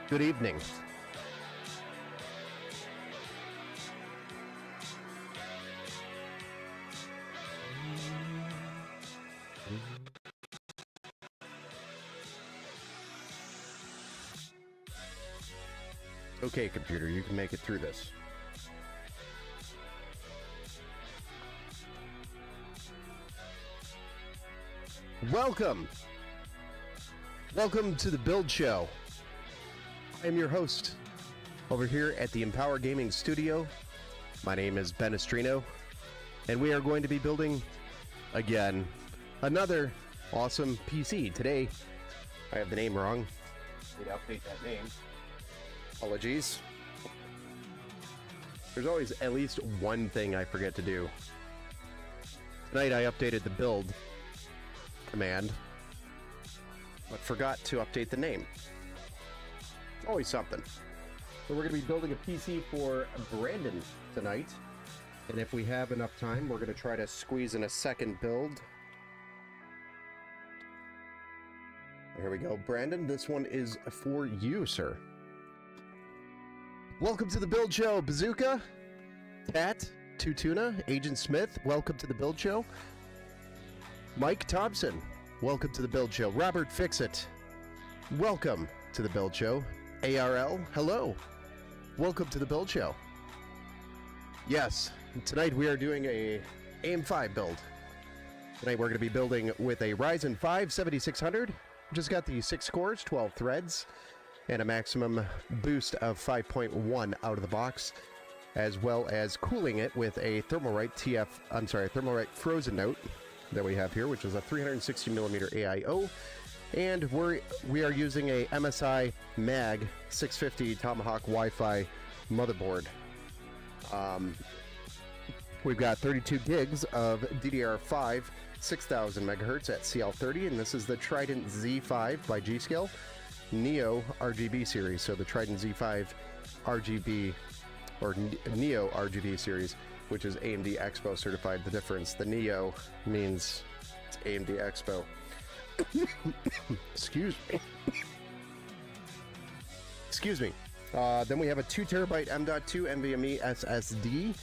Good evening. Okay, computer, you can make it through this. Welcome to the Build Show. I'm your host over here at the Empower Gaming Studio. My name is Ben Estrino, and we are going to be building, again, another awesome PC. Today, I have the name wrong. Need to update that name. Apologies. There's always at least one thing I forget to do. Tonight I updated the build command, but forgot to update the name. Always something. So we're going to be building a PC for Brandon tonight, and if we have enough time, we're going to try to squeeze in a second build. Here we go, Brandon. This one is for you, sir. Welcome to the Build Show, Bazooka, Tat, Tutuna, Agent Smith. Welcome to the Build Show. Mike Thompson, welcome to the Build Show. Robert Fixit, welcome to the Build Show. ARL, hello. Welcome to the Build Show. Yes, tonight we are doing a AM5 build. Tonight we're going to be building with a Ryzen 5 7600, which has got the 6 cores, 12 threads, and a maximum boost of 5.1 out of the box, as well as cooling it with a Thermalright Thermalright Frozen Note that we have here, which is a 360mm AIO, and we are using a MSI Mag 650 Tomahawk Wi-Fi motherboard. We've got 32 gigs of DDR5 6000 megahertz at CL30, and this is the Trident Z5 by G.Skill Neo RGB series. So the Trident Z5 RGB or Neo RGB series, which is AMD Expo certified. The difference, the Neo means it's AMD Expo. Excuse me. Then we have a 2TB M.2 NVMe SSD,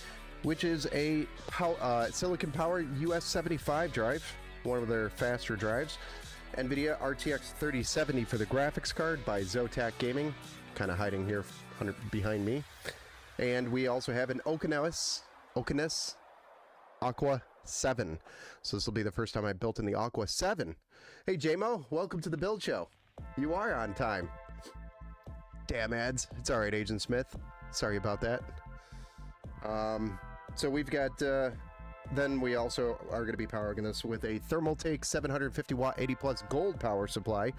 which is a Silicon Power US75 drive, one of their faster drives. NVIDIA RTX 3070 for the graphics card by Zotac Gaming, kind of hiding here behind me. And we also have an Oakiness Aqua 7. So this will be the first time I built in the Aqua 7. Hey JMO, welcome to the Build Show. You are on time. Damn ads. It's alright, Agent Smith. Sorry about that. So we've got... then we also are going to be powering this with a Thermaltake 750 watt 80 plus gold power supply,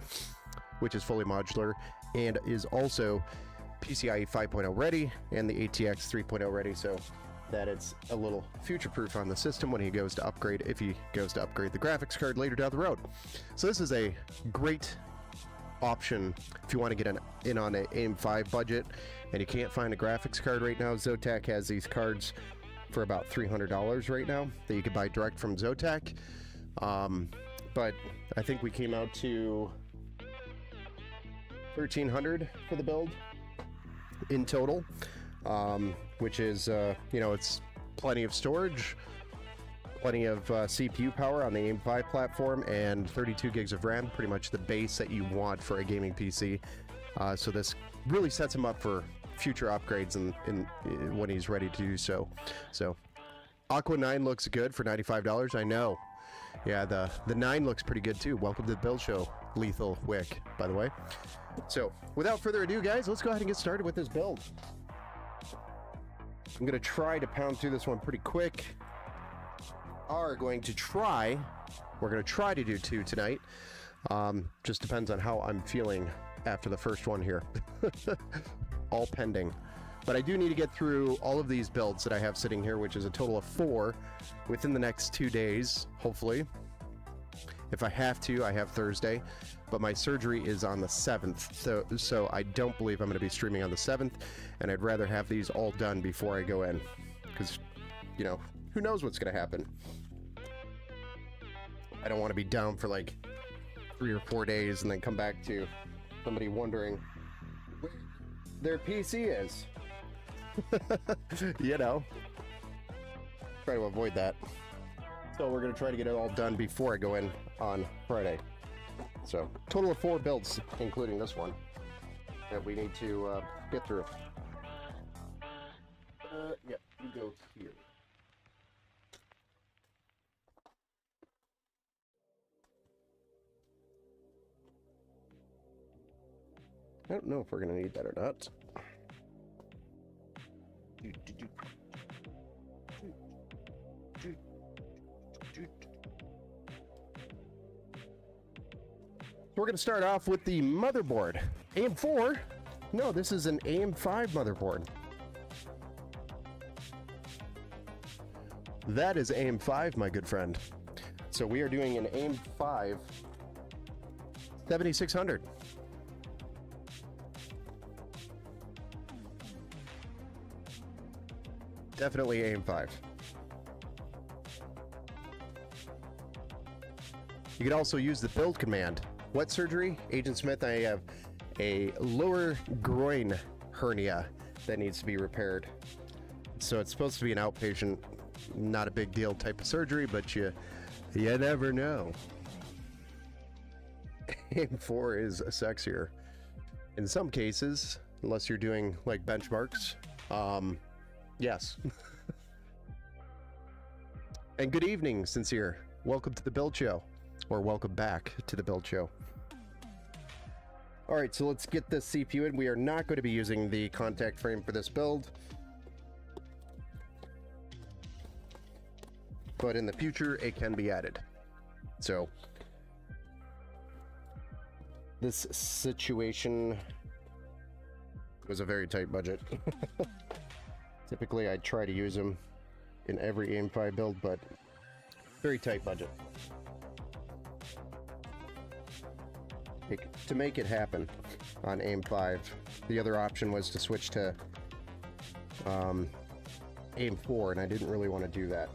which is fully modular and is also PCIe 5.0 ready and the ATX 3.0 ready, so that it's a little future proof on the system when he goes to upgrade, if he goes to upgrade the graphics card later down the road. So this is a great option if you want to get in on an AM5 budget and you can't find a graphics card right now. Zotac has these cards for about $300 right now that you can buy direct from Zotac, but I think we came out to $1,300 for the build in total, which is it's plenty of storage, plenty of CPU power on the AM5 platform, and 32 gigs of RAM, pretty much the base that you want for a gaming PC. So this really sets him up for future upgrades in when he's ready to do so. So Aqua 9 looks good for $95. I know. Yeah, the 9 looks pretty good too. Welcome to the Build Show, Lethal Wick, by the way. So without further ado, guys, let's go ahead and get started with this build. I'm gonna try to pound through this one pretty quick. We're gonna try to do 2 tonight. Just depends on how I'm feeling after the first one here. All pending, but I do need to get through all of these builds that I have sitting here, which is a total of 4 within the next 2 days, hopefully. If I have to, I have Thursday, but my surgery is on the 7th, so I don't believe I'm going to be streaming on the 7th, and I'd rather have these all done before I go in, because, who knows what's going to happen. I don't want to be down for like 3 or 4 days and then come back to somebody wondering, where their PC is. You know, try to avoid that. So we're going to try to get it all done before I go in on Friday. So total of 4 builds, including this one, that we need to get through. Yep, you go here. I don't know if we're going to need that or not. We're going to start off with the motherboard. AM4? No, this is an AM5 motherboard. That is AM5, my good friend. So we are doing an AM5 7600. Definitely AM5. You can also use the build command. What surgery? Agent Smith, I have a lower groin hernia that needs to be repaired. So it's supposed to be an outpatient, not a big deal type of surgery, but you never know. AM4 is sexier. In some cases, unless you're doing like benchmarks, yes. And good evening, Sincere. Welcome to the Build Show. Or welcome back to the Build Show. Alright, so let's get this CPU in. We are not going to be using the contact frame for this build. But in the future, it can be added. So, this situation was a very tight budget. Typically, I try to use them in every AM5 build, but very tight budget. To make it happen on AM5, the other option was to switch to AM4, and I didn't really want to do that.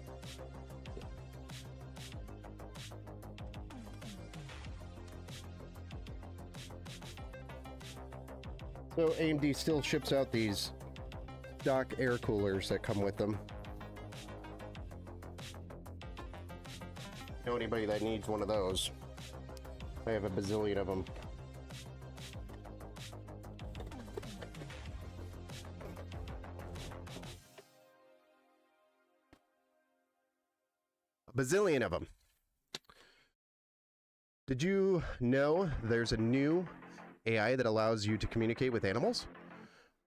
So AMD still ships out these stock air coolers that come with them. Know anybody that needs one of those? I have a bazillion of them. A bazillion of them. Did you know there's a new AI that allows you to communicate with animals?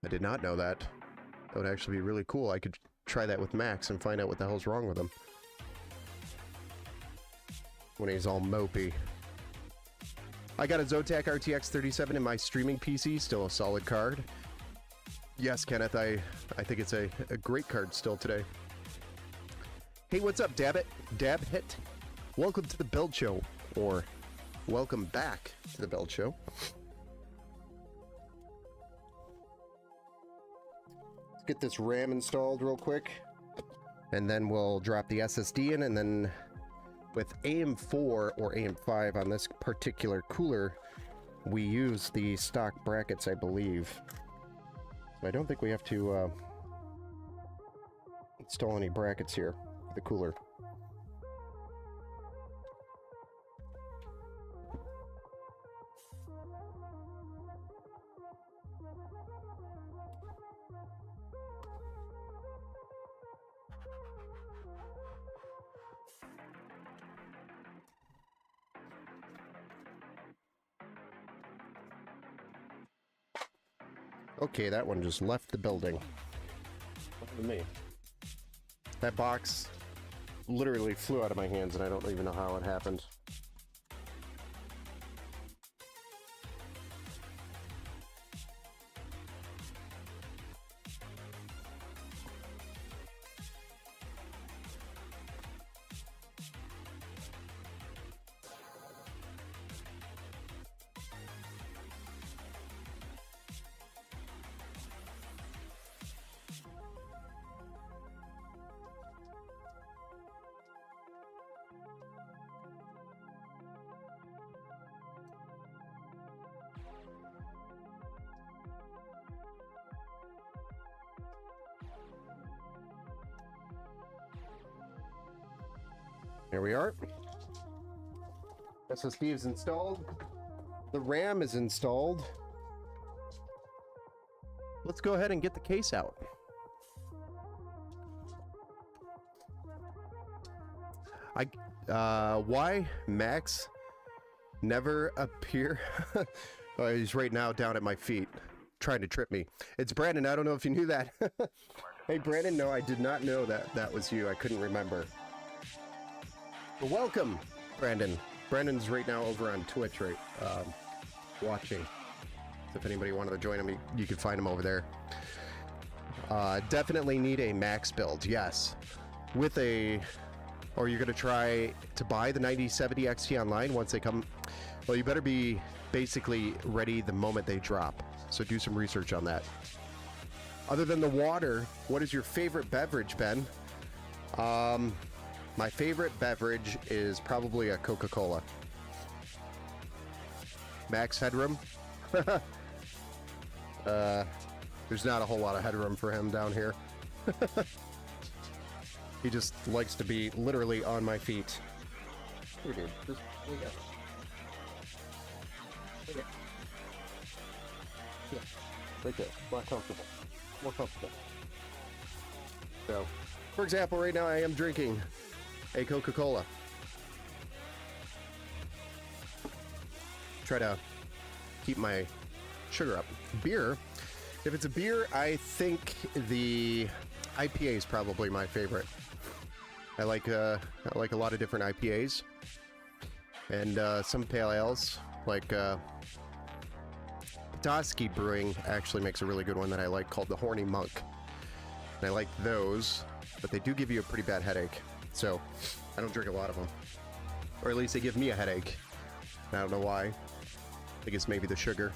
I did not know that. That would actually be really cool. I could try that with Max and find out what the hell's wrong with him when he's all mopey. I got a Zotac RTX 37 in my streaming PC, still a solid card. Yes, Kenneth, I think it's a great card still today. Hey, what's up, Dabbit? Dabhit? Welcome to the Build Show, or welcome back to the Build Show. Let's get this RAM installed real quick, and then we'll drop the SSD in, and then with AM4 or AM5 on this particular cooler, we use the stock brackets, I believe. So I don't think we have to install any brackets here for the cooler. Okay, that one just left the building. What happened to me? That box literally flew out of my hands and I don't even know how it happened. Here we are. SSD is installed. The RAM is installed. Let's go ahead and get the case out. Why Max never appear? Oh, he's right now down at my feet, trying to trip me. It's Brandon. I don't know if you knew that. Hey, Brandon. No, I did not know that was you. I couldn't remember. But welcome, Brandon. Brandon's right now over on Twitch, right, watching. So if anybody wanted to join him, you can find him over there. Definitely need a max build, yes. With a, or you're gonna try to buy the 9070 XT online once they come. Well, you better be basically ready the moment they drop. So do some research on that. Other than the water, what is your favorite beverage, Ben? My favorite beverage is probably a Coca-Cola. Max headroom. There's not a whole lot of headroom for him down here. He just likes to be literally on my feet. Here, dude. Just wake up. Wake up. Yeah, right there. More comfortable. More comfortable. So, for example, right now I am drinking a Coca-Cola. Try to keep my sugar up. Beer. If it's a beer, I think the IPA is probably my favorite. I like a lot of different IPAs and some pale ales. Like Petoskey Brewing actually makes a really good one that I like called the Horny Monk. And I like those, but they do give you a pretty bad headache. So I don't drink a lot of them, or at least they give me a headache. I don't know why. I guess maybe the sugar.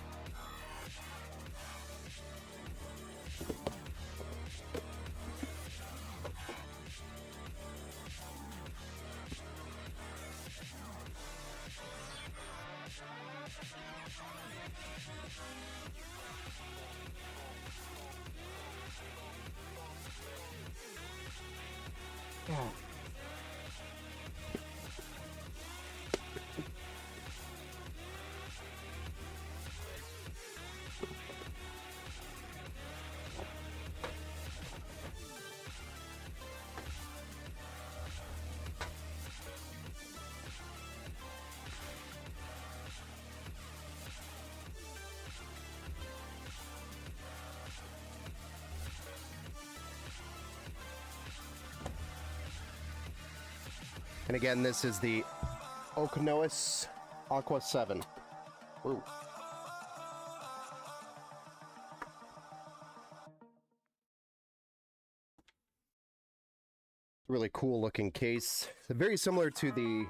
And again, this is the Okanois Aqua 7. Ooh. Really cool looking case. Very similar to the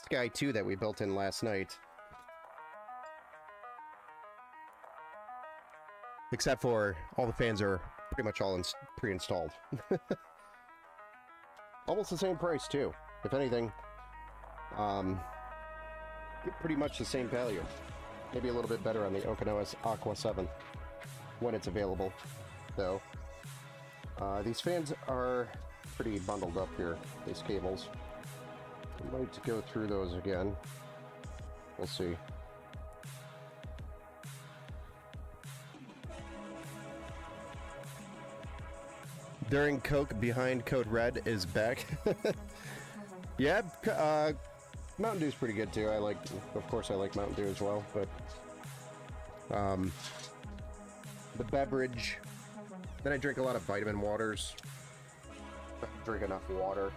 Sky 2 that we built in last night. Except for all the fans are pretty much all pre-installed. Almost the same price too. If anything, get pretty much the same value. Maybe a little bit better on the Okanois Aqua 7 when it's available, though. These fans are pretty bundled up here, these cables. I might go through those again. We'll see. During Coke, behind Code Red is back. Yeah, Mountain Dew's pretty good too. Of course I like Mountain Dew as well, but the beverage. Then I drink a lot of vitamin waters. Drink enough water.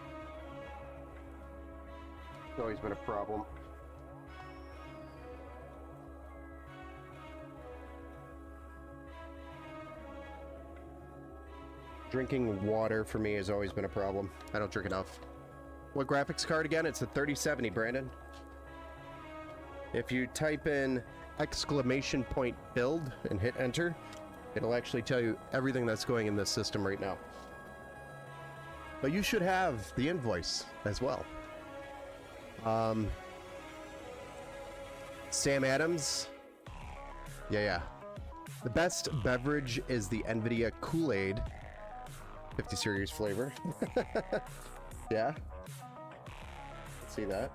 It's always been a problem. Drinking water for me has always been a problem. I don't drink enough. What graphics card again? It's a 3070, Brandon. If you type in !build and hit enter, it'll actually tell you everything that's going in this system right now. But you should have the invoice as well. Sam Adams. Yeah. The best beverage is the NVIDIA Kool-Aid 50 series flavor. Yeah? See that?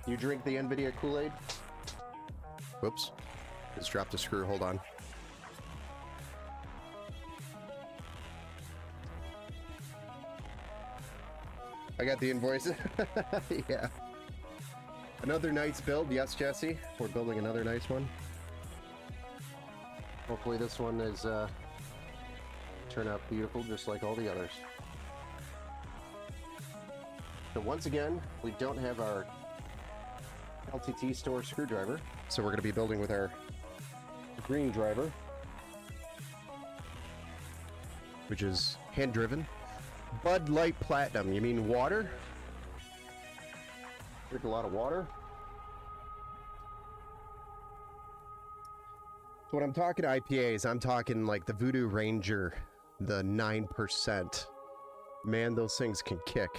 You drink the NVIDIA Kool-Aid? Whoops. Just dropped a screw. Hold on. I got the invoice. Yeah. Another nice build. Yes, Jesse. We're building another nice one. Hopefully this one is turn out beautiful just like all the others. So once again, we don't have our LTT store screwdriver, so we're going to be building with our green driver, which is hand-driven. Bud Light Platinum. You mean water? Drink a lot of water. So when I'm talking IPAs, I'm talking like the Voodoo Ranger, the 9%. Man, those things can kick.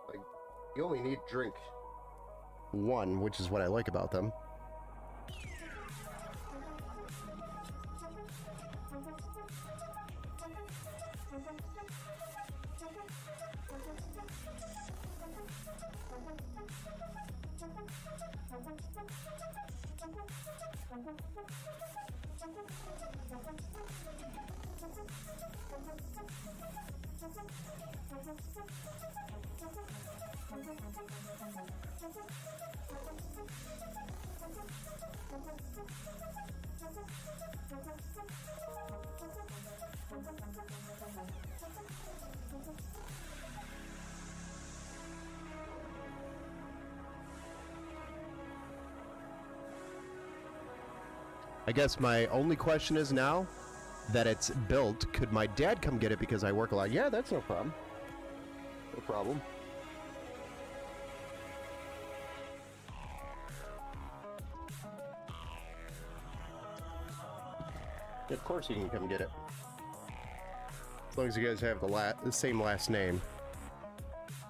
Like, you only need to drink one, which is what I like about them. I guess my only question is now that it's built, could my dad come get it because I work a lot? Yeah, that's no problem. No problem. Of course he can come get it. As long as you guys have the same last name.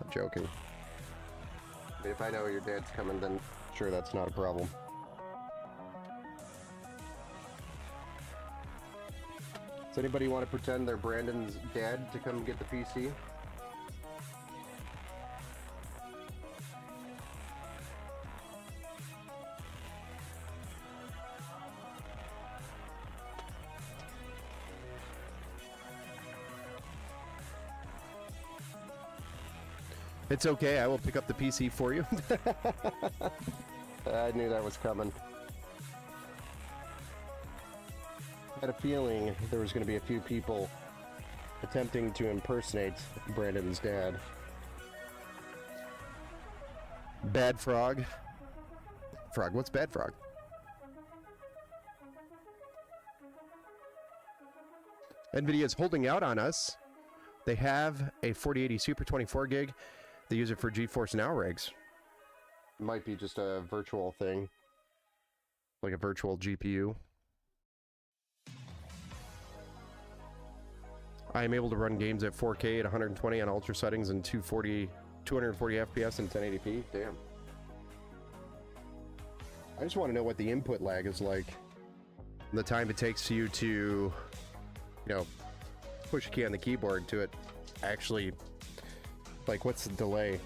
I'm joking. But if I know your dad's coming, then sure, that's not a problem. Does anybody want to pretend they're Brandon's dad to come get the PC? It's okay, I will pick up the PC for you. I knew that was coming. I had a feeling there was going to be a few people attempting to impersonate Brandon's dad. Bad Frog. Frog, what's Bad Frog? NVIDIA is holding out on us. They have a 4080 Super 24 gig. They use it for GeForce Now rigs. It might be just a virtual thing. Like a virtual GPU. I am able to run games at 4K at 120 on ultra settings and 240 FPS and 1080p. Damn. I just want to know what the input lag is like. And the time it takes you to, you know, push a key on the keyboard to it actually, like, what's the delay?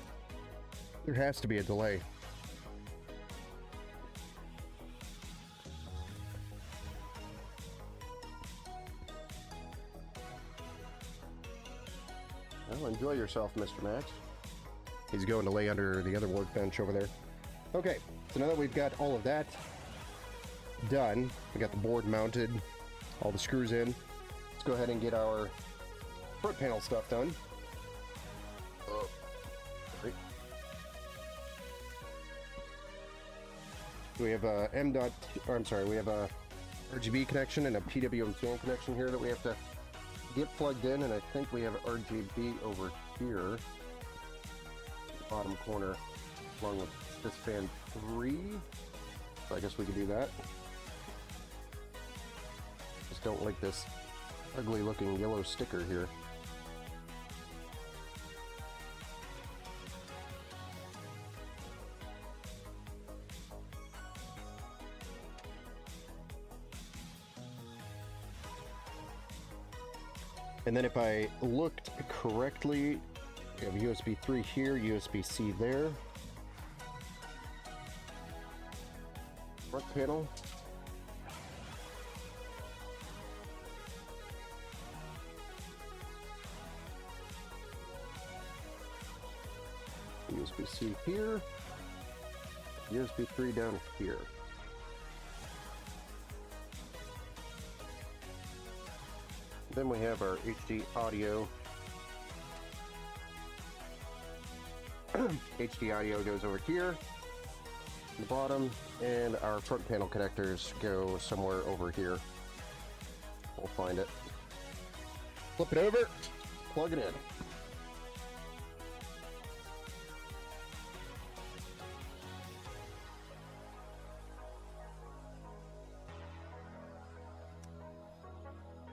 There has to be a delay. Well, enjoy yourself, Mr. Max. He's going to lay under the other workbench over there. Okay, so now that we've got all of that done, we got the board mounted, all the screws in, let's go ahead and get our front panel stuff done. Oh, sorry. We have a we have a RGB connection and a PWM fan connection here that we have to get plugged in, and I think we have RGB over here, bottom corner, along with this fan 3. So I guess we could do that. Just don't like this ugly looking yellow sticker here. And then if I looked correctly, we have USB 3 here, USB-C there. Front panel. USB-C here. USB 3 down here. Then we have our HD audio. HD audio goes over here, the bottom, and our front panel connectors go somewhere over here. We'll find it. Flip it over, plug it in.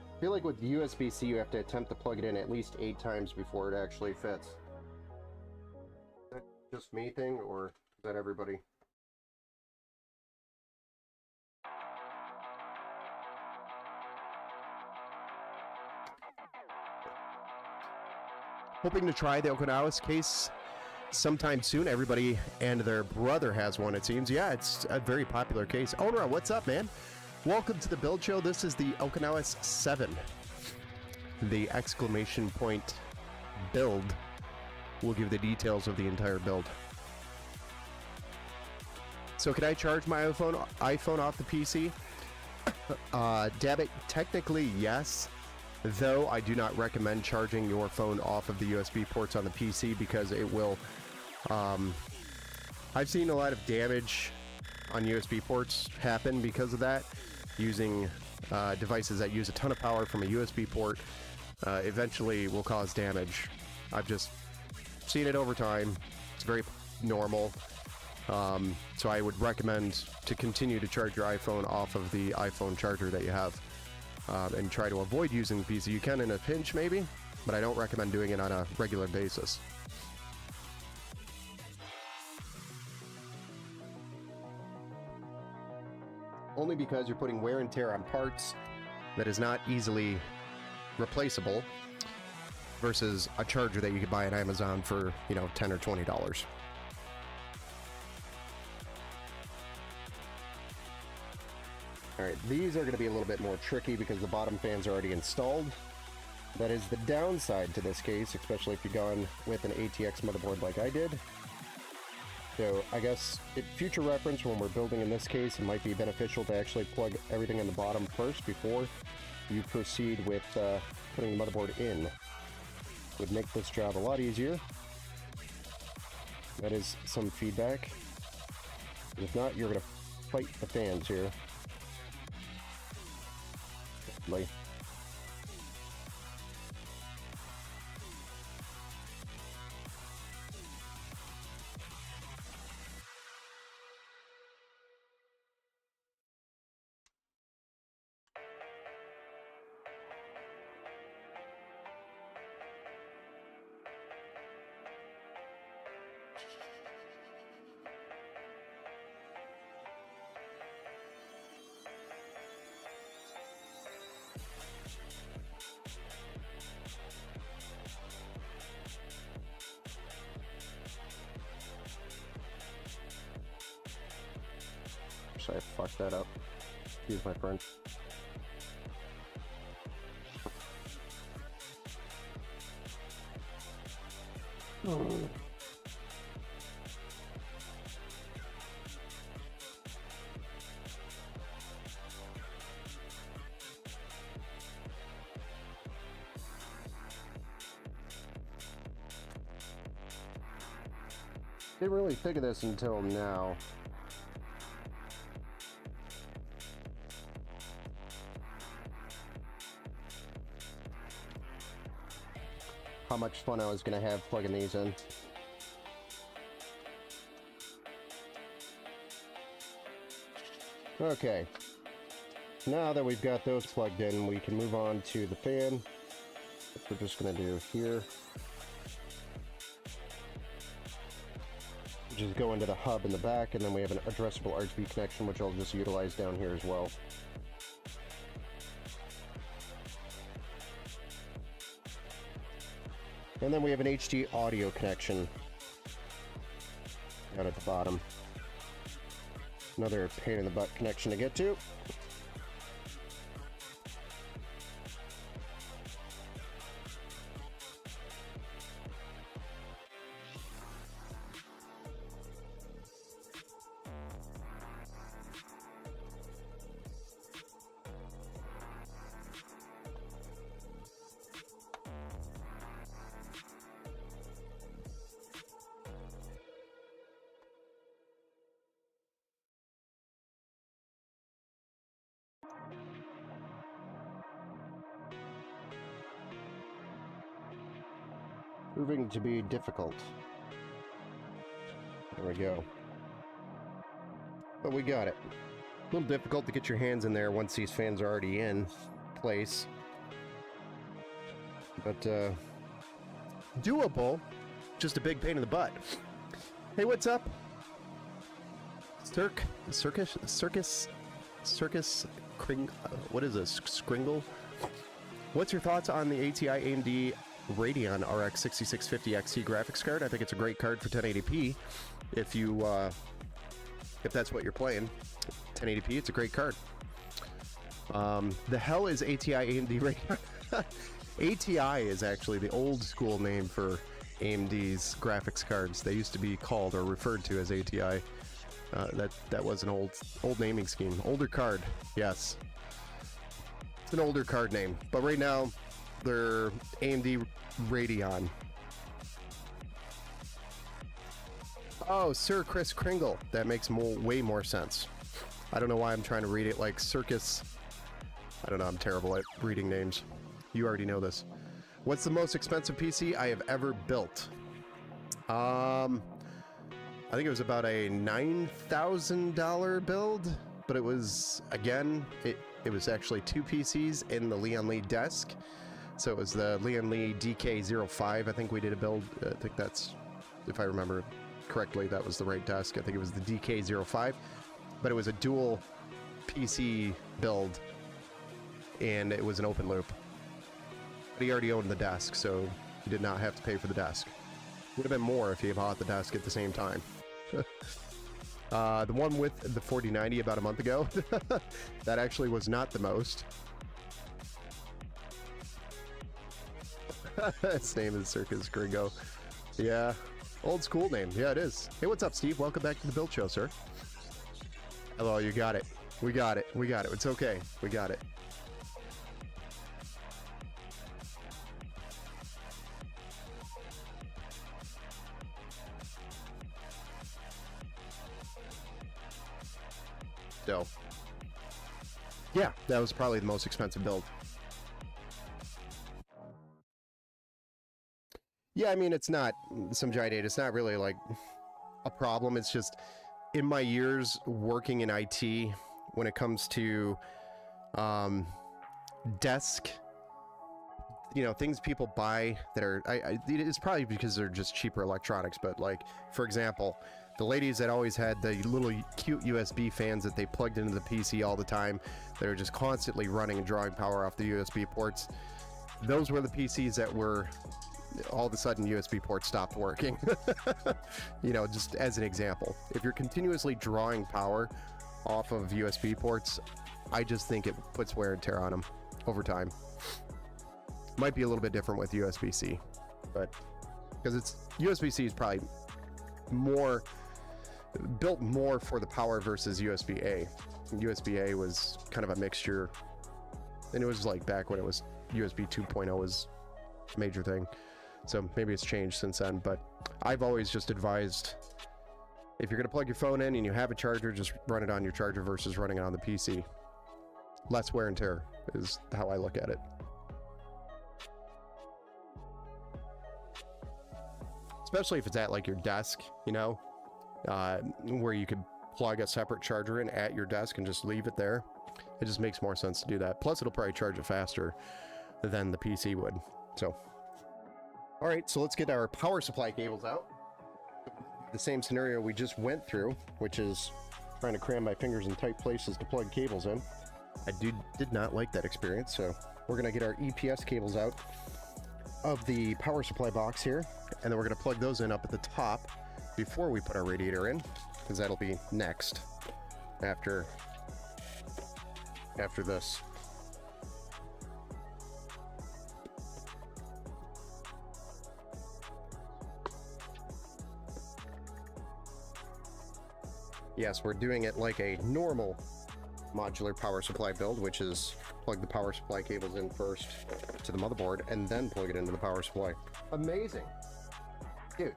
I feel like with USB-C you have to attempt to plug it in at least 8 times before it actually fits. Is that just me thing, or is that everybody? Hoping to try the Okinawa case sometime soon. Everybody and their brother has one, it seems. Yeah, it's a very popular case. Onra, what's up, man? Welcome to the Build Show. This is the Okinawa 7. The exclamation point build will give the details of the entire build. So can I charge my iPhone off the PC? Dabbit, technically yes, though I do not recommend charging your phone off of the USB ports on the PC because it will... I've seen a lot of damage on USB ports happen because of that. Using devices that use a ton of power from a USB port eventually will cause damage. I've just seen it over time. It's very normal. So I would recommend to continue to charge your iPhone off of the iPhone charger that you have and try to avoid using the PC. You can in a pinch maybe, but I don't recommend doing it on a regular basis. Only because you're putting wear and tear on parts that is not easily replaceable versus a charger that you could buy on Amazon for, you know, $10 or $20. Alright, these are going to be a little bit more tricky because the bottom fans are already installed. That is the downside to this case, especially if you've gone with an ATX motherboard like I did. So I guess, future reference, when we're building in this case, it might be beneficial to actually plug everything in the bottom first before you proceed with putting the motherboard in. Would make this job a lot easier. That is some feedback. If not, you're going to fight the fans here. Like, I fucked that up. Excuse my French. Didn't really think of this until now. How much fun I was going to have plugging these in. Okay. Now that we've got those plugged in, we can move on to the fan. We're just going to do here. Just go into the hub in the back, and then we have an addressable RGB connection, which I'll just utilize down here as well. And then we have an HD audio connection down at the bottom. Another pain in the butt connection to get to. Proving to be difficult. There we go. But we got it. A little difficult to get your hands in there once these fans are already in place. But, doable. Just a big pain in the butt. Hey, what's up? What is this? Skringle? What's your thoughts on the ATI AMD Radeon RX 6650 XT graphics card? I think it's a great card for 1080p. If you, if that's what you're playing, 1080p, it's a great card. The hell is ATI AMD Radeon? ATI is actually the old school name for AMD's graphics cards. They used to be called or referred to as ATI. That was an old naming scheme. Older card, yes. It's an older card name, but right now they're AMD Radeon. Oh, Sir Chris Kringle. That makes way more sense. I don't know why I'm trying to read it like Circus. I don't know, I'm terrible at reading names. You already know this. What's the most expensive PC I have ever built? I think it was about a $9,000 build, but it was, again, it was actually two PCs in the Lian Li desk. So it was the Lian Li DK05. I think we did a build. I think that's, if I remember correctly, that was the right desk. I think it was the DK05, but it was a dual PC build, and it was an open loop. But he already owned the desk, so he did not have to pay for the desk. Would have been more if he bought the desk at the same time. The one with the 4090 about a month ago, that actually was not the most. His name is Circus Gringo. Yeah, old school name. Yeah, it is. Hey, what's up, Steve? Welcome back to the Build Show, sir. Hello, you got it. We got it. We got it. It's okay. We got it. So, yeah, that was probably the most expensive build. Yeah, I mean, it's not some giant data. It's not really like a problem. It's just in my years working in IT, when it comes to desk, you know, things people buy that are, it's probably because they're just cheaper electronics. But like, for example, the ladies that always had the little cute USB fans that they plugged into the PC all the time, that are just constantly running and drawing power off the USB ports. Those were the PCs that were, all of a sudden USB ports stopped working. You know, just as an example, if you're continuously drawing power off of USB ports, I just think it puts wear and tear on them over time. Might be a little bit different with USB-C, but because it's USB-C is probably more built more for the power versus USB-A. USB-A was kind of a mixture, and it was like back when it was USB 2.0 was a major thing. So maybe it's changed since then, but I've always just advised, if you're going to plug your phone in and you have a charger, just run it on your charger versus running it on the PC. Less wear and tear is how I look at it. Especially if it's at like your desk, you know, where you could plug a separate charger in at your desk and just leave it there. It just makes more sense to do that. Plus, it'll probably charge it faster than the PC would. So, all right, so let's get our power supply cables out. The same scenario we just went through, which is trying to cram my fingers in tight places to plug cables in. I did not like that experience, so we're gonna get our EPS cables out. of the power supply box here, and then we're going to plug those in up at the top before we put our radiator in, because that'll be next after this. Yes, we're doing it like a normal modular power supply build, which is plug the power supply cables in first to the motherboard and then plug it into the power supply. Amazing. Dude.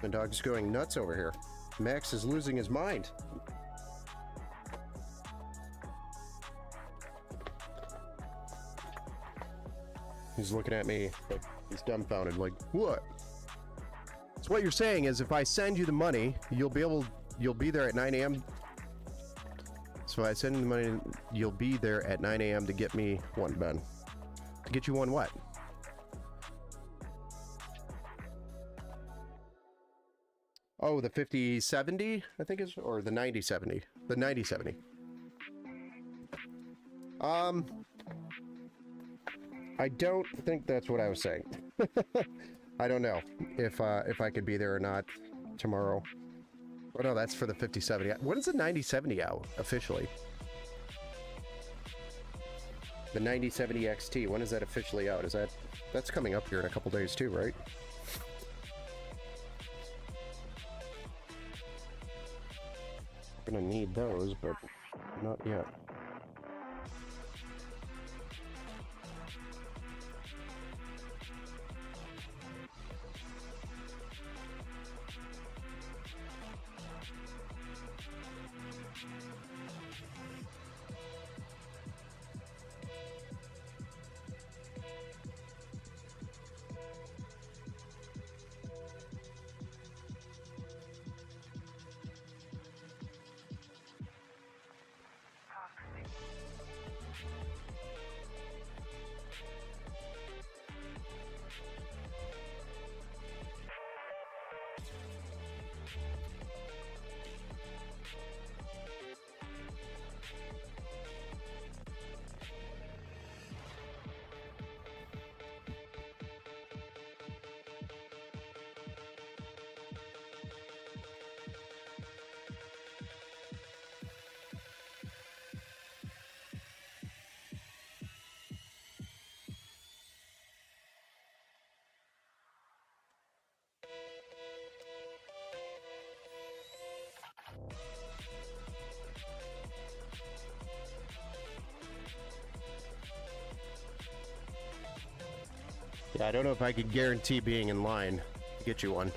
The dog's going nuts over here. Max is losing his mind. He's looking at me like he's dumbfounded, like, what? So what you're saying is if I send you the money, you'll be there at 9 a.m. So if I send you the money, you'll be there at 9 a.m. to get me one, Ben. To get you one what? Oh, the 5070, I think is, or the 9070. The 9070. I don't think that's what I was saying. I don't know if I could be there or not tomorrow. Oh no, that's for the 5070. When is the 9070 out officially? The 9070 XT. When is that officially out? That's coming up here in a couple days too, right? I'm gonna need those, but not yet. Yeah, I don't know if I could guarantee being in line to get you one.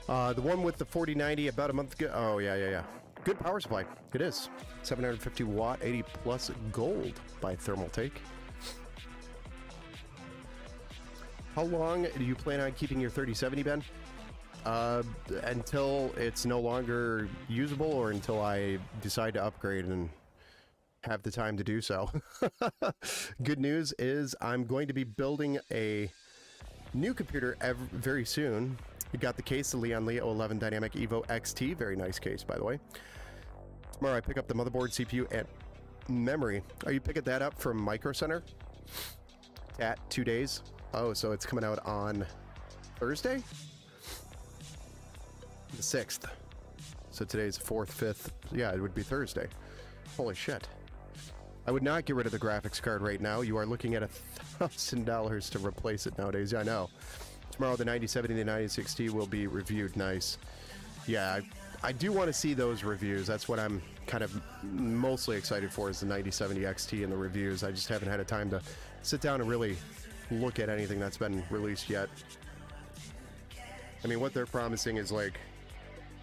The one with the 4090 about a month ago. Oh, yeah. Good power supply. It is. 750 watt, 80 plus gold by Thermaltake. How long do you plan on keeping your 3070, Ben? Until it's no longer usable or until I decide to upgrade and have the time to do so. Good news is I'm going to be building a new computer very soon. We got the case, the Leon Leo 11 Dynamic Evo XT. Very nice case, by the way. Tomorrow I pick up the motherboard, CPU, and memory. Are you picking that up from Micro Center? At 2 days. Oh, so it's coming out on Thursday? The 6th. So today's 4th, 5th. Yeah, it would be Thursday. Holy shit. I would not get rid of the graphics card right now. You are looking at $1,000 to replace it nowadays. Yeah, I know. Tomorrow the 9070 and the 9060 will be reviewed. Nice. Yeah, I do want to see those reviews. That's what I'm kind of mostly excited for, is the 9070 XT and the reviews. I just haven't had a time to sit down and really look at anything that's been released yet. I mean, what they're promising is like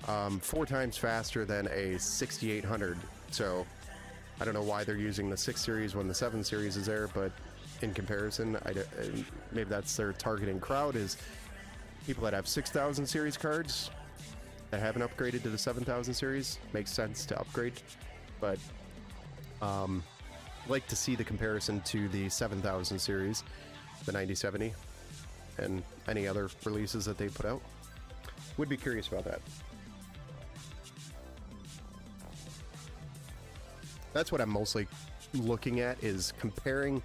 4 times faster than a 6800. So I don't know why they're using the 6 series when the 7 series is there, but in comparison, maybe that's their targeting crowd, is people that have 6000 series cards that haven't upgraded to the 7000 series. Makes sense to upgrade, but like to see the comparison to the 7000 series, the 9070, and any other releases that they put out. Would be curious about that. That's what I'm mostly looking at, is comparing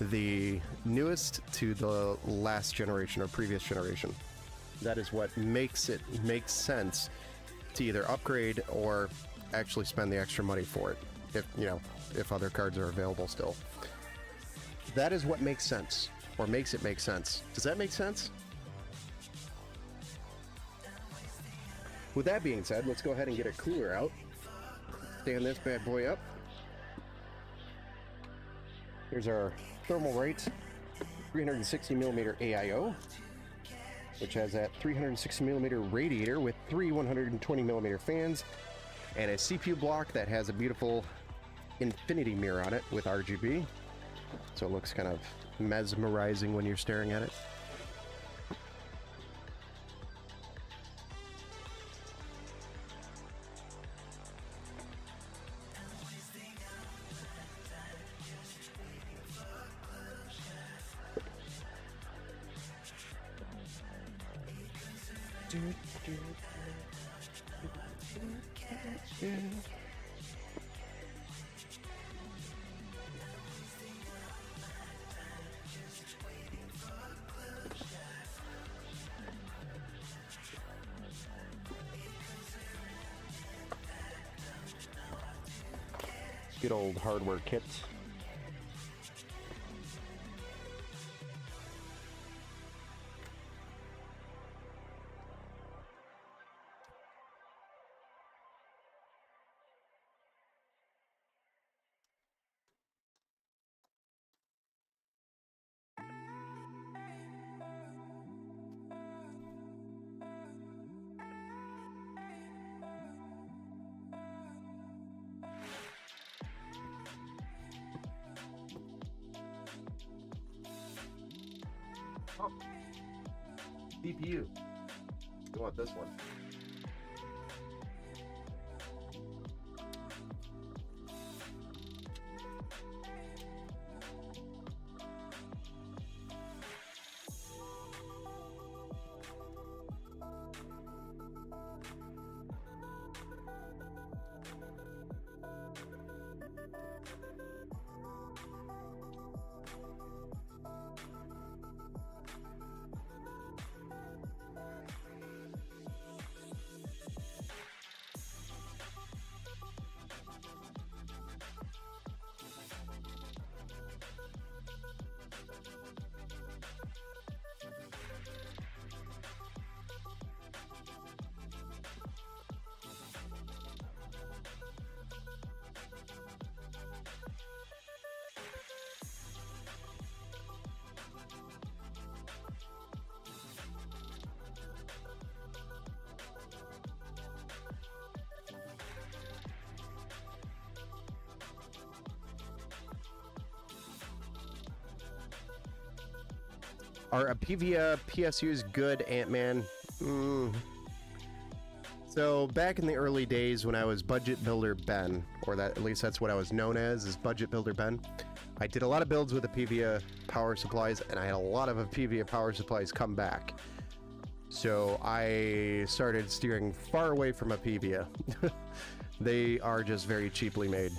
the newest to the last generation or previous generation. That is what makes it make sense to either upgrade or actually spend the extra money for it, if you know, if other cards are available still. That is what makes sense, or makes it make sense. Does that make sense? With that being said, let's go ahead and get a cooler out. Stand this bad boy up. Here's our Thermalright 360mm AIO, which has that 360mm radiator with three 120mm fans and a CPU block that has a beautiful infinity mirror on it with RGB. So it looks kind of mesmerizing when you're staring at it. Good old hardware kit. Oh. CPU. You want this one. Are Apivia PSUs good, Ant-Man? So back in the early days when I was Budget Builder Ben, or that at least that's what I was known as, is Budget Builder Ben, I did a lot of builds with Apivia power supplies, and I had a lot of Apivia power supplies come back. So I started steering far away from Apivia. They are just very cheaply made.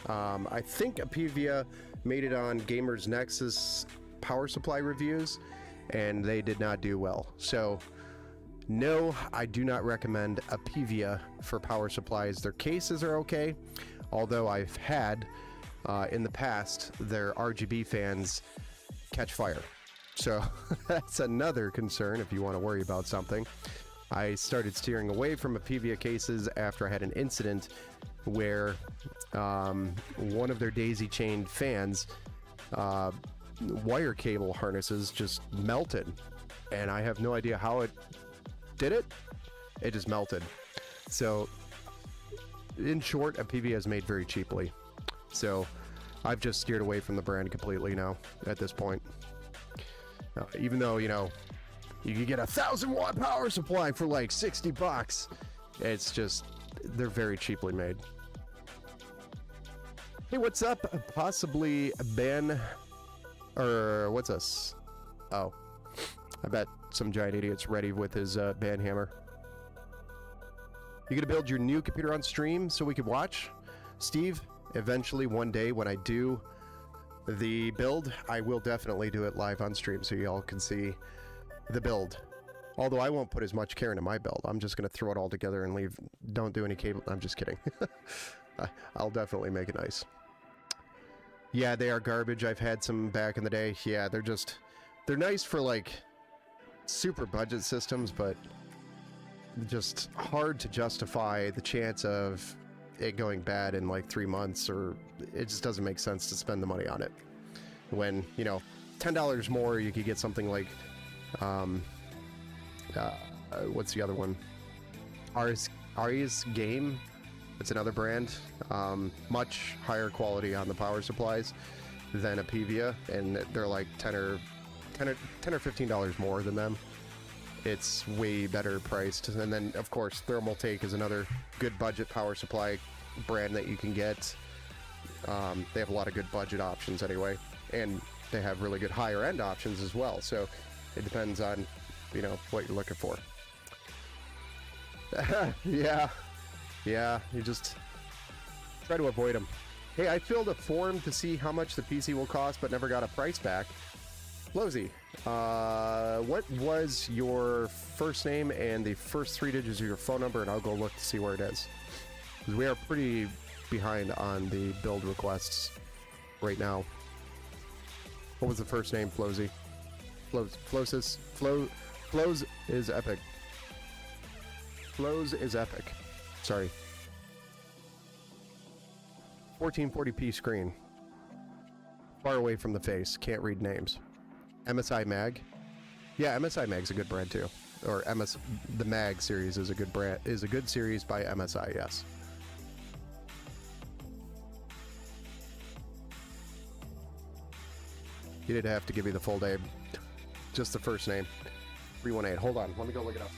I think Apivia made it on Gamers Nexus power supply reviews, and they did not do well. So no, I do not recommend Apivia for power supplies. Their cases are okay, although I've had in the past their RGB fans catch fire. So that's another concern if you want to worry about something. I started steering away from Apivia cases after I had an incident where one of their daisy-chained fans wire cable harnesses just melted, and I have no idea how it did it. It just melted. So in short, Apivia is made very cheaply. So I've just steered away from the brand completely now at this point. Even though, you know, you can get a 1,000-watt power supply for like $60, it's just, they're very cheaply made. Hey, what's up? Possibly Ben, or what's this? Oh, I bet some giant idiot's ready with his band hammer. You gonna build your new computer on stream so we could watch? Steve, eventually one day when I do the build, I will definitely do it live on stream so y'all can see the build. Although I won't put as much care into my build. I'm just going to throw it all together and leave. Don't do any cable. I'm just kidding. I'll definitely make it nice. Yeah, they are garbage. I've had some back in the day. Yeah, they're nice for like super budget systems, but just hard to justify the chance of it going bad in like 3 months, or it just doesn't make sense to spend the money on it. When, you know, $10 more, you could get something like, what's the other one? Ari's Game. It's another brand. Much higher quality on the power supplies than a Pivia, and they're like $10 or $15 more than them. It's way better priced. And then, of course, Thermaltake is another good budget power supply brand that you can get. They have a lot of good budget options anyway, and they have really good higher end options as well. So it depends on, you know, what you're looking for. Yeah, you just try to avoid them. Hey, I filled a form to see how much the PC will cost, but never got a price back. Lozy, what was your first name and the first 3 digits of your phone number, and I'll go look to see where it is. Because we are pretty behind on the build requests right now. What was the first name, Flozy? Flows is epic. Flows is epic. Sorry. 1440p screen. Far away from the face. Can't read names. MSI Mag. Yeah, MSI Mag's a good brand too. Or the Mag series is a good brand. Is a good series by MSI. Yes. You didn't have to give me the full name. Just the first name. 318. Hold on. Let me go look it up.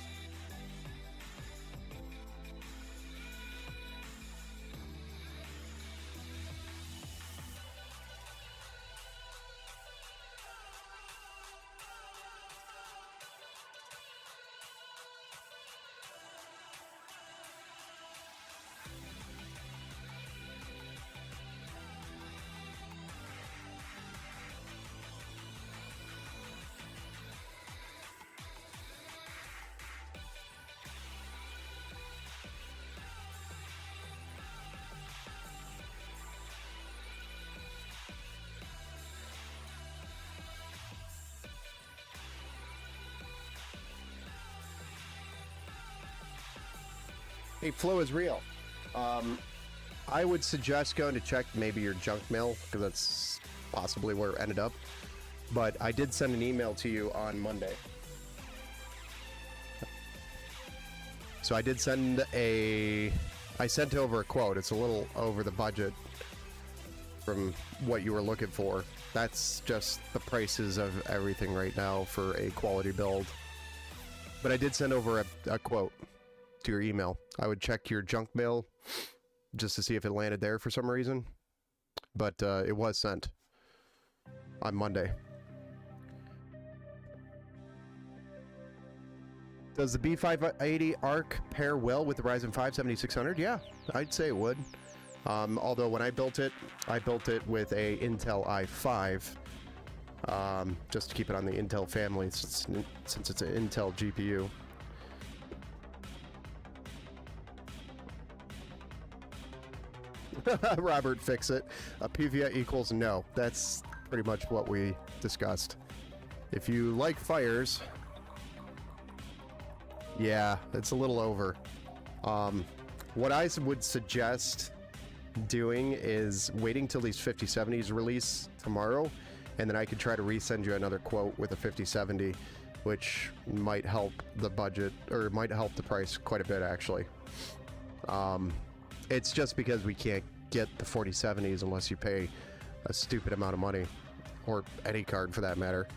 Hey, Flow is real. I would suggest going to check maybe your junk mail, because that's possibly where it ended up. But I did send an email to you on Monday. So I did send I sent over a quote. It's a little over the budget from what you were looking for. That's just the prices of everything right now for a quality build. But I did send over a quote to your email. I would check your junk mail just to see if it landed there for some reason. But it was sent on Monday. Does the B580 ARC pair well with the Ryzen 5 7600? Yeah, I'd say it would. Although when I built it with a Intel i5, just to keep it on the Intel family since it's an Intel GPU. Robert, fix it. Pivia equals no. That's pretty much what we discussed. If you like fires, yeah, it's a little over. What I would suggest doing is waiting till these 5070s release tomorrow, and then I could try to resend you another quote with a 5070, which might help the budget, or might help the price quite a bit, actually. It's just because we can't get the 4070s unless you pay a stupid amount of money, or any card for that matter.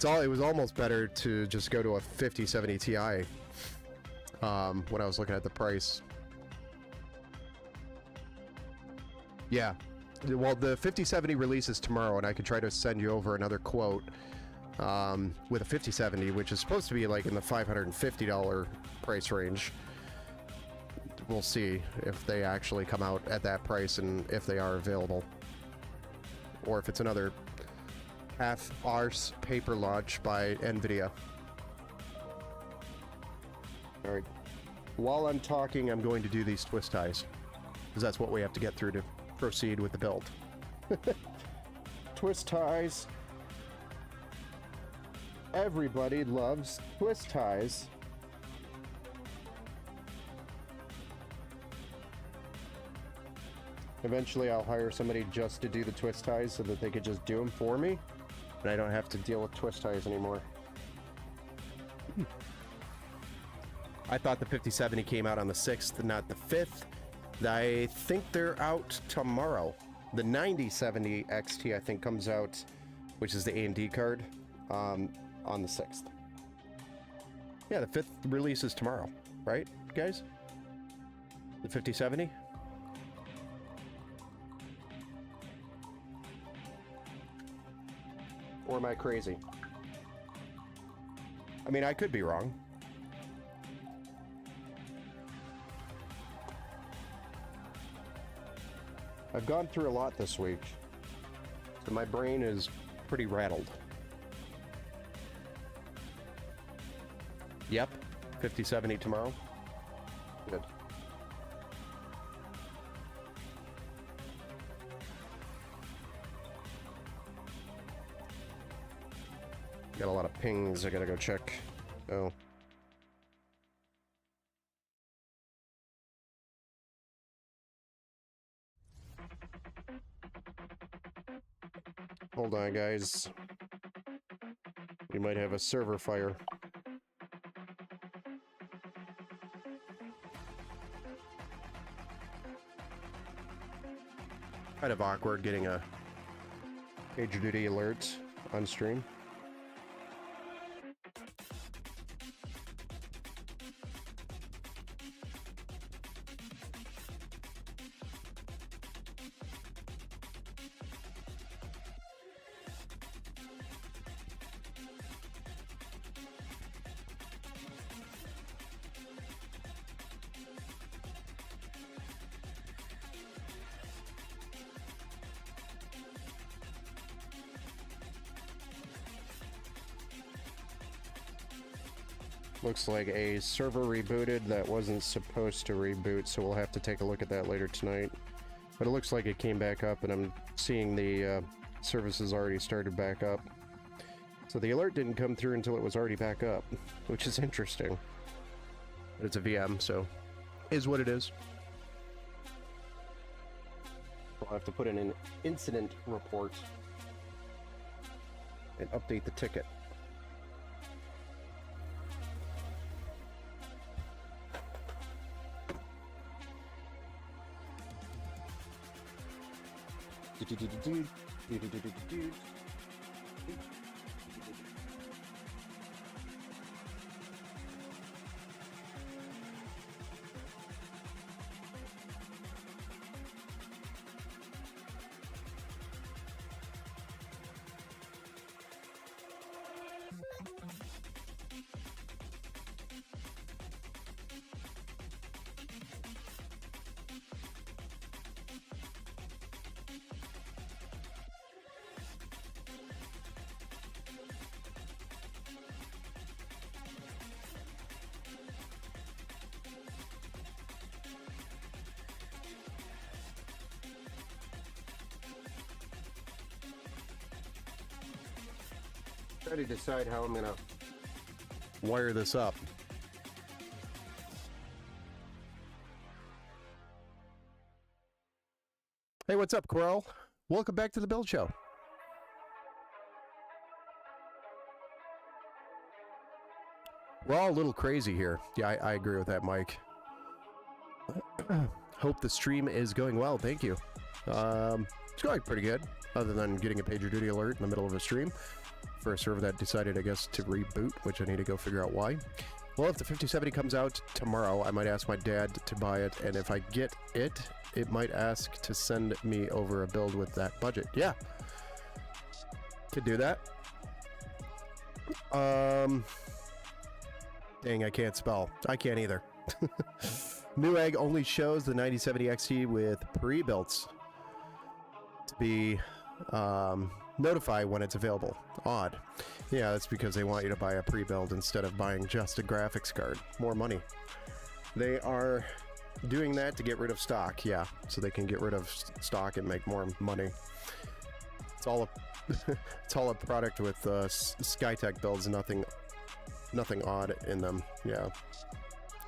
It was almost better to just go to a 5070 Ti when I was looking at the price. Yeah, well, the 5070 releases tomorrow, and I could try to send you over another quote with a 5070, which is supposed to be like in the $550 price range. we'll see if they actually come out at that price and if they are available. Or if it's another half-arse paper launch by NVIDIA. Alright. While I'm talking, I'm going to do these twist ties. Because that's what we have to get through to proceed with the build. Twist ties. Everybody loves twist ties. Eventually I'll hire somebody just to do the twist ties so that they could just do them for me. And I don't have to deal with twist ties anymore. I thought the 5070 came out on the 6th, not the 5th. I think they're out tomorrow. The 9070 XT, I think, comes out, which is the AMD card, on the 6th. Yeah, the 5th release is tomorrow, right, guys? The 5070? Or am I crazy? I mean, I could be wrong. I've gone through a lot this week, so my brain is pretty rattled. Yep, 5070 tomorrow. Good. Got a lot of pings I gotta go check. Oh. Hold on, guys. We might have a server fire. Kind of awkward getting a PagerDuty alert on stream. Looks like a server rebooted that wasn't supposed to reboot, so we'll have to take a look at that later tonight. But it looks like it came back up, and I'm seeing the services already started back up. So the alert didn't come through until it was already back up, which is interesting. But it's a VM, so is what it is. We'll have to put in an incident report and update the ticket. Try to decide how I'm gonna wire this up. Hey, what's up, Quirrell? Welcome back to the Build Show. We're all a little crazy here. Yeah, I agree with that, Mike. Hope the stream is going well. Thank you. It's going pretty good, other than getting a PagerDuty alert in the middle of a stream for a server that decided, I guess, to reboot, which I need to go figure out why. Well, if the 5070 comes out tomorrow, I might ask my dad to buy it, and if I get it, it might ask to send me over a build with that budget. Yeah. Could do that. Dang, I can't spell. I can't either. Newegg only shows the 9070 XT with pre-builts to be notified when it's available. Odd. Yeah, that's because they want you to buy a pre-build instead of buying just a graphics card. More money. They are doing that to get rid of stock, yeah, so they can get rid of stock and make more money. It's all a it's all a product with Skytech builds, nothing odd in them, yeah,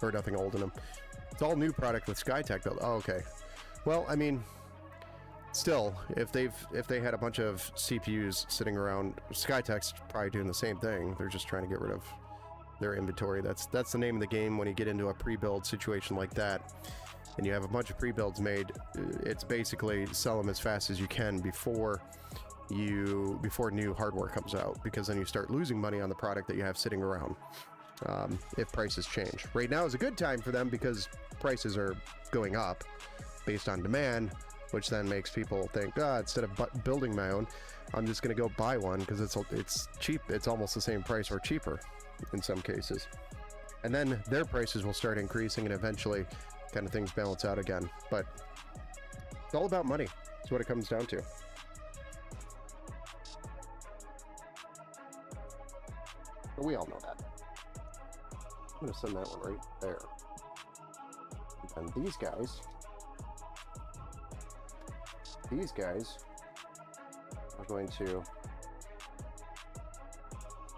or nothing old in them. It's all new product with Skytech build. Oh, okay. Well, I mean, still, if they had a bunch of CPUs sitting around, Skytech's probably doing the same thing. They're just trying to get rid of their inventory. That's the name of the game when you get into a pre-build situation like that, and you have a bunch of pre-builds made. It's basically sell them as fast as you can before new hardware comes out, because then you start losing money on the product that you have sitting around if prices change. Right now is a good time for them because prices are going up based on demand, which then makes people think, instead of building my own, I'm just going to go buy one because it's cheap. It's almost the same price or cheaper in some cases. And then their prices will start increasing and eventually kind of things balance out again. But it's all about money. That's what it comes down to. But we all know that. I'm going to send that one right there. And these guys are going to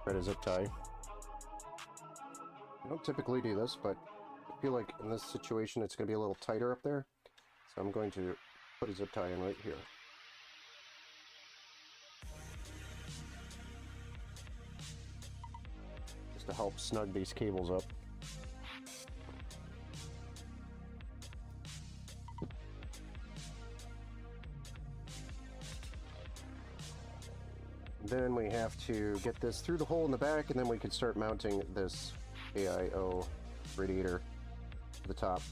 thread a zip tie. I don't typically do this, but I feel like in this situation it's going to be a little tighter up there. So I'm going to put a zip tie in right here. Just to help snug these cables up. Then we have to get this through the hole in the back, and then we can start mounting this AIO radiator to the top.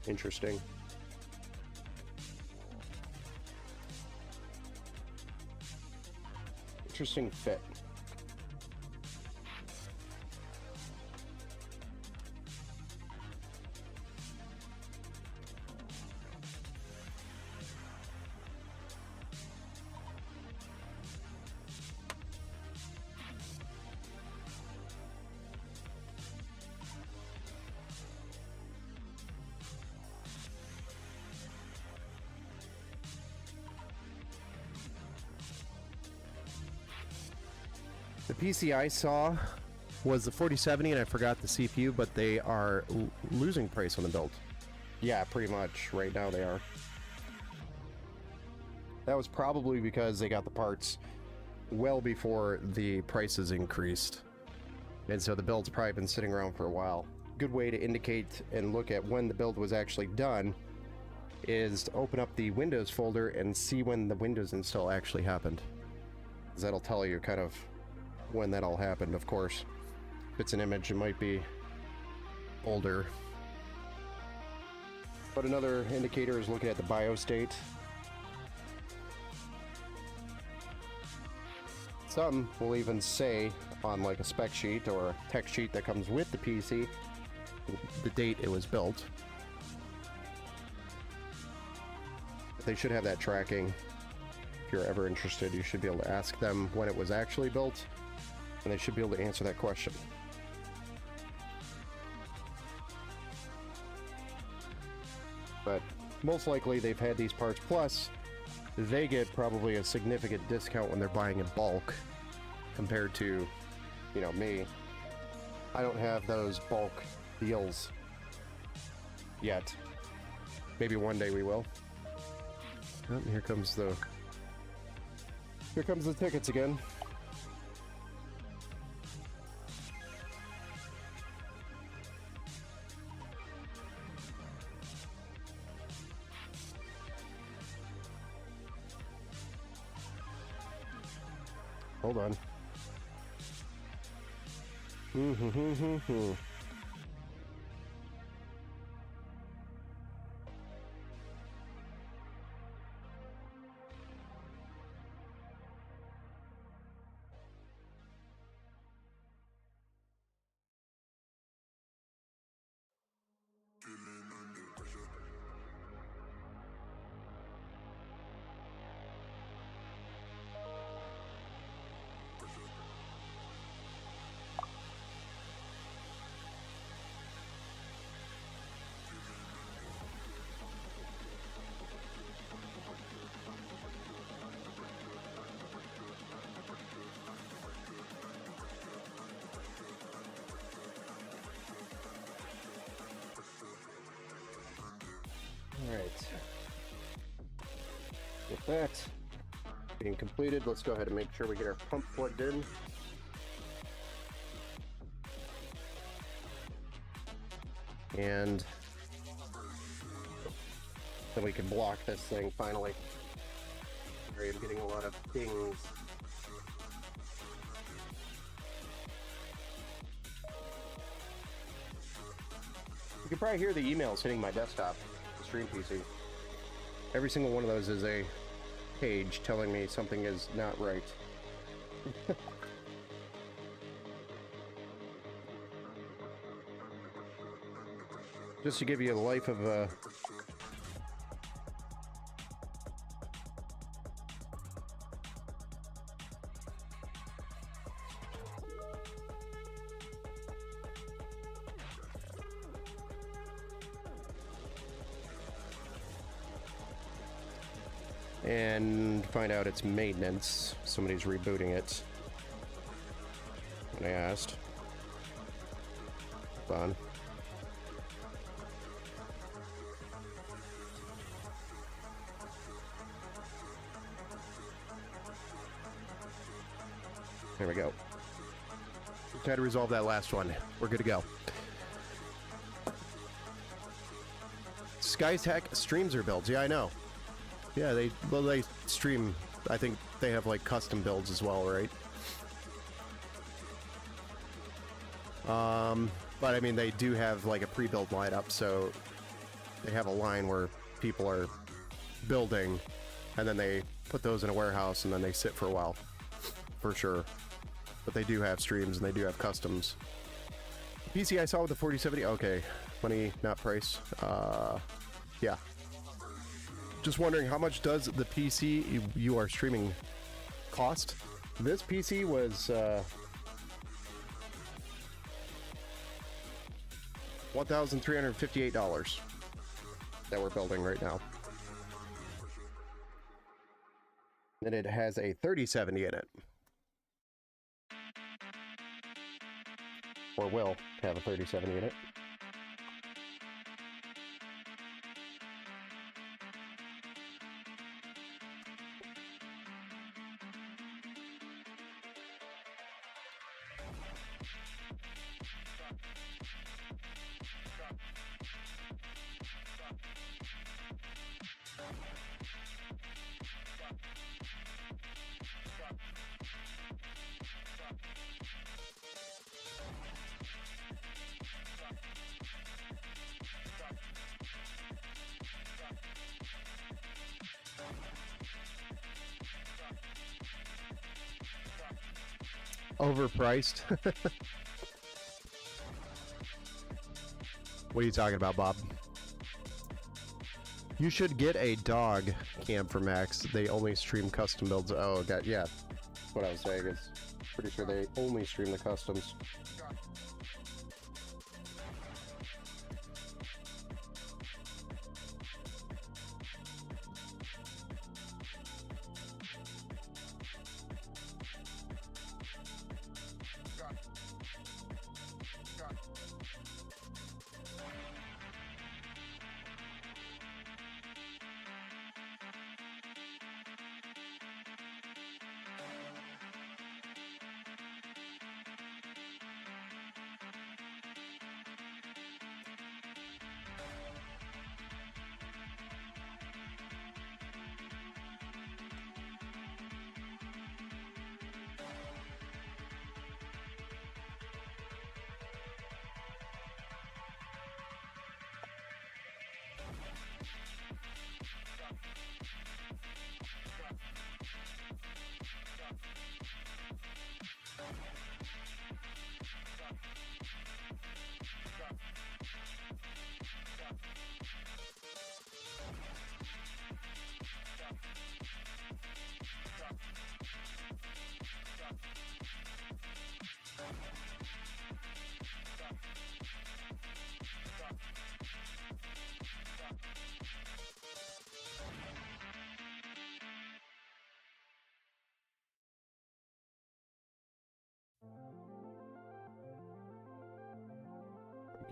Interesting. Interesting fit. The PC I saw was the 4070, and I forgot the CPU, but they are losing price on the build. Yeah, pretty much. Right now they are. That was probably because they got the parts well before the prices increased. And so the build's probably been sitting around for a while. Good way to indicate and look at when the build was actually done is to open up the Windows folder and see when the Windows install actually happened. 'Cause that'll tell you kind of when that all happened. Of course, if it's an image, it might be older. But another indicator is looking at the BIOS state. Some will even say on like a spec sheet or a text sheet that comes with the PC the date it was built. They should have that tracking. If you're ever interested, you should be able to ask them when it was actually built, and they should be able to answer that question. But most likely they've had these parts, plus they get probably a significant discount when they're buying in bulk compared to, you know, me. I don't have those bulk deals yet. Maybe one day we will. Oh, here comes the tickets again. Hold on. Alright. With that being completed, let's go ahead and make sure we get our pump plugged in. And then we can block this thing finally. Sorry, I'm getting a lot of pings. You can probably hear the emails hitting my desktop, the stream PC. Every single one of those is a page telling me something is not right. Just to give you a life of and find out it's maintenance. Somebody's rebooting it. When I asked. Hold on. There we go. Tried to resolve that last one. We're good to go. SkyTech streams their builds. Yeah, I know. Yeah, they stream. I think they have like custom builds as well, right? But I mean, they do have like a pre-build lineup, so they have a line where people are building, and then they put those in a warehouse, and then they sit for a while, for sure. But they do have streams, and they do have customs. PC I saw with the 4070. Okay, money, not price. Yeah. Just wondering, how much does the PC you are streaming cost? This PC was $1,358 that we're building right now. And it has a 3070 in it. Or will have a 3070 in it. Overpriced. What are you talking about, Bob? You should get a dog cam for Max. They only stream custom builds. Oh, God, yeah. That's what I was saying. Is pretty sure they only stream the customs.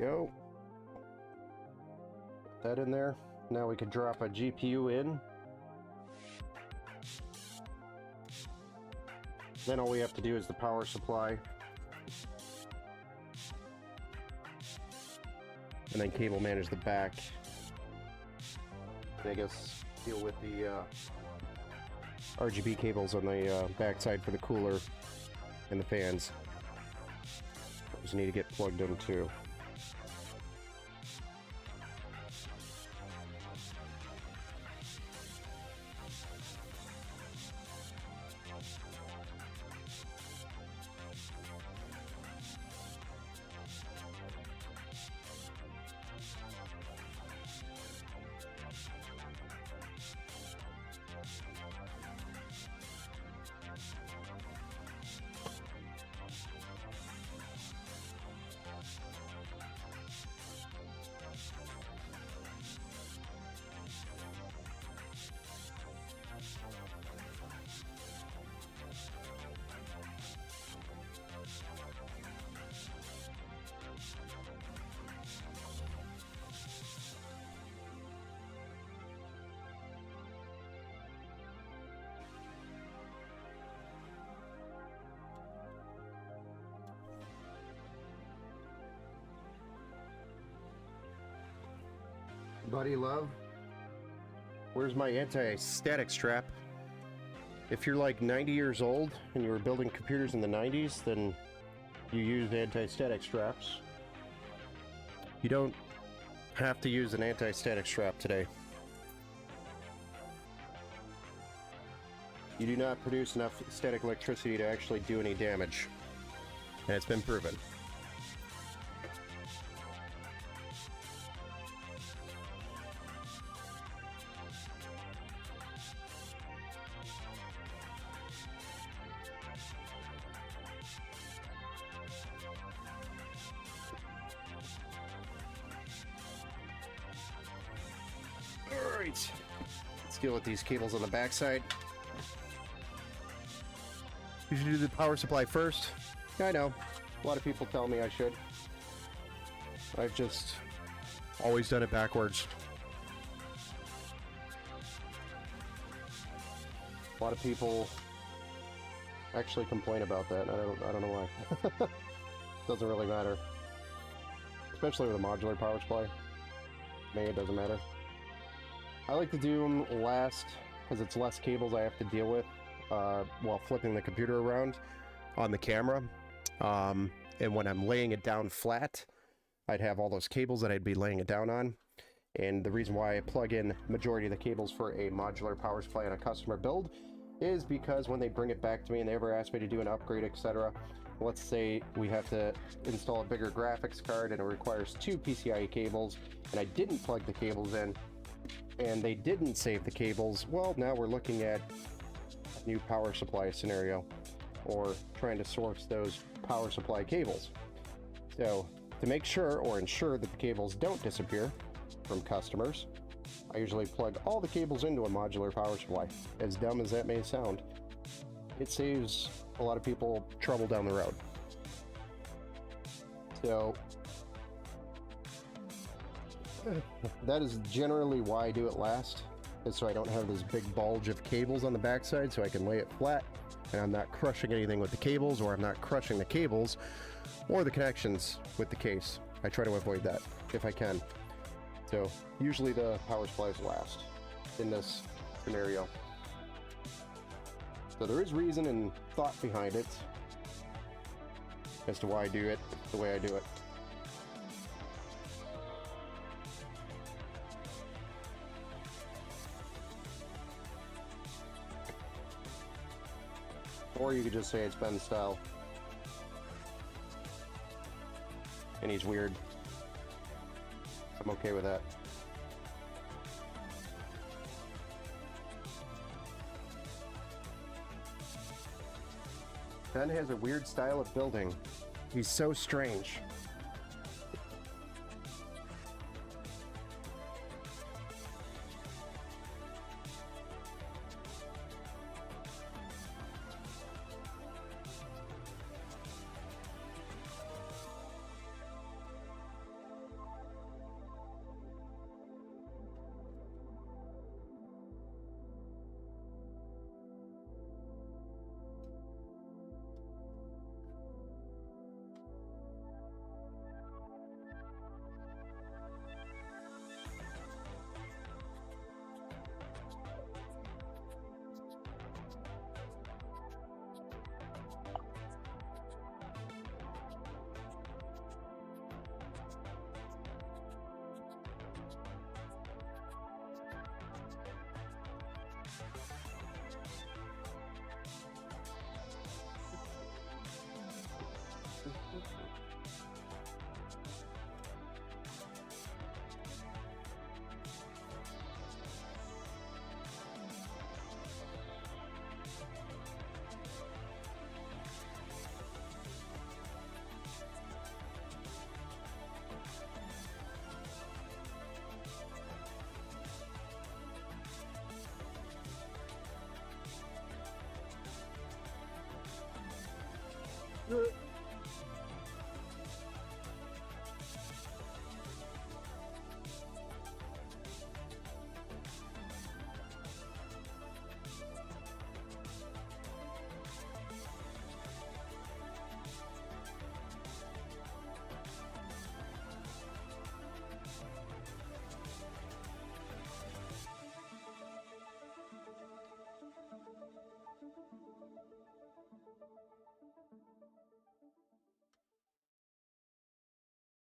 go. Put that in there. Now we can drop a GPU in. Then all we have to do is the power supply. And then cable manage the back. And I guess deal with the RGB cables on the backside for the cooler and the fans. Those need to get plugged in too. Buddy love, where's my anti-static strap? If you're like 90 years old and you were building computers in the 90s, then you used anti-static straps. You don't have to use an anti-static strap today. You do not produce enough static electricity to actually do any damage. And it's been proven. Alright, let's deal with these cables on the backside. You should do the power supply first. I know, a lot of people tell me I should. I've just always done it backwards. A lot of people actually complain about that. I don't know why. Doesn't really matter. Especially with a modular power supply. Me, it doesn't matter. I like to do them last because it's less cables I have to deal with while flipping the computer around on the camera. And when I'm laying it down flat, I'd have all those cables that I'd be laying it down on. And the reason why I plug in majority of the cables for a modular power supply on a customer build is because when they bring it back to me and they ever ask me to do an upgrade, etc., let's say we have to install a bigger graphics card and it requires 2 PCIe cables, and I didn't plug the cables in, and they didn't save the cables, well, now we're looking at a new power supply scenario, or trying to source those power supply cables. So, to make sure or ensure that the cables don't disappear from customers, I usually plug all the cables into a modular power supply. As dumb as that may sound, it saves a lot of people trouble down the road. So that is generally why I do it last, is so I don't have this big bulge of cables on the backside, so I can lay it flat and I'm not crushing anything with the cables, or I'm not crushing the cables or the connections with the case. I try to avoid that if I can. So usually the power supply is last in this scenario. So there is reason and thought behind it as to why I do it the way I do it. Or you could just say it's Ben's style. And he's weird. I'm okay with that. Ben has a weird style of building. He's so strange.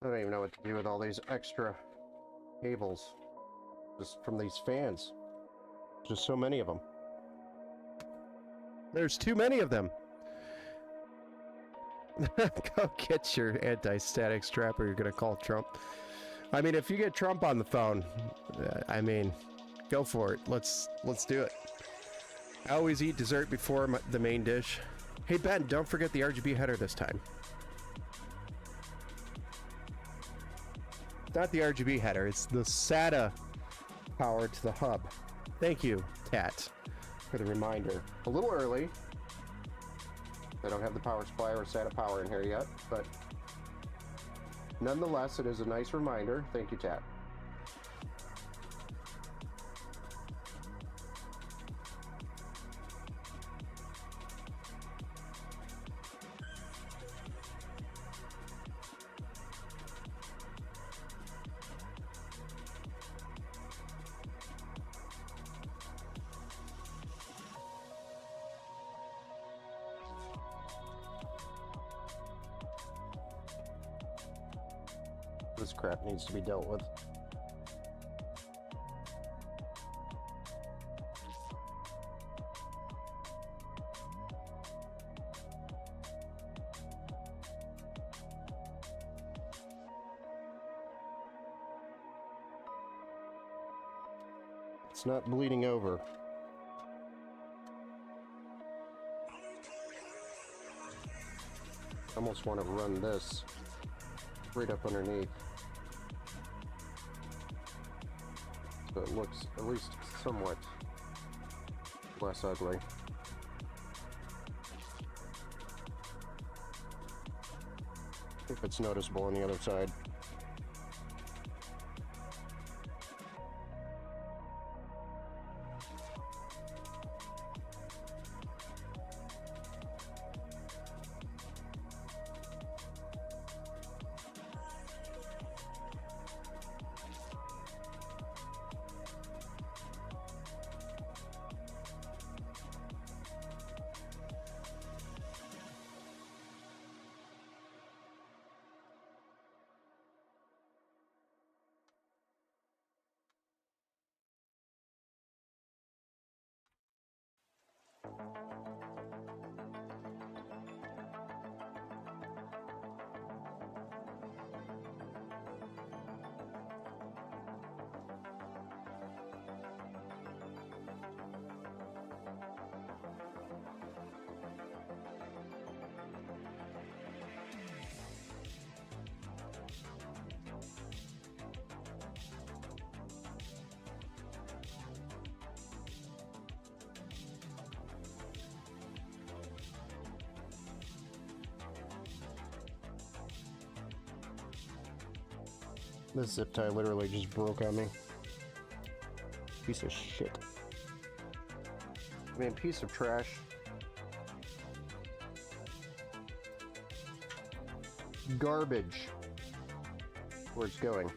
I don't even know what to do with all these extra cables just from these fans. Just so many of them. There's too many of them. Go get your anti-static strap or you're gonna call Trump. I mean, if you get Trump on the phone, I mean, go for it. Let's do it. I always eat dessert before the main dish. Hey Ben, don't forget the RGB header this time. Not the RGB header, it's the SATA power to the hub. Thank you, Tat, for the reminder. A little early. I don't have the power supply or SATA power in here yet, but nonetheless, it is a nice reminder. Thank you, Tat. This crap needs to be dealt with. It's not bleeding over. I almost want to run this right up underneath, so it looks at least somewhat less ugly. If it's noticeable on the other side. This zip tie literally just broke on me. Piece of shit. I mean, piece of trash. Garbage. Where it's going.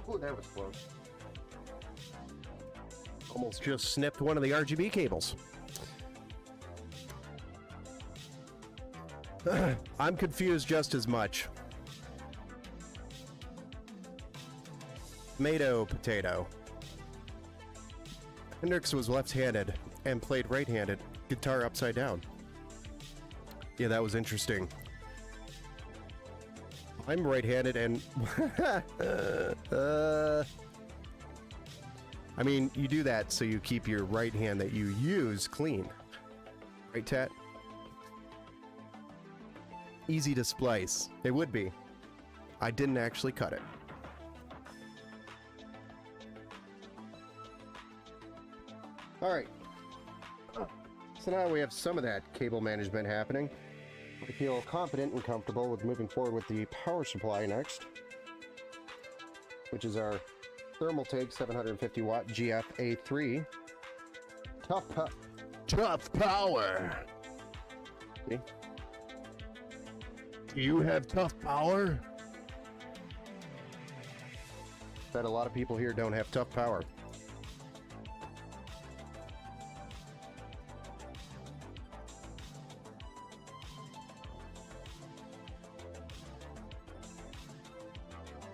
Oh, that was close. Almost just snipped one of the RGB cables. I'm confused just as much. Tomato, potato. Hendrix was left-handed and played right-handed, guitar upside down. Yeah, that was interesting. I'm right-handed and... I mean, you do that so you keep your right hand that you use clean. Right, Tat? Easy to splice. It would be. I didn't actually cut it. Alright. So now we have some of that cable management happening. I feel confident and comfortable with moving forward with the power supply next, which is our Thermaltake 750 watt GF-A3. Tough power! Okay. Do you have tough power? Bet a lot of people here don't have tough power.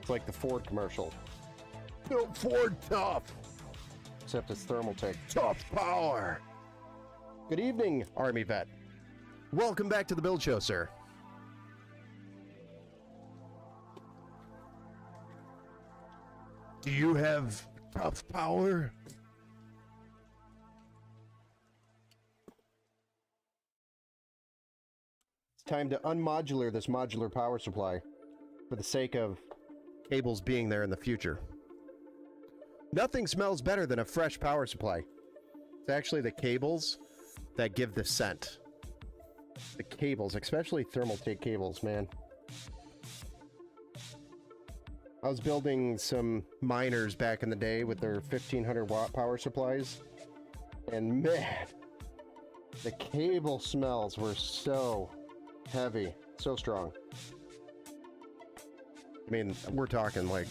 It's like the Ford commercial. No, Ford tough! Except it's Thermaltake. Tough power! Good evening, Army vet. Welcome back to the Build Show, sir. Do you have tough power? It's time to unmodular this modular power supply for the sake of cables being there in the future. Nothing smells better than a fresh power supply. It's actually the cables that give the scent. The cables, especially Thermaltake cables, man. I was building some miners back in the day with their 1500 watt power supplies, and man, the cable smells were so heavy, so strong. I mean, we're talking like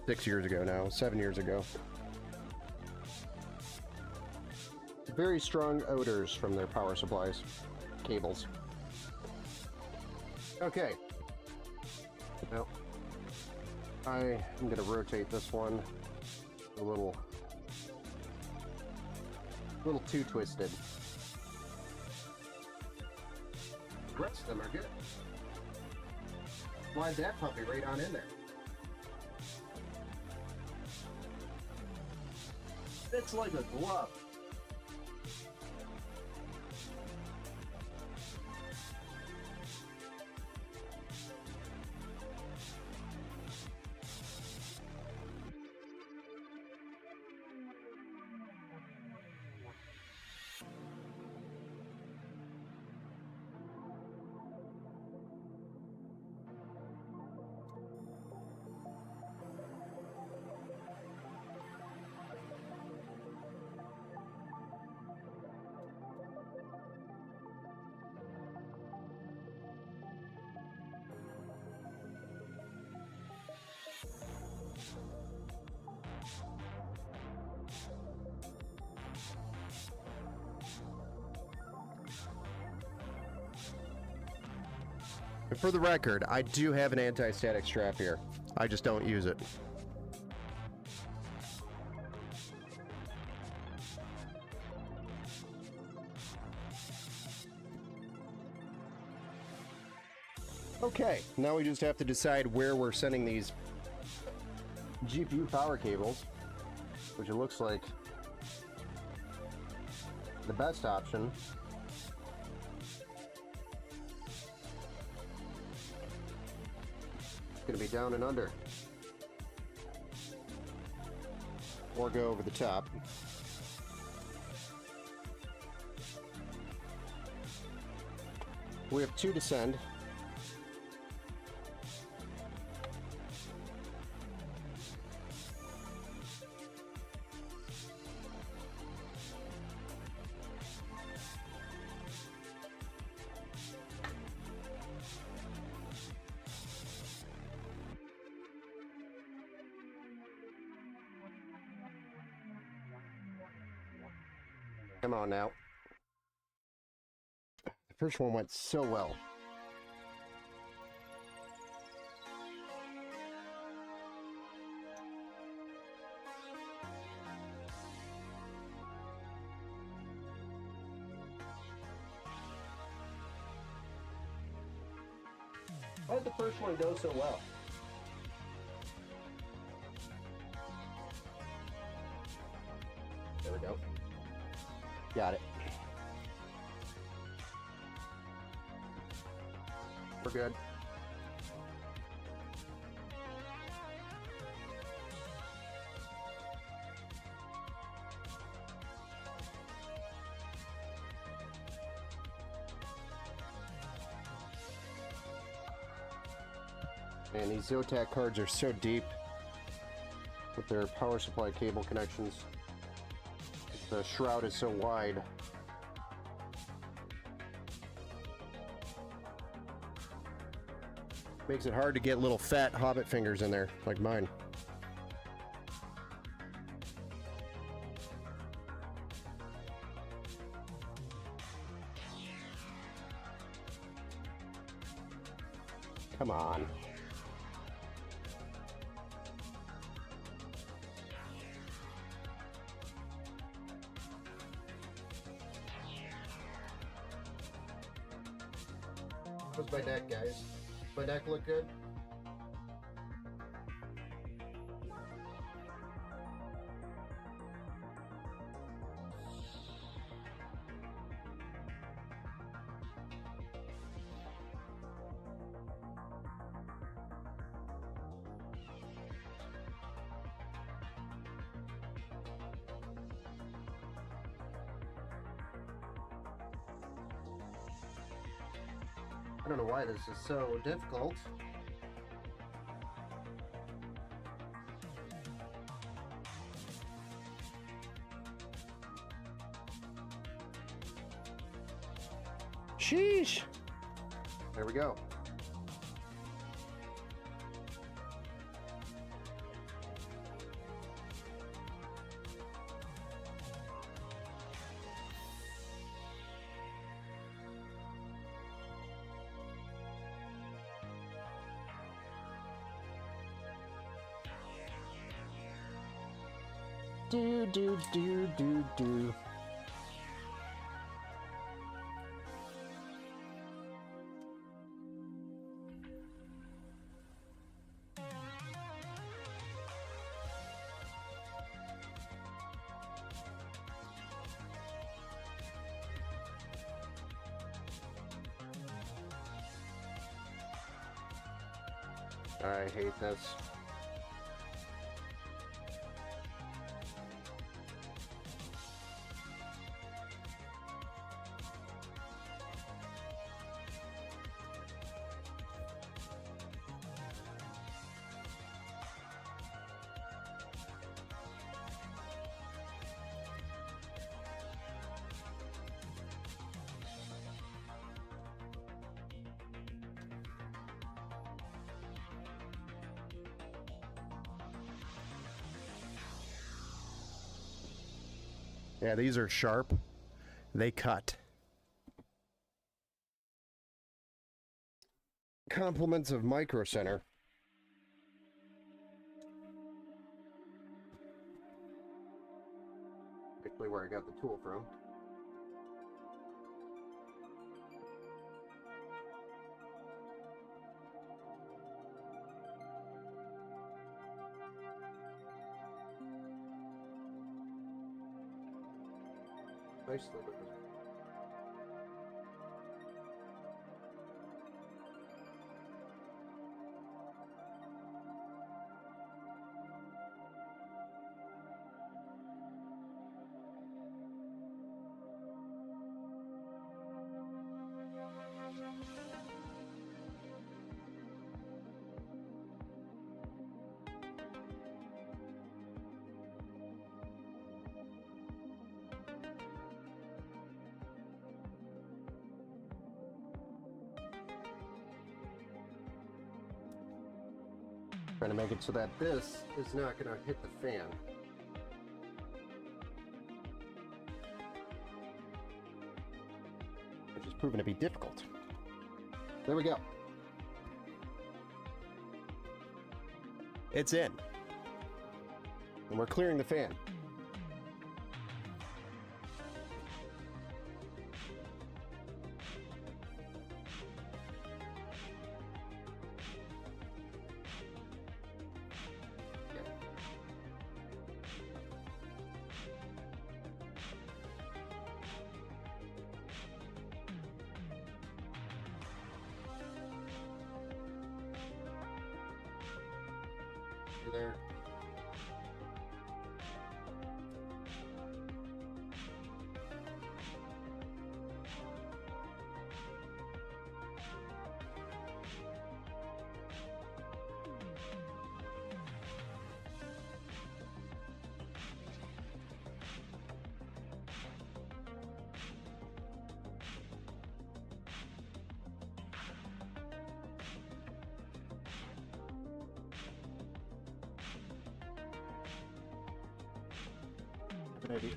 6 years ago now, 7 years ago. Very strong odors from their power supplies, cables. Okay. Now, I am going to rotate this one a little too twisted. The rest of them are good. Slide that puppy right on in there. It's like a glove. And for the record, I do have an anti-static strap here. I just don't use it. Okay, now we just have to decide where we're sending these GPU power cables, which it looks like the best option. Gonna be down and under, or go over the top. We have two to send. Come on now. The first one went so well. How did the first one go so well? There we go. Got it. We're good. And these Zotac cards are so deep with their power supply cable connections. The shroud is so wide. Makes it hard to get little fat hobbit fingers in there, like mine. Come on. How's my neck, guys? My neck look good? I don't know why this is so difficult. Sheesh! There we go. Do. I hate this. Yeah, these are sharp. They cut. Compliments of Micro Center. Basically where I got the tool from. Nice little bit. Trying to make it so that this is not going to hit the fan. Which is proven to be difficult. There we go. It's in. And we're clearing the fan. There. Maybe.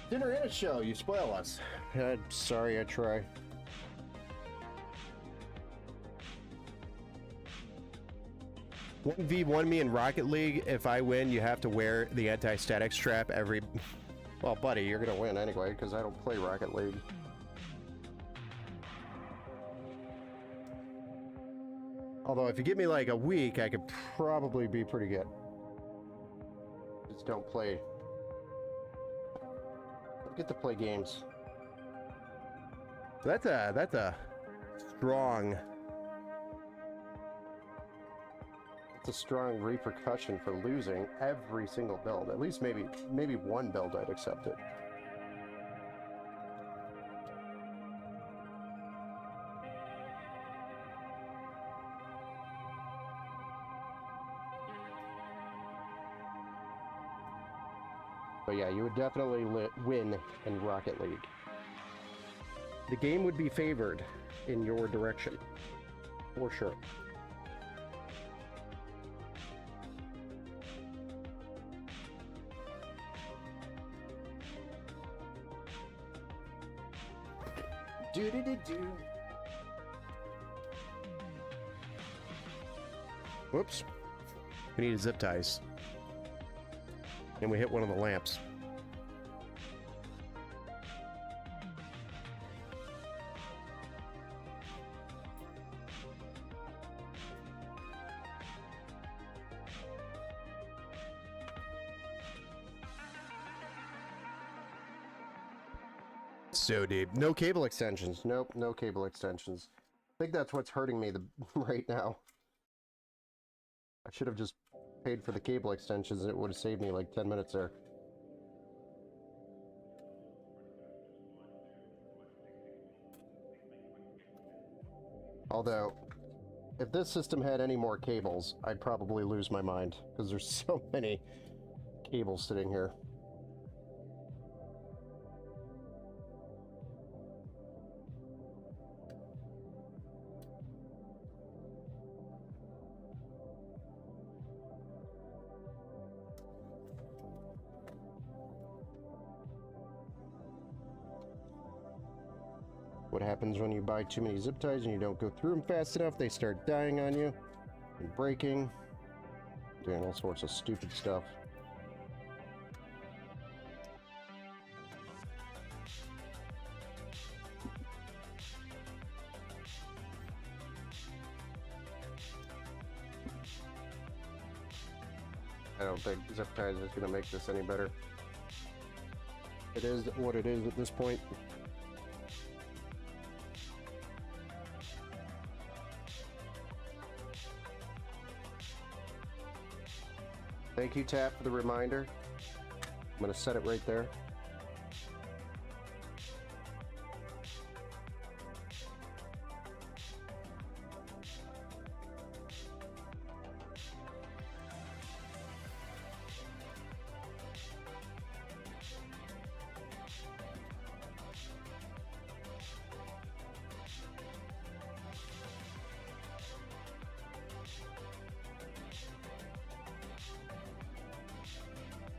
Dinner and a show, you spoil us. Sorry, I try. One v1 me in Rocket League. If I win, you have to wear the anti-static strap every... Well, buddy, you're gonna win anyway, because I don't play Rocket League. Although, if you give me like a week, I could probably be pretty good. Just don't play. Don't get to play games. That's a strong... It's a strong repercussion for losing every single build. At least maybe one build I'd accept it. But yeah, you would definitely win in Rocket League. The game would be favored in your direction, for sure. Do-do-do-do. Whoops. We need zip ties. And we hit one of the lamps. So deep. No cable extensions. Nope, no cable extensions. I think that's what's hurting me right now. I should have just paid for the cable extensions and it would have saved me like 10 minutes there. Although, if this system had any more cables, I'd probably lose my mind, because there's so many cables sitting here. What happens when you buy too many zip ties and you don't go through them fast enough? They start dying on you and breaking, doing all sorts of stupid stuff. I don't think zip ties is going to make this any better. It is what it is at this point. Thank you, Tap, for the reminder. I'm going to set it right there.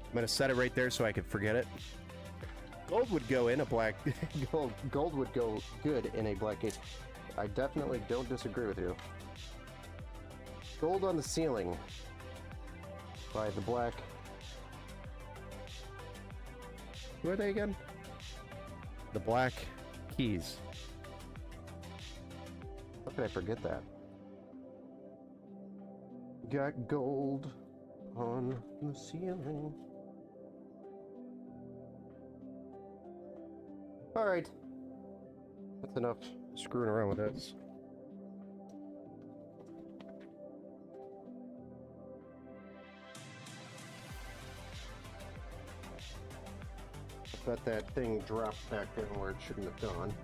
I'm gonna set it right there so I could forget it. Gold would go in a black... gold would go good in a black case. I definitely don't disagree with you. Gold on the ceiling by the black... Who are they again? The black keys. How could I forget that? Got gold on the ceiling. Alright. That's enough screwing around with this. Bet that thing dropped back in where it shouldn't have gone.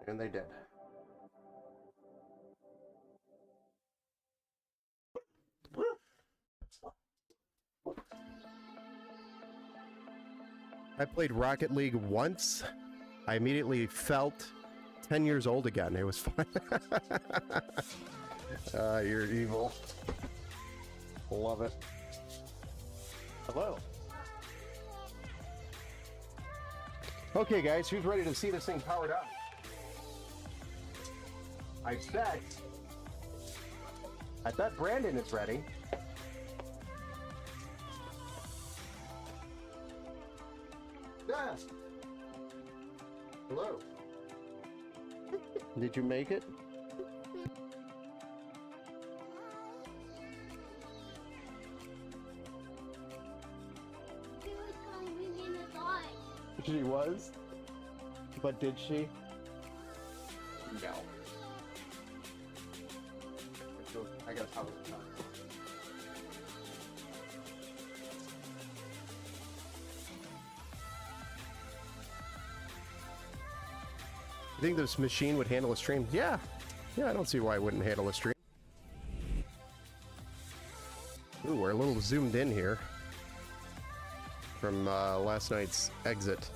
And they did. I played Rocket League once. I immediately felt 10 years old again. It was fun. You're evil. Love it. Hello. Okay, guys, who's ready to see this thing powered up? I bet Brandon is ready. Yeah. Hello. Did you make it? She was? But did she? No. I gotta power it up. You think this machine would handle a stream? Yeah. Yeah, I don't see why it wouldn't handle a stream. Ooh, we're a little zoomed in here from last night's exit.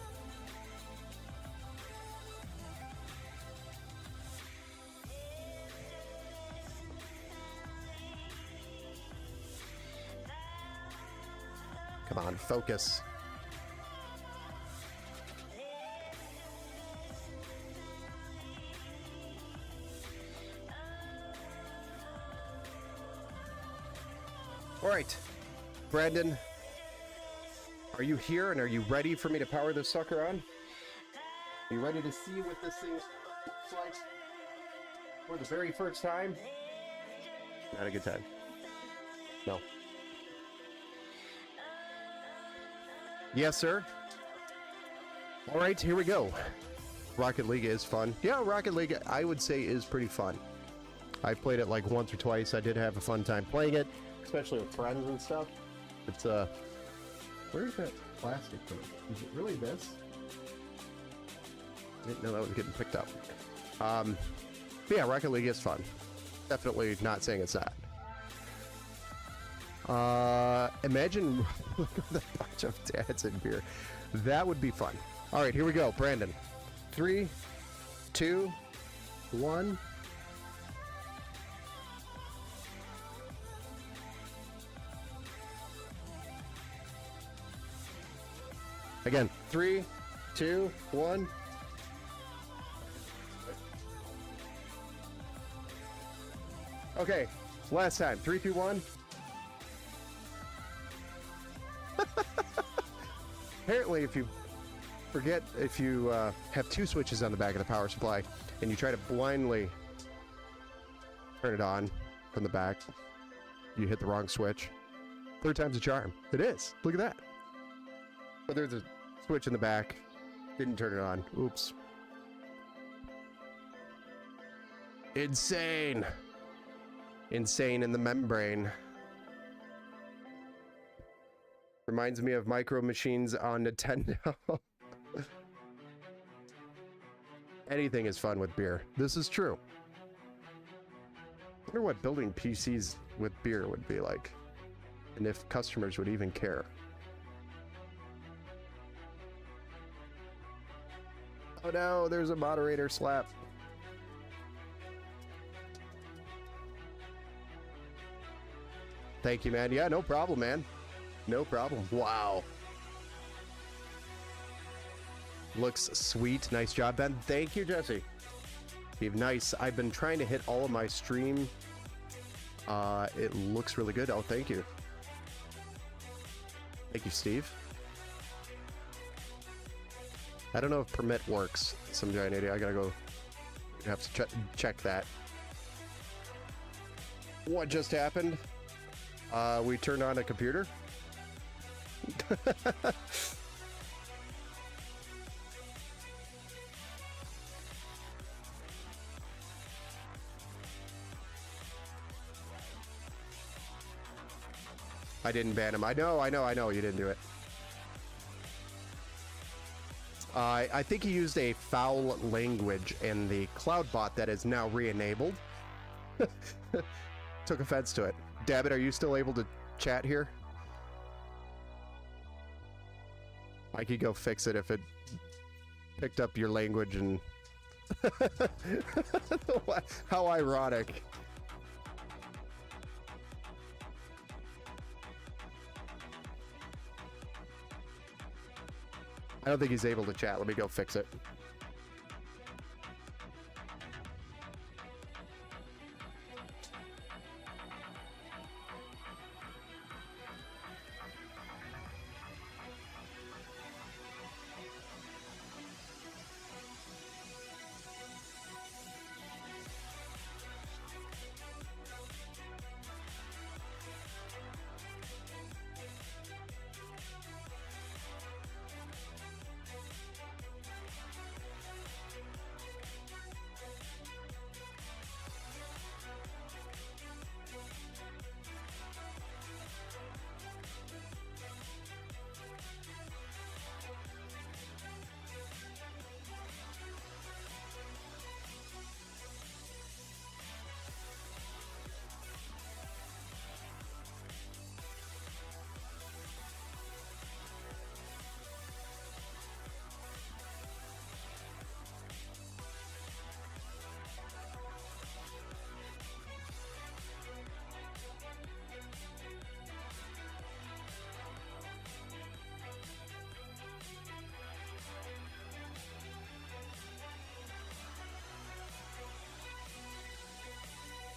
Come on, focus. All right, Brandon, are you here and are you ready for me to power this sucker on? Are you ready to see what this thing looks like for the very first time? Not a good time. No. Yes, sir. All right, here we go. Rocket League is fun. Yeah, Rocket League, I would say, is pretty fun. I played it like once or twice. I did have a fun time playing it, especially with friends and stuff. It's, where's that plastic thing? Is it really this? I didn't know that was getting picked up. But yeah, Rocket League is fun. Definitely not saying it's not. Imagine with a bunch of dads in beer. That would be fun. All right, here we go, Brandon. 3, 2, 1. Again, 3, 2, 1. Okay, last time. 3, 2, 1. Apparently, if you forget, if you have 2 switches on the back of the power supply and you try to blindly turn it on from the back, you hit the wrong switch. 3rd time's a charm. It is. Look at that. But there's a switch in the back. Didn't turn it on. Oops. Insane. Insane in the membrane. Reminds me of Micro Machines on Nintendo. Anything is fun with beer. This is true. I wonder what building PCs with beer would be like. And if customers would even care. Oh no, there's a moderator slap. Thank you, man. Yeah, no problem, man. No problem. Wow. Looks sweet. Nice job, Ben. Thank you, Jesse. Steve, nice. I've been trying to hit all of my stream. It looks really good. Oh, thank you. Thank you, Steve. I don't know if permit works. Some giant idiot. I gotta go. I have to check that. What just happened? We turned on a computer. I didn't ban him. I know, you didn't do it. I think he used a foul language in the cloud bot that is now re-enabled. Took offense to it. Dabbit, are you still able to chat here? I could go fix it if it picked up your language and... How ironic. I don't think he's able to chat. Let me go fix it.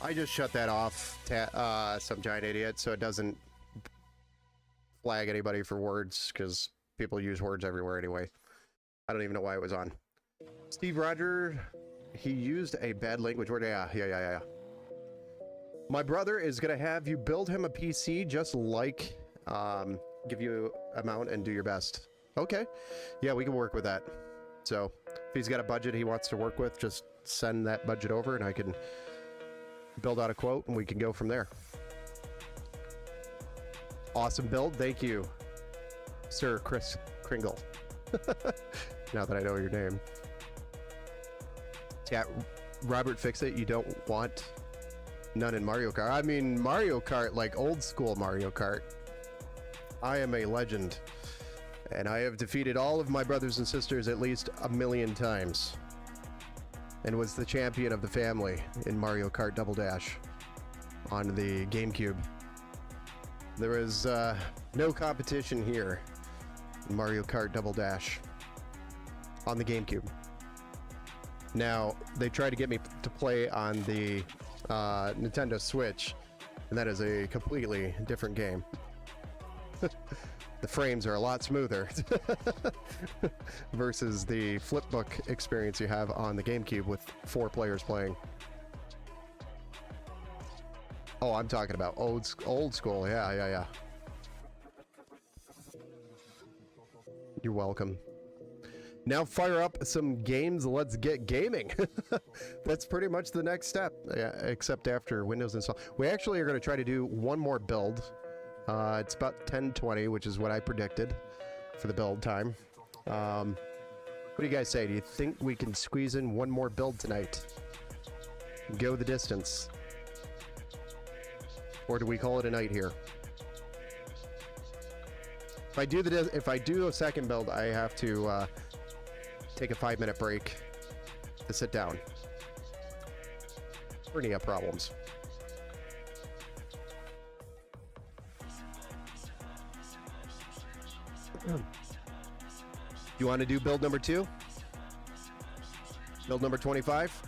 I just shut that off, some giant idiot, so it doesn't flag anybody for words, because people use words everywhere anyway. I don't even know why it was on. Steve Roger, he used a bad language word. Yeah. My brother is going to have you build him a PC, just like, give you amount and do your best. Okay. Yeah, we can work with that. So, if he's got a budget he wants to work with, just send that budget over and I can build out a quote and we can go from there. Awesome build. Thank you, Sir Chris Kringle. Now that I know your name. Yeah, Robert Fixit, you don't want none in Mario Kart. I mean, Mario Kart, like old school Mario Kart. I am a legend. And I have defeated all of my brothers and sisters at least 1,000,000 times. And was the champion of the family in Mario Kart Double Dash on the GameCube. There is no competition here in Mario Kart Double Dash on the GameCube. Now, they tried to get me to play on the Nintendo Switch, and that is a completely different game. The frames are a lot smoother versus the flipbook experience you have on the GameCube with 4 players playing. Oh, I'm talking about old school. Yeah. You're welcome. Now fire up some games. Let's get gaming. That's pretty much the next step, except after Windows install. We actually are going to try to do one more build. It's about 10:20, which is what I predicted for the build time. What do you guys say? Do you think we can squeeze in one more build tonight? Go the distance? Or do we call it a night here? If I do a second build, I have to take a 5-minute break to sit down. Hernia problems. You want to do build number 2? Build number 25?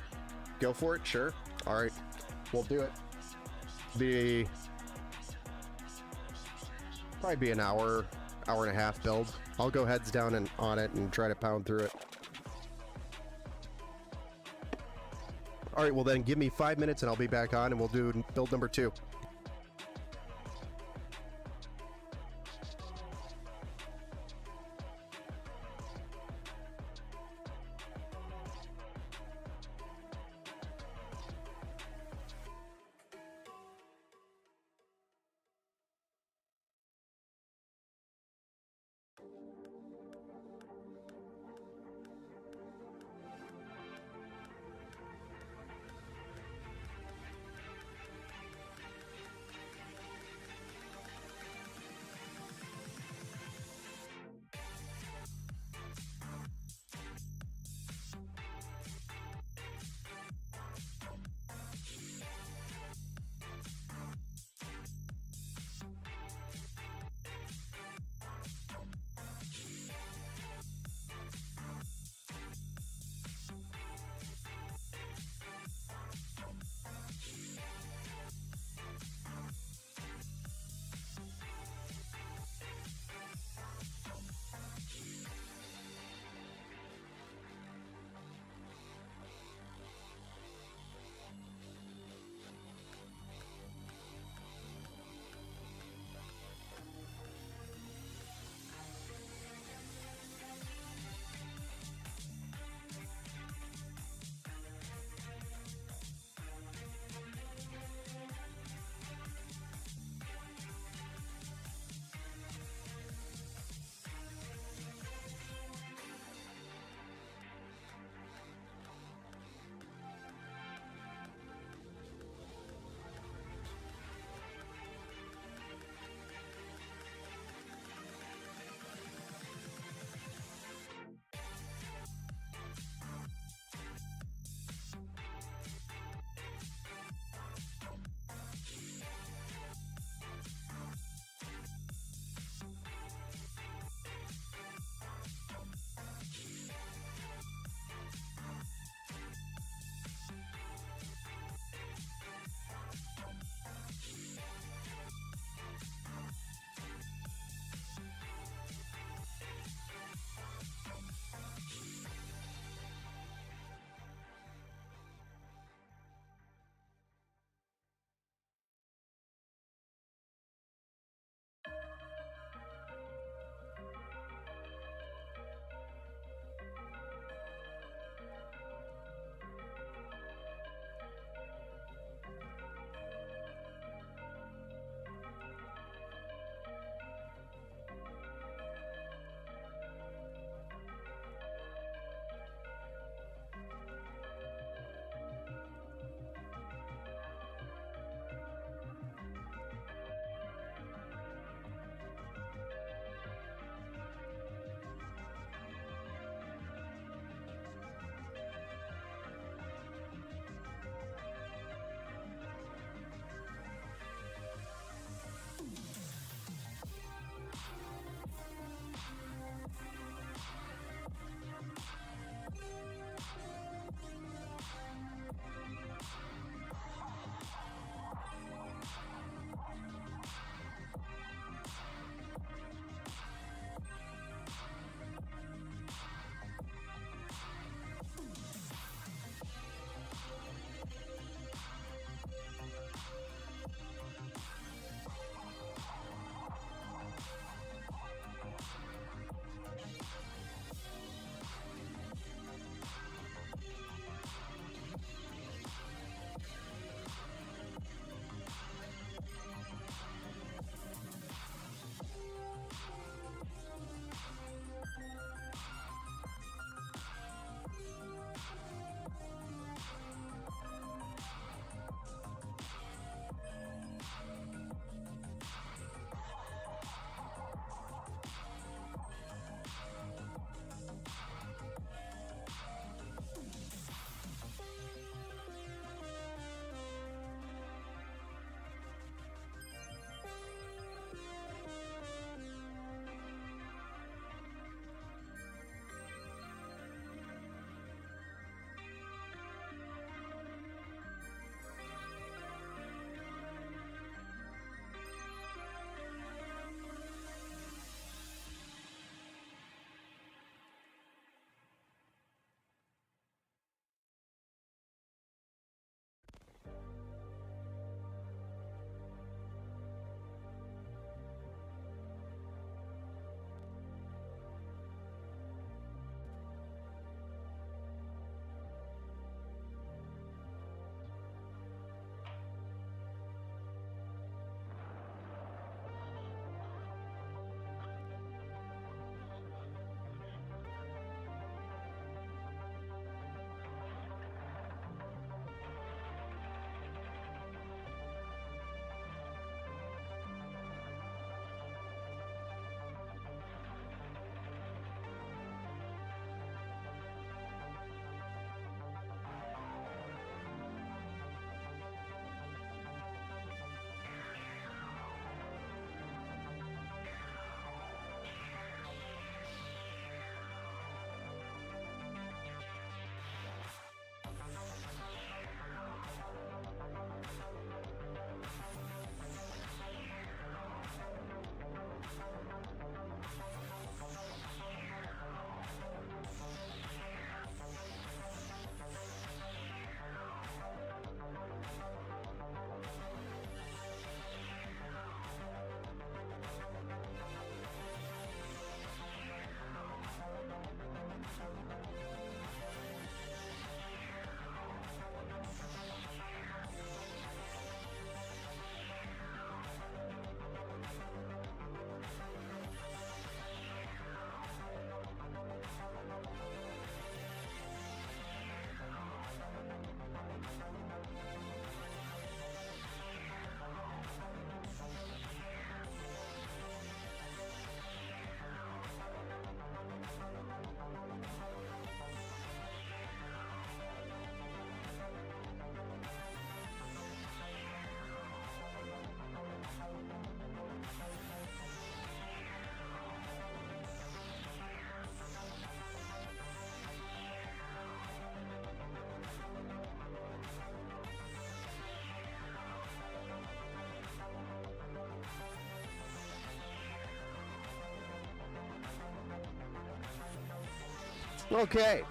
Go for it? Sure. All right. We'll do it. Probably be an hour and a half build. I'll go heads down on it and try to pound through it. All right, well then give me 5 minutes and I'll be back on and we'll do build number 2. Okay.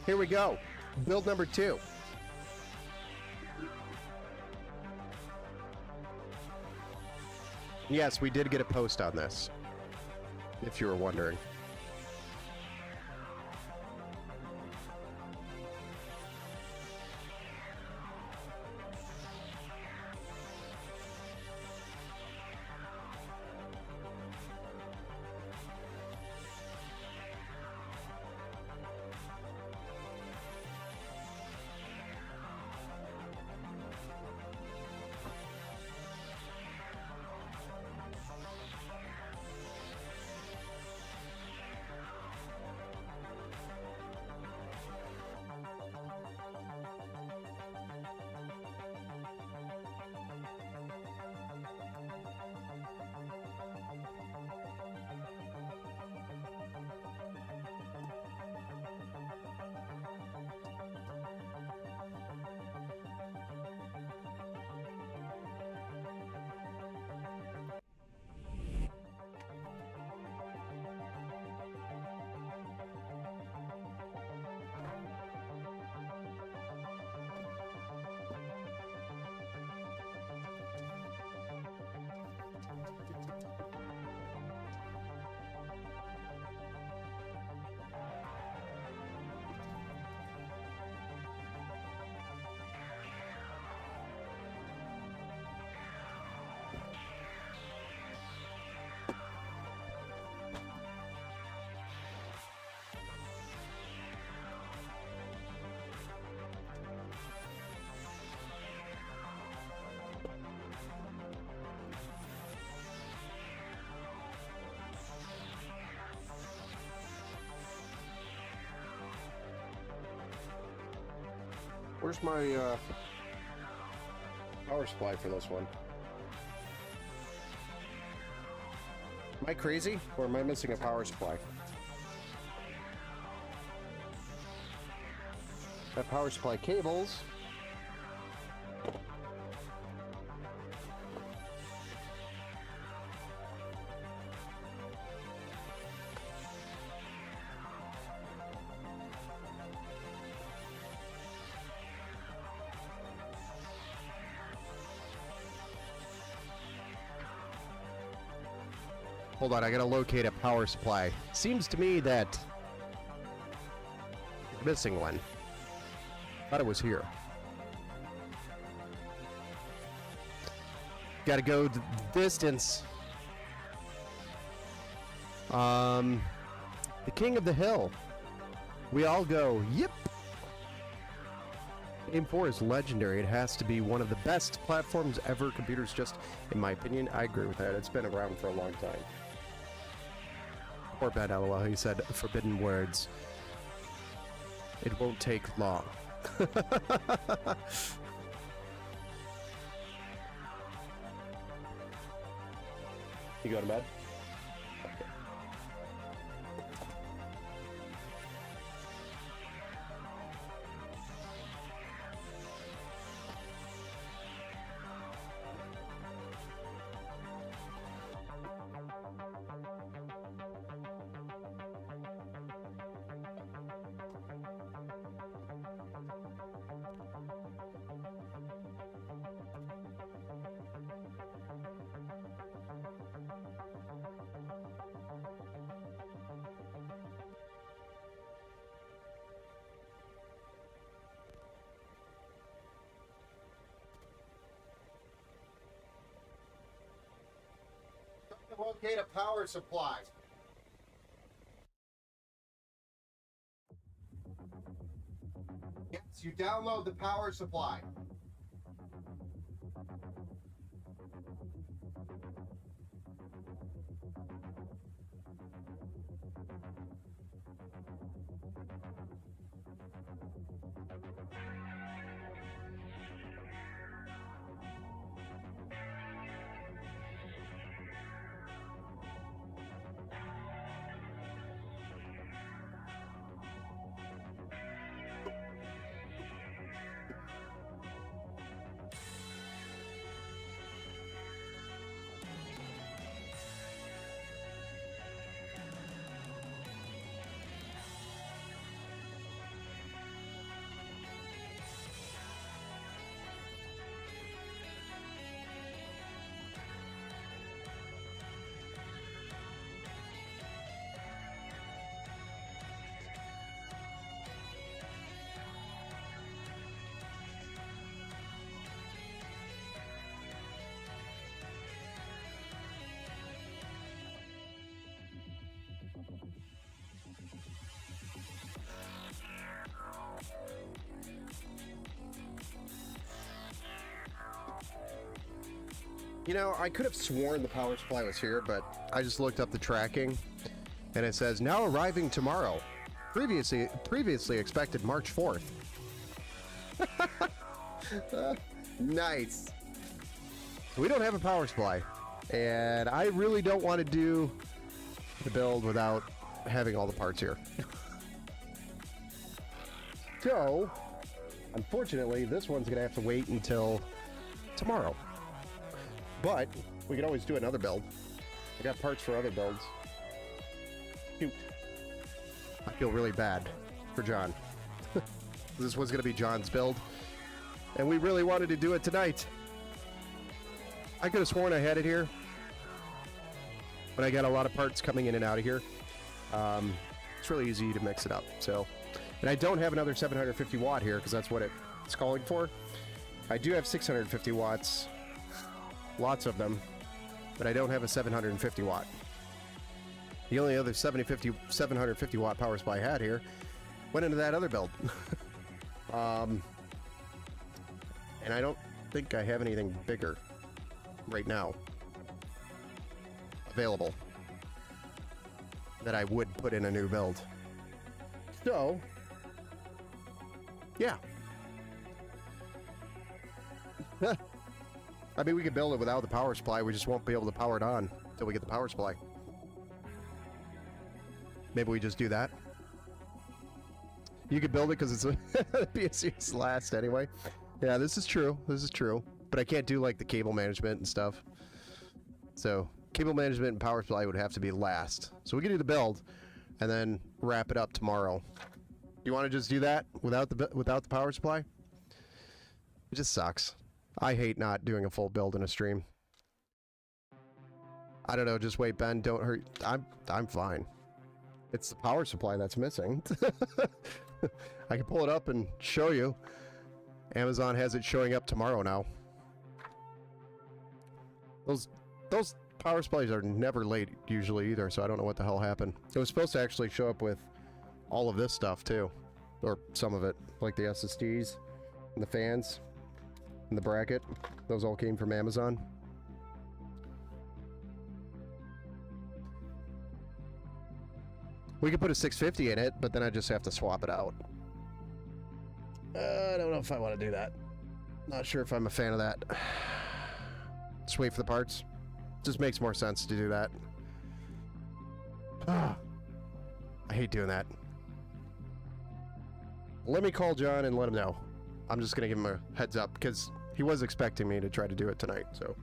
Here we go. Build number 2. Yes, we did get a post on this, if you were wondering. Where's my power supply for this one? Am I crazy, or am I missing a power supply? Got power supply cables. Hold on, I gotta locate a power supply. Seems to me that we're missing one. Thought it was here. Gotta go the distance. The King of the Hill. We all go, yep. Game 4 is legendary. It has to be one of the best platforms ever. Computers just, in my opinion, I agree with that. It's been around for a long time. Poor Ben LOL, he said, forbidden words. It won't take long. You go to bed? Locate a power supply. Yes, you download the power supply. You know, I could have sworn the power supply was here, but I just looked up the tracking, and it says, now arriving tomorrow. Previously expected March 4th. Nice. We don't have a power supply, and I really don't want to do the build without having all the parts here. So, unfortunately, this one's going to have to wait until tomorrow. But we can always do another build. I got parts for other builds. Shoot. I feel really bad for John. This was going to be John's build, and we really wanted to do it tonight. I could have sworn I had it here, but I got a lot of parts coming in and out of here. It's really easy to mix it up. So, and I don't have another 750 watt here because that's what it's calling for. I do have 650 watts, lots of them, but I don't have a 750 watt. The only other 750 watt power supply I had here went into that other build. And I don't think I have anything bigger right now available that I would put in a new build. So, yeah. I mean, we could build it without the power supply. We just won't be able to power it on until we get the power supply. Maybe we just do that. You could build it because it's a PSU's last anyway. Yeah, this is true. This is true. But I can't do like the cable management and stuff. So cable management and power supply would have to be last. So we can do the build and then wrap it up tomorrow. You want to just do that without the power supply? It just sucks. I hate not doing a full build in a stream. I don't know. Just wait, Ben. Don't hurt. I'm fine. It's the power supply that's missing. I can pull it up and show you. Amazon has it showing up tomorrow now. Those power supplies are never late usually either, so I don't know what the hell happened. It was supposed to actually show up with all of this stuff too, or some of it, like the SSDs and the fans and the bracket. Those all came from Amazon. We could put a 650 in it, but then I just have to swap it out. I don't know if I want to do that. Not sure if I'm a fan of that. Just wait for the parts. Just makes more sense to do that. I hate doing that. Let me call John and let him know. I'm just going to give him a heads up because he was expecting me to try to do it tonight, so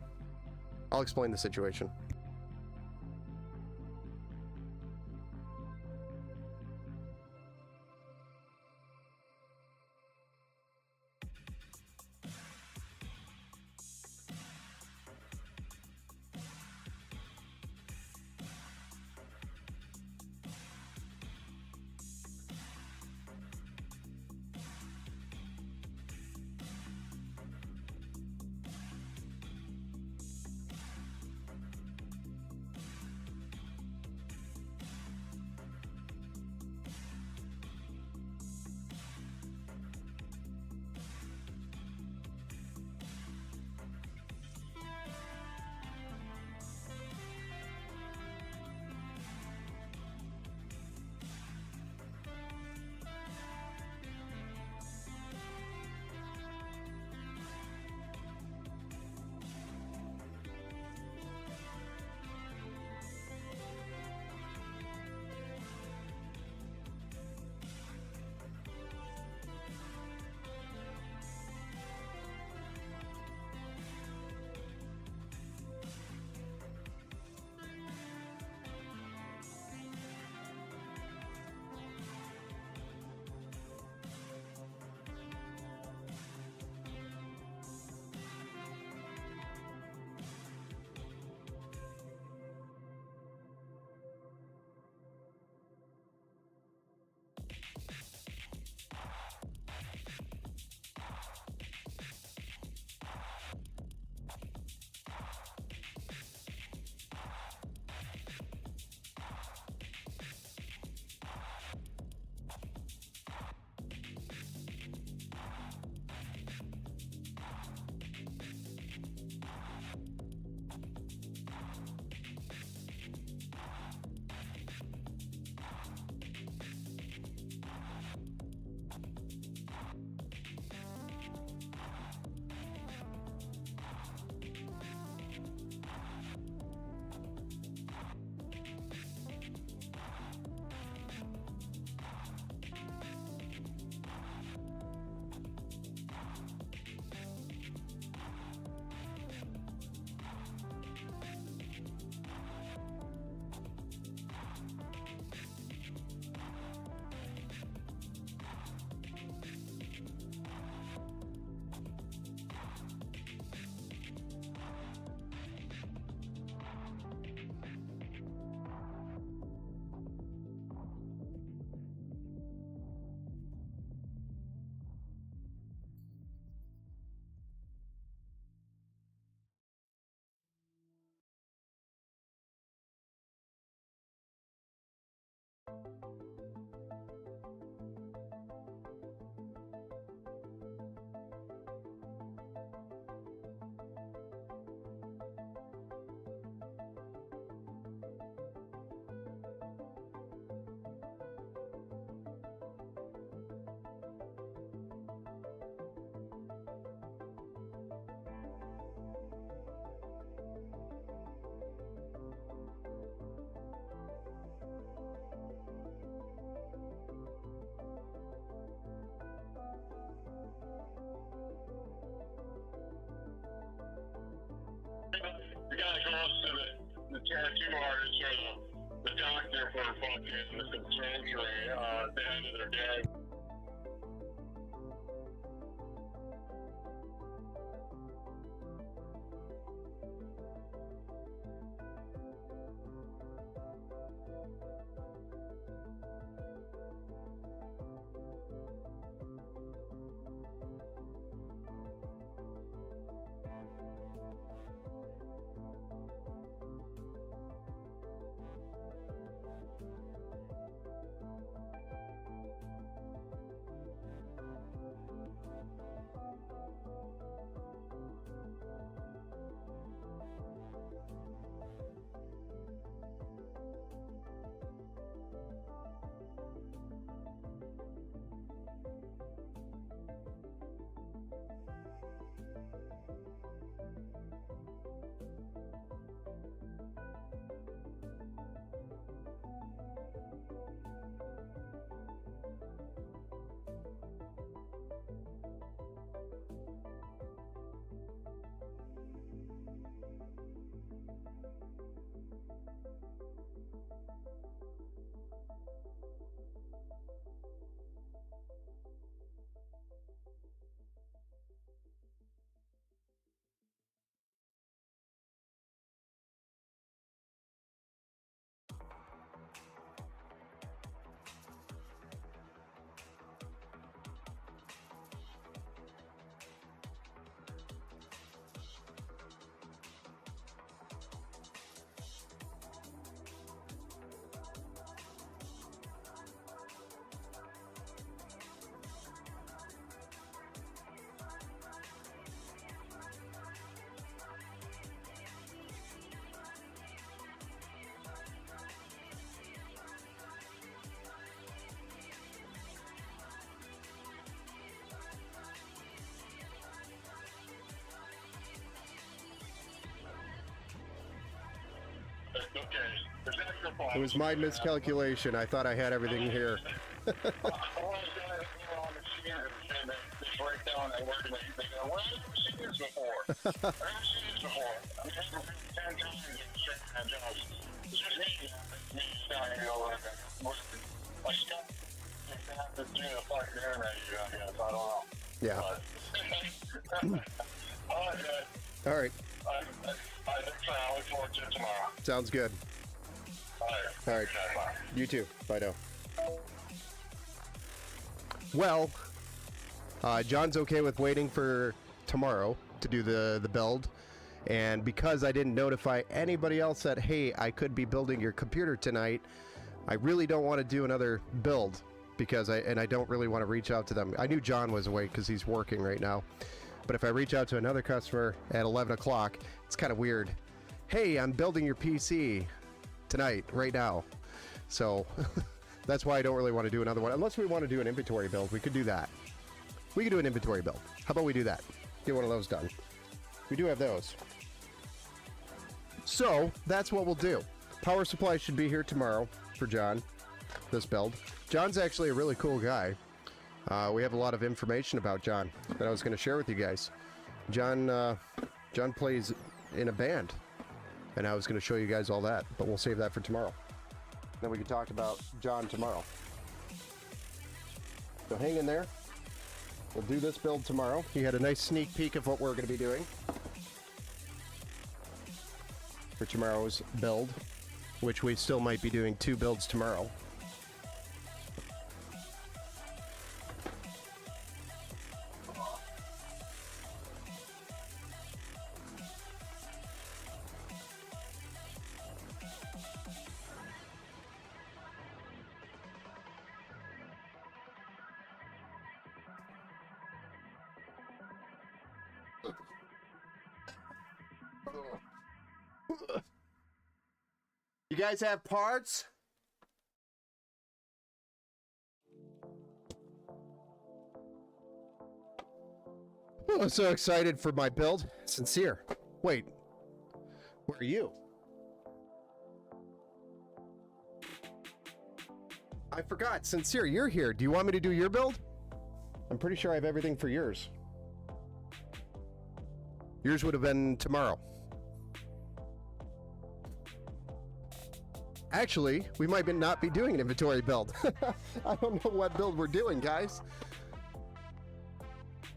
I'll explain the situation. The guy goes to the tattoo artist or the doctor for fucking some surgery at the end of their day. Okay. It was my miscalculation. I thought I had everything here. All those guys on the machine and they break down and work and they go, well, I've never seen this before. I've never seen this before. I've never been 10 times in certain jobs. It's just me down here over there. Like stuff like that to do the fucking internet, I guess. I don't know. Yeah. All right, guys. All right. I think so. I look forward to it tomorrow. Sounds good. All right. All right. Okay, bye. You too. Bye now. Well, John's okay with waiting for tomorrow to do the build. And because I didn't notify anybody else that, hey, I could be building your computer tonight, I really don't want to do another build because I don't really want to reach out to them. I knew John was awake because he's working right now. But if I reach out to another customer at 11 o'clock, it's kind of weird. Hey, I'm building your PC tonight, right now. So that's why I don't really want to do another one. Unless we want to do an inventory build, we could do that. We could do an inventory build. How about we do that? Get one of those done. We do have those. So that's what we'll do. Power supply should be here tomorrow for John, this build. John's actually a really cool guy. We have a lot of information about John that I was going to share with you guys. John plays in a band, and I was going to show you guys all that, but we'll save that for tomorrow. Then we can talk about John tomorrow. So hang in there. We'll do this build tomorrow. He had a nice sneak peek of what we're going to be doing for tomorrow's build, which we still might be doing 2 builds tomorrow. You guys have parts? Oh, I'm so excited for my build. Sincere. Wait. Where are you? I forgot. Sincere, you're here. Do you want me to do your build? I'm pretty sure I have everything for yours. Yours would have been tomorrow. Actually, we might not be doing an inventory build. I don't know what build we're doing, guys.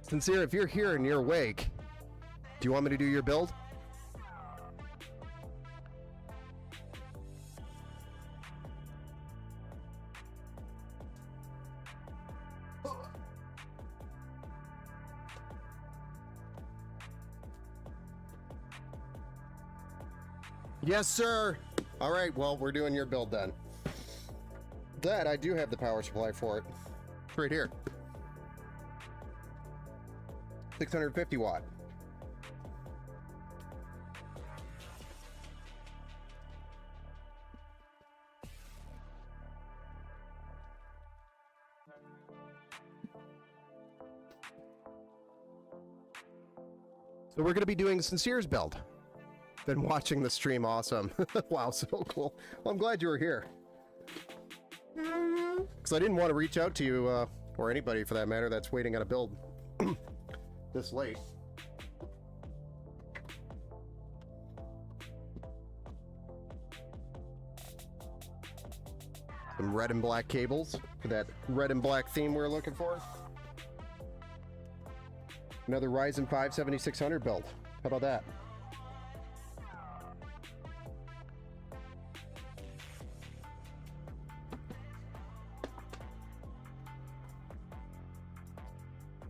Sincere, if you're here and you're awake, do you want me to do your build? Yes, sir. All right, well, we're doing your build then. That, I do have the power supply for it. It's right here. 650 watt. So we're going to be doing Sincere's build. Been watching the stream, awesome. Wow, so cool. Well, I'm glad you were here. Because I didn't want to reach out to you, or anybody for that matter, that's waiting on a build this late. Some red and black cables for that red and black theme we're looking for. Another Ryzen 5 7600 build. How about that?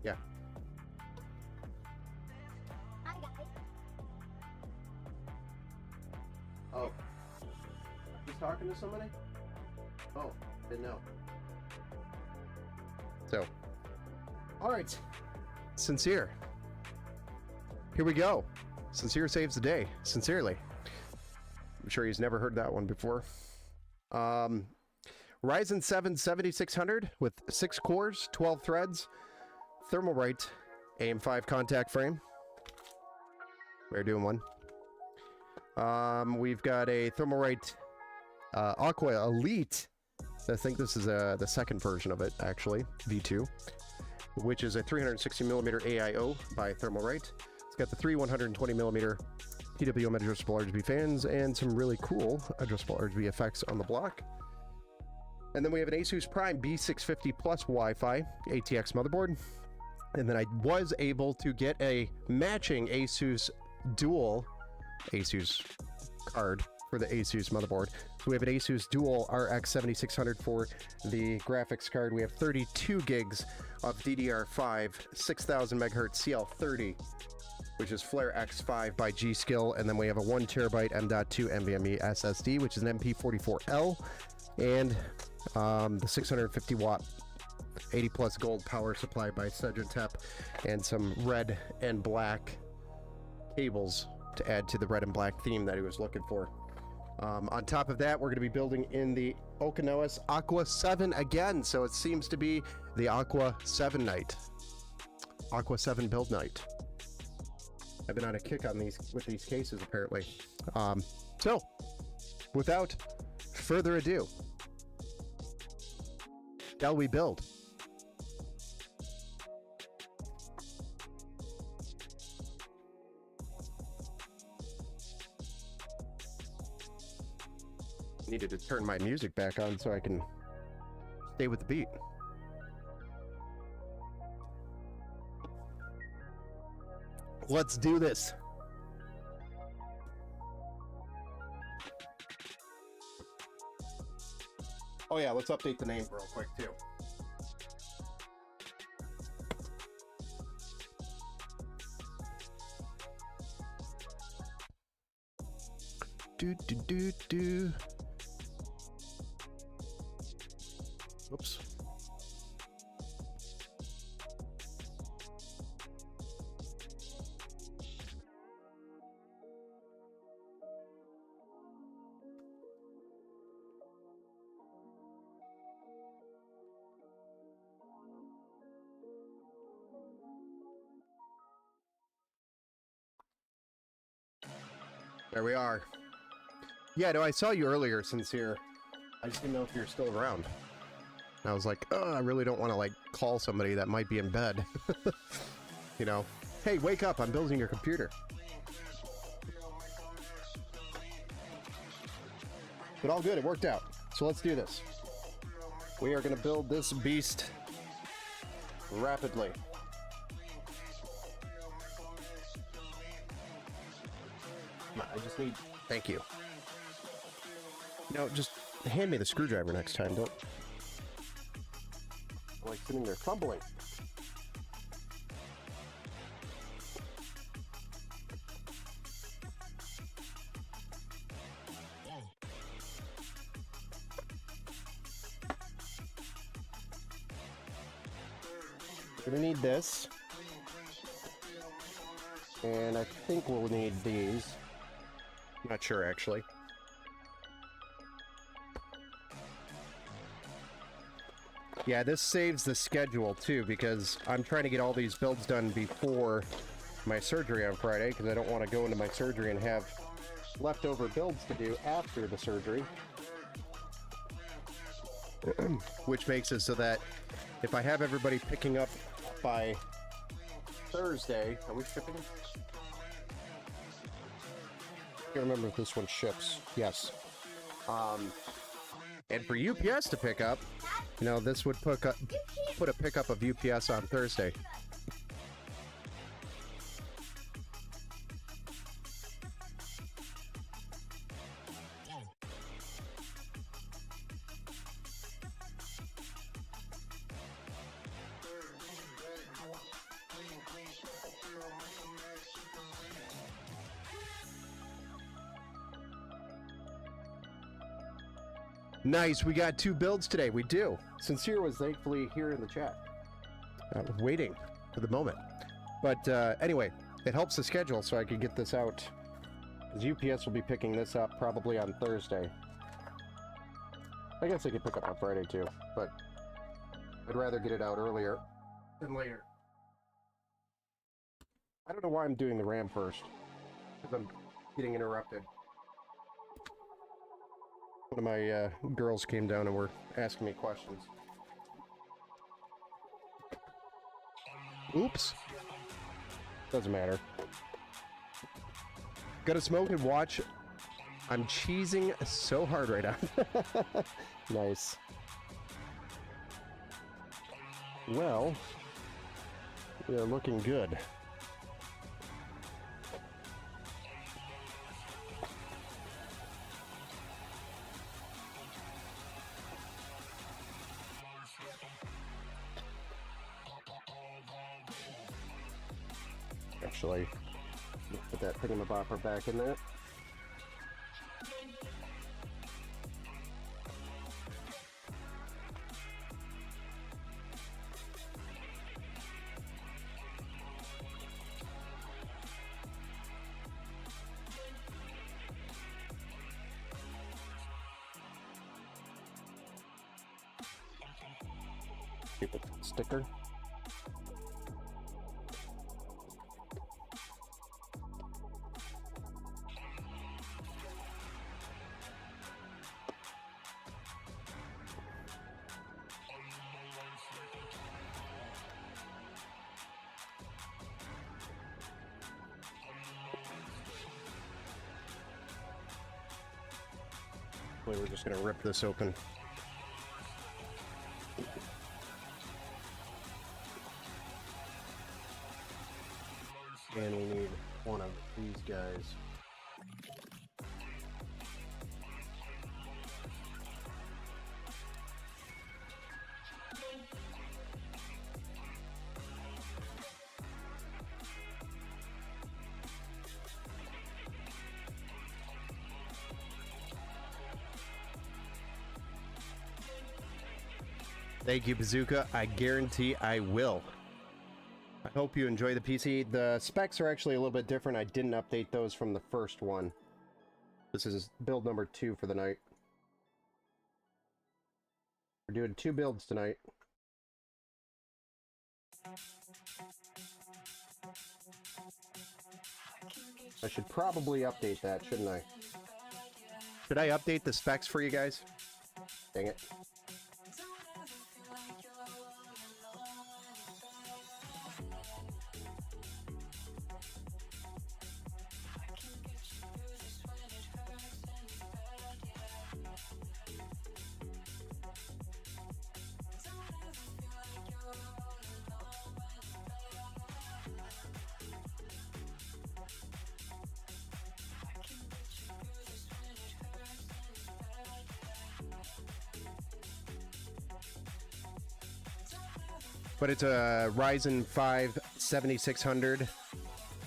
Yeah. Oh. Just talking to somebody? Oh, didn't know. So. Alright. Sincere. Here we go. Sincere saves the day. Sincerely. I'm sure he's never heard that one before. Ryzen 7 7600 with 6 cores, 12 threads, Thermalright AM5 contact frame. We're doing one. We've got a Thermalright Aqua Elite. I think this is the second version of it, actually, V2, which is a 360mm AIO by Thermalright. It's got the three 120mm PWM adjustable RGB fans and some really cool adjustable RGB effects on the block. And then we have an Asus Prime B650 Plus Wi-Fi ATX motherboard. And then I was able to get a matching Asus Dual Asus card for the Asus motherboard. So we have an Asus Dual RX 7600 for the graphics card. We have 32 gigs of DDR5, 6000 megahertz CL30, which is Flare X5 by G.Skill, and then we have a 1 terabyte M.2 NVMe SSD, which is an MP44L, and the 650 watt 80 plus gold power supply by Sedgentep, and some red and black cables to add to the red and black theme that he was looking for. On top of that, we're going to be building in the Okinois Aqua 7 again, so it seems to be the Aqua 7 night. Aqua 7 build night. I've been on a kick on these with these cases, apparently. So, without further ado, shall we build? Needed to turn my music back on so I can stay with the beat. Let's do this. Oh yeah, let's update the name real quick too. Do. Whoops. There we are. Yeah, no, I saw you earlier, Sincere. I just didn't know if you're still around. And I was like, oh, I really don't want to, like, call somebody that might be in bed. You know, hey, wake up, I'm building your computer. But all good, it worked out. So let's do this. We are going to build this beast rapidly. I just need... Thank you. No, just hand me the screwdriver next time, don't... I'm like sitting there fumbling. We're gonna need this. And I think we'll need these. I'm not sure, actually. Yeah, this saves the schedule, too, because I'm trying to get all these builds done before my surgery on Friday, because I don't want to go into my surgery and have leftover builds to do after the surgery. Which makes it so that if I have everybody picking up by Thursday... Are we shipping? I can't remember if this one ships. Yes. And for UPS to pick up, you know, this would put a pickup of UPS on Thursday. Nice, we got 2 builds today. We do. Sincere was thankfully here in the chat, waiting for the moment. But anyway, it helps the schedule so I can get this out. UPS will be picking this up probably on Thursday. I guess they could pick up on Friday too, but I'd rather get it out earlier than later. I don't know why I'm doing the RAM first, because I'm getting interrupted. One of my girls came down and were asking me questions. Oops. Doesn't matter. Gotta smoke and watch. I'm cheesing so hard right now. Nice. Well, we are looking good. Actually, put that thingamabopper back in there. Keep it sticker. We're just going to rip this open. And we need one of these guys. Thank you, Bazooka. I guarantee I will. I hope you enjoy the PC. The specs are actually a little bit different. I didn't update those from the first one. This is build number 2 for the night. We're doing 2 builds tonight. I should probably update that, shouldn't I? Should I update the specs for you guys? Dang it. But it's a Ryzen 5 7600.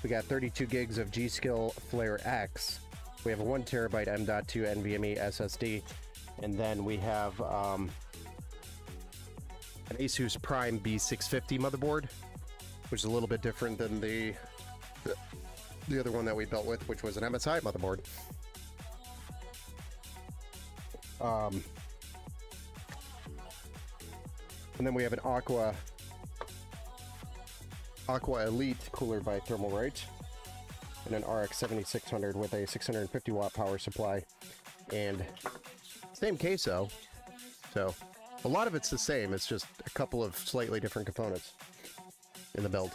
We got 32 gigs of G.Skill Flare X. We have a 1 terabyte M.2 NVMe SSD. And then we have an Asus Prime B650 motherboard, which is a little bit different than the other one that we built with, which was an MSI motherboard. And then we have an Aqua Elite cooler by Thermalright, and an RX 7600 with a 650 watt power supply, and same queso. So a lot of it's the same. It's just a couple of slightly different components in the build.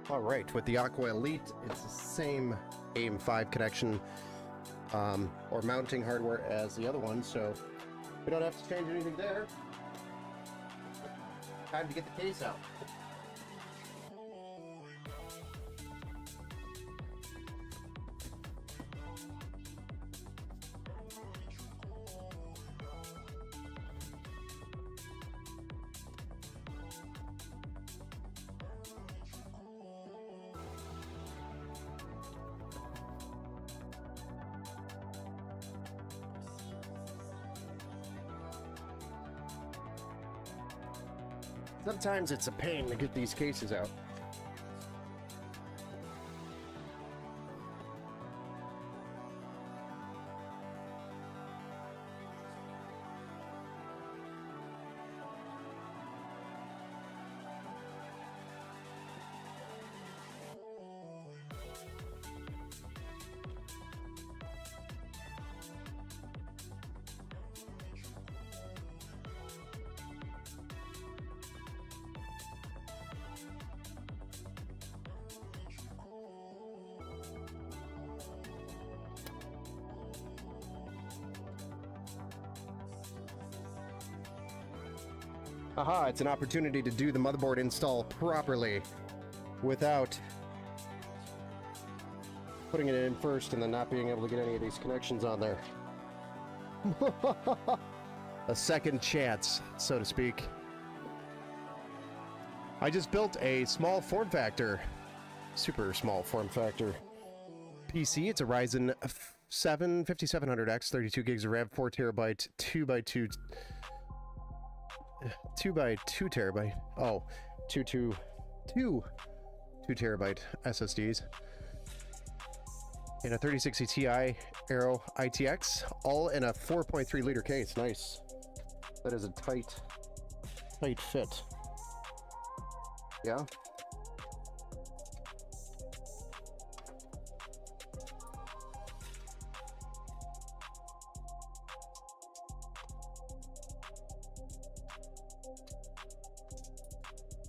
All right, with the Aqua Elite, it's the same AM5 connection or mounting hardware as the other one, so we don't have to change anything there. Time to get the case out. Sometimes it's a pain to get these cases out. Aha, it's an opportunity to do the motherboard install properly without putting it in first and then not being able to get any of these connections on there. A second chance, so to speak. I just built a small form factor, super small form factor PC. It's a Ryzen 5700X, 32 gigs of RAM, 4 terabyte, 2 by 2 terabyte. Oh, 2 terabyte SSDs. And a 3060 Ti Aero ITX, all in a 4.3 liter case. Nice. That is a tight fit. Yeah.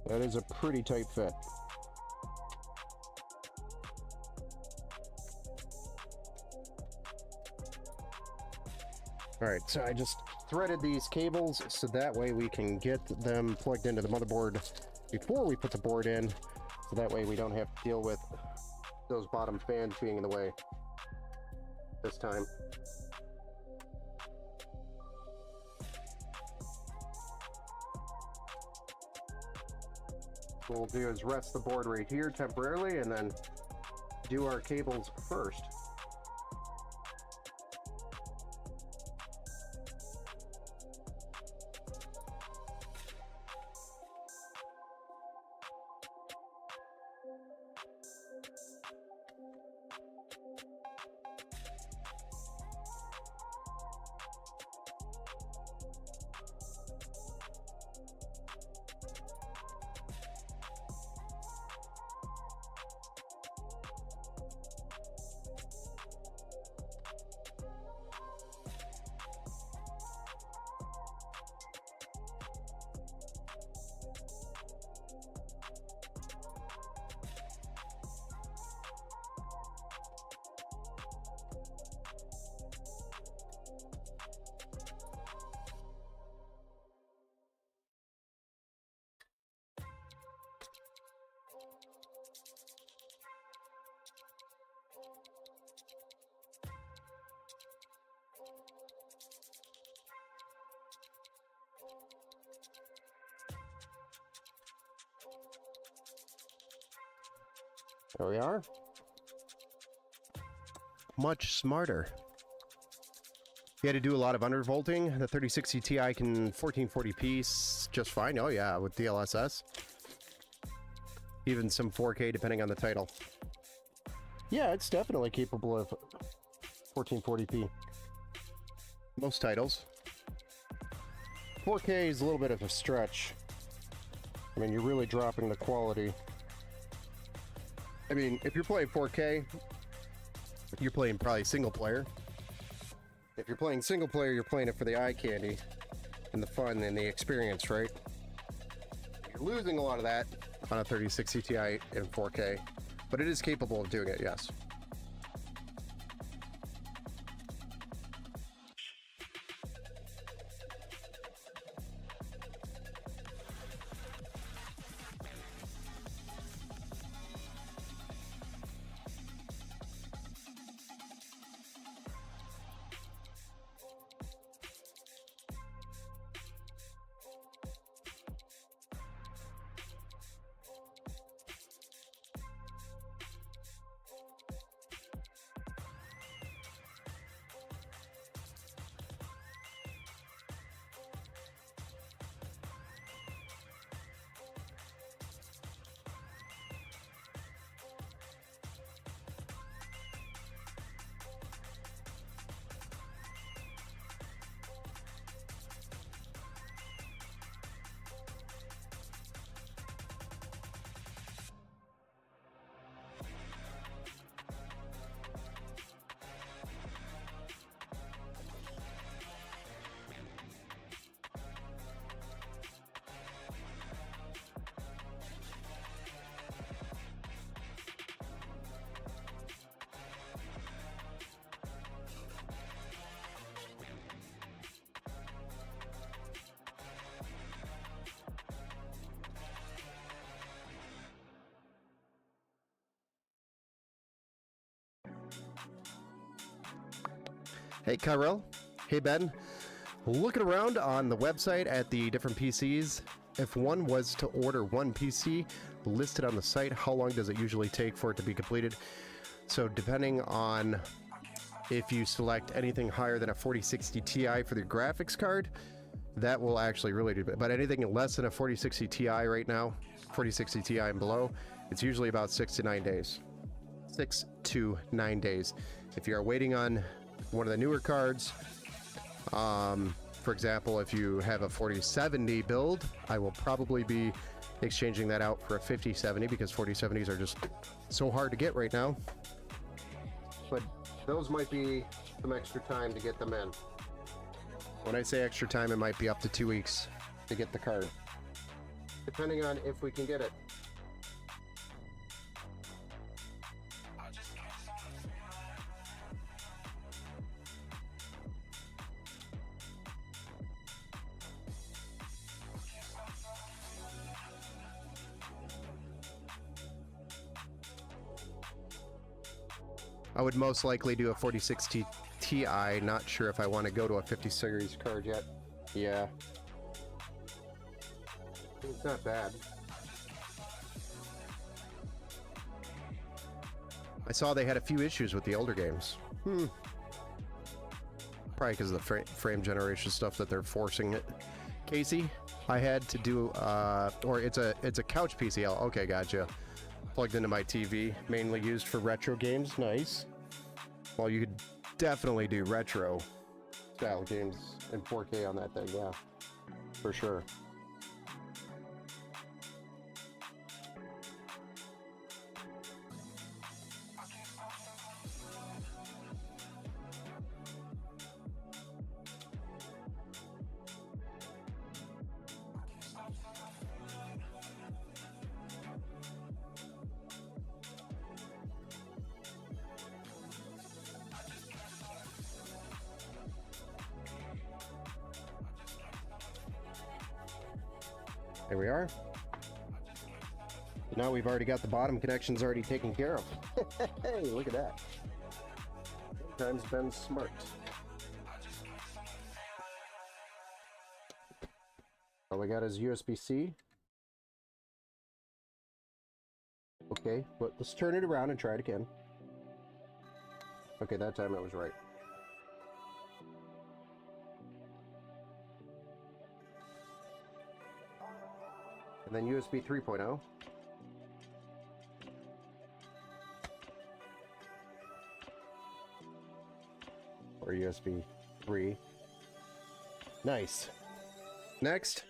That is a pretty tight fit. All right, so I just threaded these cables so that way we can get them plugged into the motherboard before we put the board in, so that way we don't have to deal with those bottom fans being in the way this time. What we'll do is rest the board right here temporarily and then do our cables first. There we are. Much smarter. You had to do a lot of undervolting. The 3060 Ti can 1440p just fine. Oh yeah, with DLSS. Even some 4K depending on the title. Yeah, it's definitely capable of 1440p. Most titles. 4K is a little bit of a stretch. I mean, you're really dropping the quality. I mean, if you're playing 4K, you're playing probably single player. If you're playing single player, you're playing it for the eye candy and the fun and the experience, right? You're losing a lot of that on a 3060 Ti in 4K, but it is capable of doing it, yes. Hey, Kyrell. Hey, Ben. Looking around on the website at the different PCs, if one was to order one PC listed on the site, how long does it usually take for it to be completed? So depending on if you select anything higher than a 4060 Ti for the graphics card, that will actually really do it. But anything less than a 4060 Ti right now, 4060 Ti and below, it's usually about 6 to 9 days. 6 to 9 days. If you are waiting on one of the newer cards, for example, if you have a 4070 build, I will probably be exchanging that out for a 5070 because 4070s are just so hard to get right now. But those might be some extra time to get them in. When I say extra time, it might be up to 2 weeks to get the card, depending on if we can get it. I would most likely do a 4060 Ti, not sure if I want to go to a 50 series card yet. Yeah. It's not bad. I saw they had a few issues with the older games. Probably because of the frame generation stuff that they're forcing it. Casey, I had to do, or it's a couch PCL. Okay, gotcha. Plugged into my TV, mainly used for retro games. Nice. Well, you could definitely do retro style games in 4K on that thing, yeah, for sure. There we are. Now we've already got the bottom connections already taken care of. Hey, look at that. Sometimes Ben's smart. All we got is USB-C. Okay, but let's turn it around and try it again. Okay, that time it was right. And then USB 3.0. Or USB 3. Nice. Next.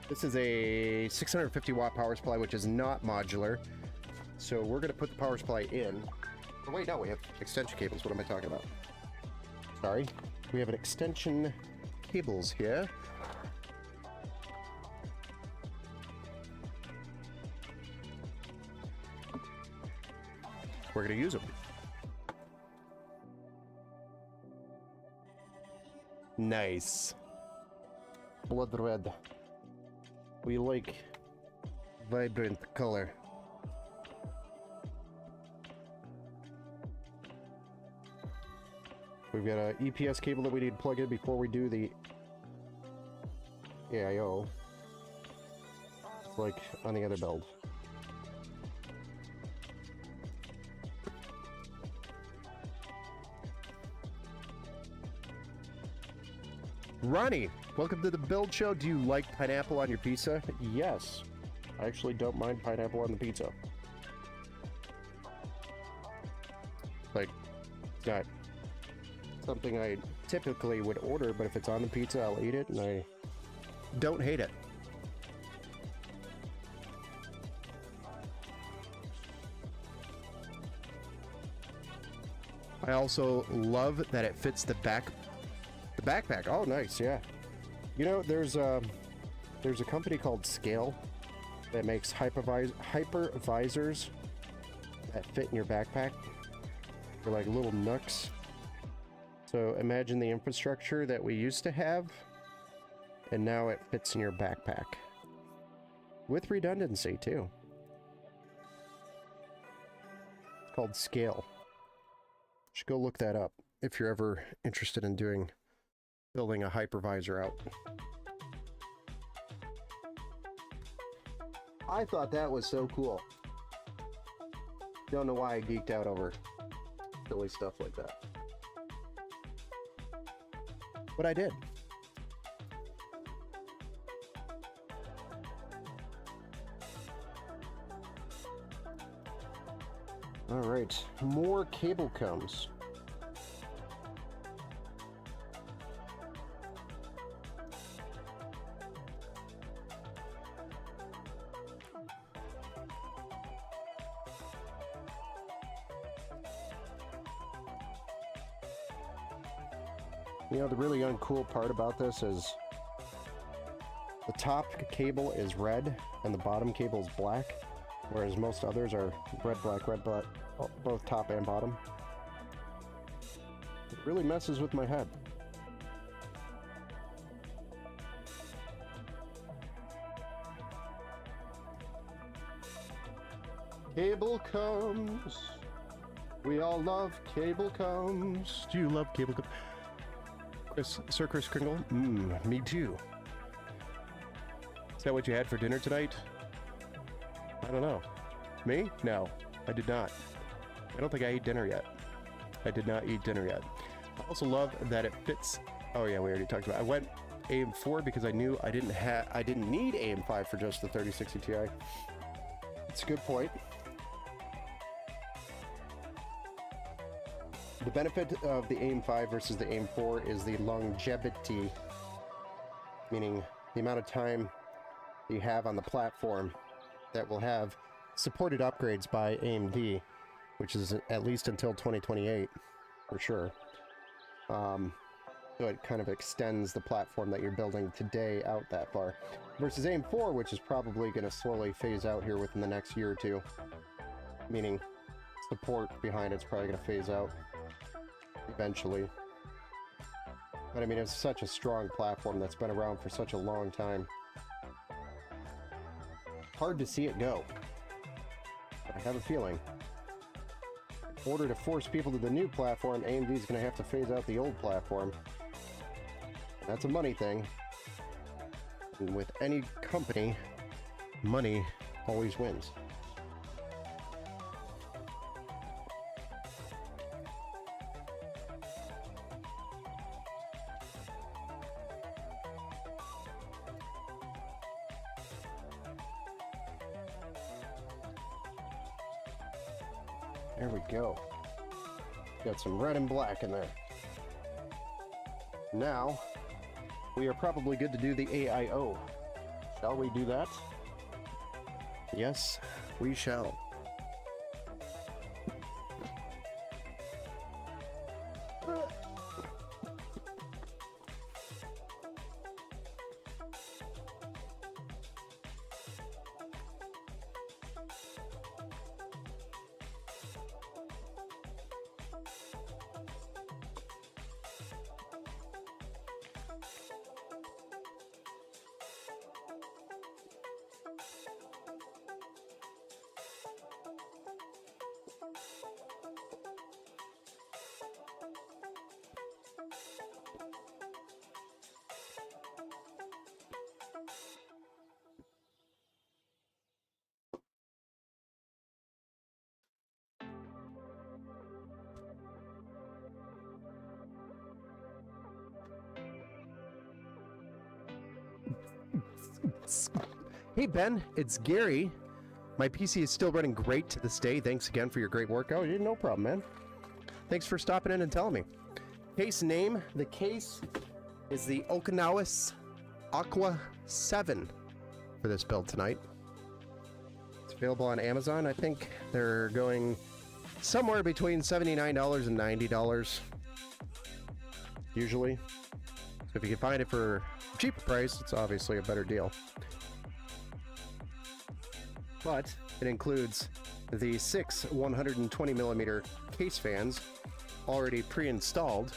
This is a 650 watt power supply, which is not modular. So we're going to put the power supply in. Oh, wait, no, we have extension cables. What am I talking about? Sorry. We have an extension cables here. We're going to use them. Nice. Blood red. We like vibrant color. We've got an EPS cable that we need to plug in before we do the AIO. It's like on the other build. Ronnie, welcome to the Build Show. Do you like pineapple on your pizza? Yes. I actually don't mind pineapple on the pizza. Like, it's not something I typically would order, but if it's on the pizza, I'll eat it, and I don't hate it. I also love that it fits the backpack. Oh, nice, yeah. You know, there's a company called Scale that makes hypervisors that fit in your backpack. They're like little nooks. So imagine the infrastructure that we used to have, and now it fits in your backpack. With redundancy, too. It's called Scale. You should go look that up if you're ever interested in building a hypervisor out. I thought that was so cool. Don't know why I geeked out over silly stuff like that. But I did. All right, more cable comes. You know, the really uncool part about this is the top cable is red and the bottom cable is black, whereas most others are red, black, both top and bottom. It really messes with my head. Cable comes. We all love cable comes. Do you love cable comes? Sir Chris Kringle? Me too. Is that what you had for dinner tonight? I don't know. Me? No, I did not. I don't think I ate dinner yet. I did not eat dinner yet. I also love that it fits. Oh yeah, we already talked about it. I went AM4 because I knew I didn't need AM5 for just the 3060 Ti. It's a good point. The benefit of the AM5 versus the AM4 is the longevity, meaning the amount of time you have on the platform that will have supported upgrades by AMD, which is at least until 2028, for sure. So it kind of extends the platform that you're building today out that far. Versus AM4, which is probably going to slowly phase out here within the next year or two, meaning support behind it's probably going to phase out eventually. But I mean, it's such a strong platform that's been around for such a long time. Hard to see it go. But I have a feeling, in order to force people to the new platform, AMD is going to have to phase out the old platform. And that's a money thing. And with any company, money always wins. There we go. Got some red and black in there. Now, we are probably good to do the AIO. Shall we do that? Yes, we shall. Hey Ben, it's Gary. My PC is still running great to this day. Thanks again for your great work. Oh, no problem, man. Thanks for stopping in and telling me. Case name, the case is the Okinawa Aqua 7 for this build tonight. It's available on Amazon. I think they're going somewhere between $79 and $90 usually. So if you can find it for a cheaper price, it's obviously a better deal. But it includes the 6 120mm case fans already pre-installed.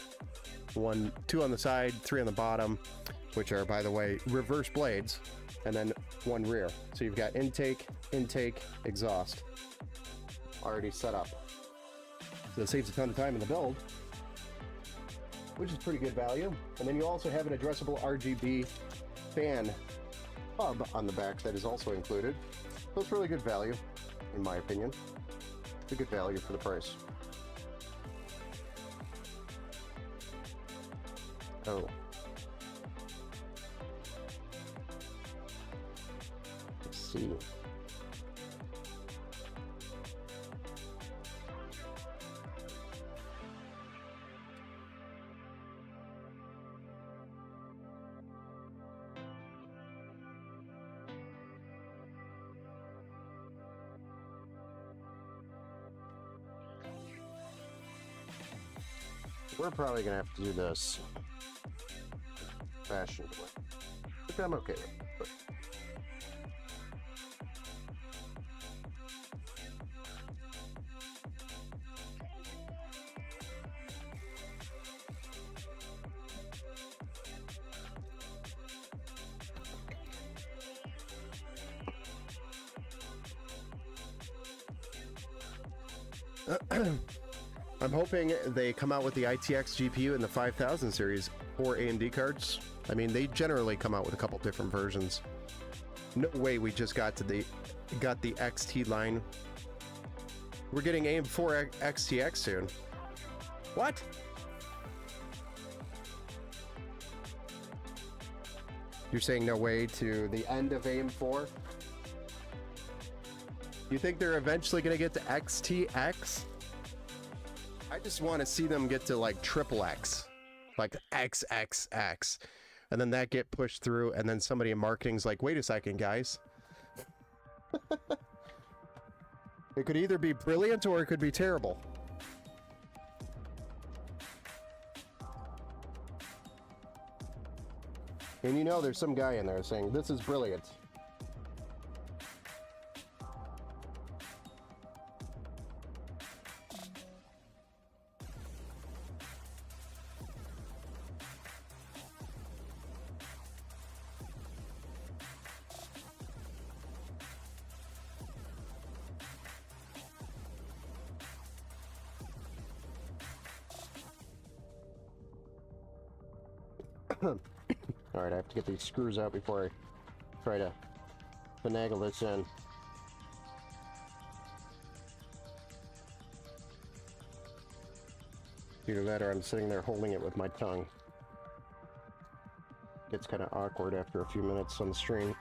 2 on the side, 3 on the bottom, which are, by the way, reverse blades, and then 1 rear. So you've got intake, exhaust already set up. So it saves a ton of time in the build, which is pretty good value. And then you also have an addressable RGB fan hub on the back that is also included. So it's really good value, in my opinion. a good value for the price. Oh. Let's see. We're probably gonna have to do this fashion way, which I'm okay with. But I'm hoping they come out with the ITX GPU in the 5000 series for AMD cards. I mean, they generally come out with a couple different versions. No way we just got the XT line. We're getting AM4 XTX soon. What? You're saying no way to the end of AM4? You think they're eventually going to get to XTX? I just want to see them get to like triple X, like XXX, and then that get pushed through, and then somebody in marketing's like, wait a second, guys. It could either be brilliant or it could be terrible. And you know there's some guy in there saying, this is brilliant. Alright, I have to get these screws out before I try to finagle this in. Either that or I'm sitting there holding it with my tongue. Gets kind of awkward after a few minutes on the stream.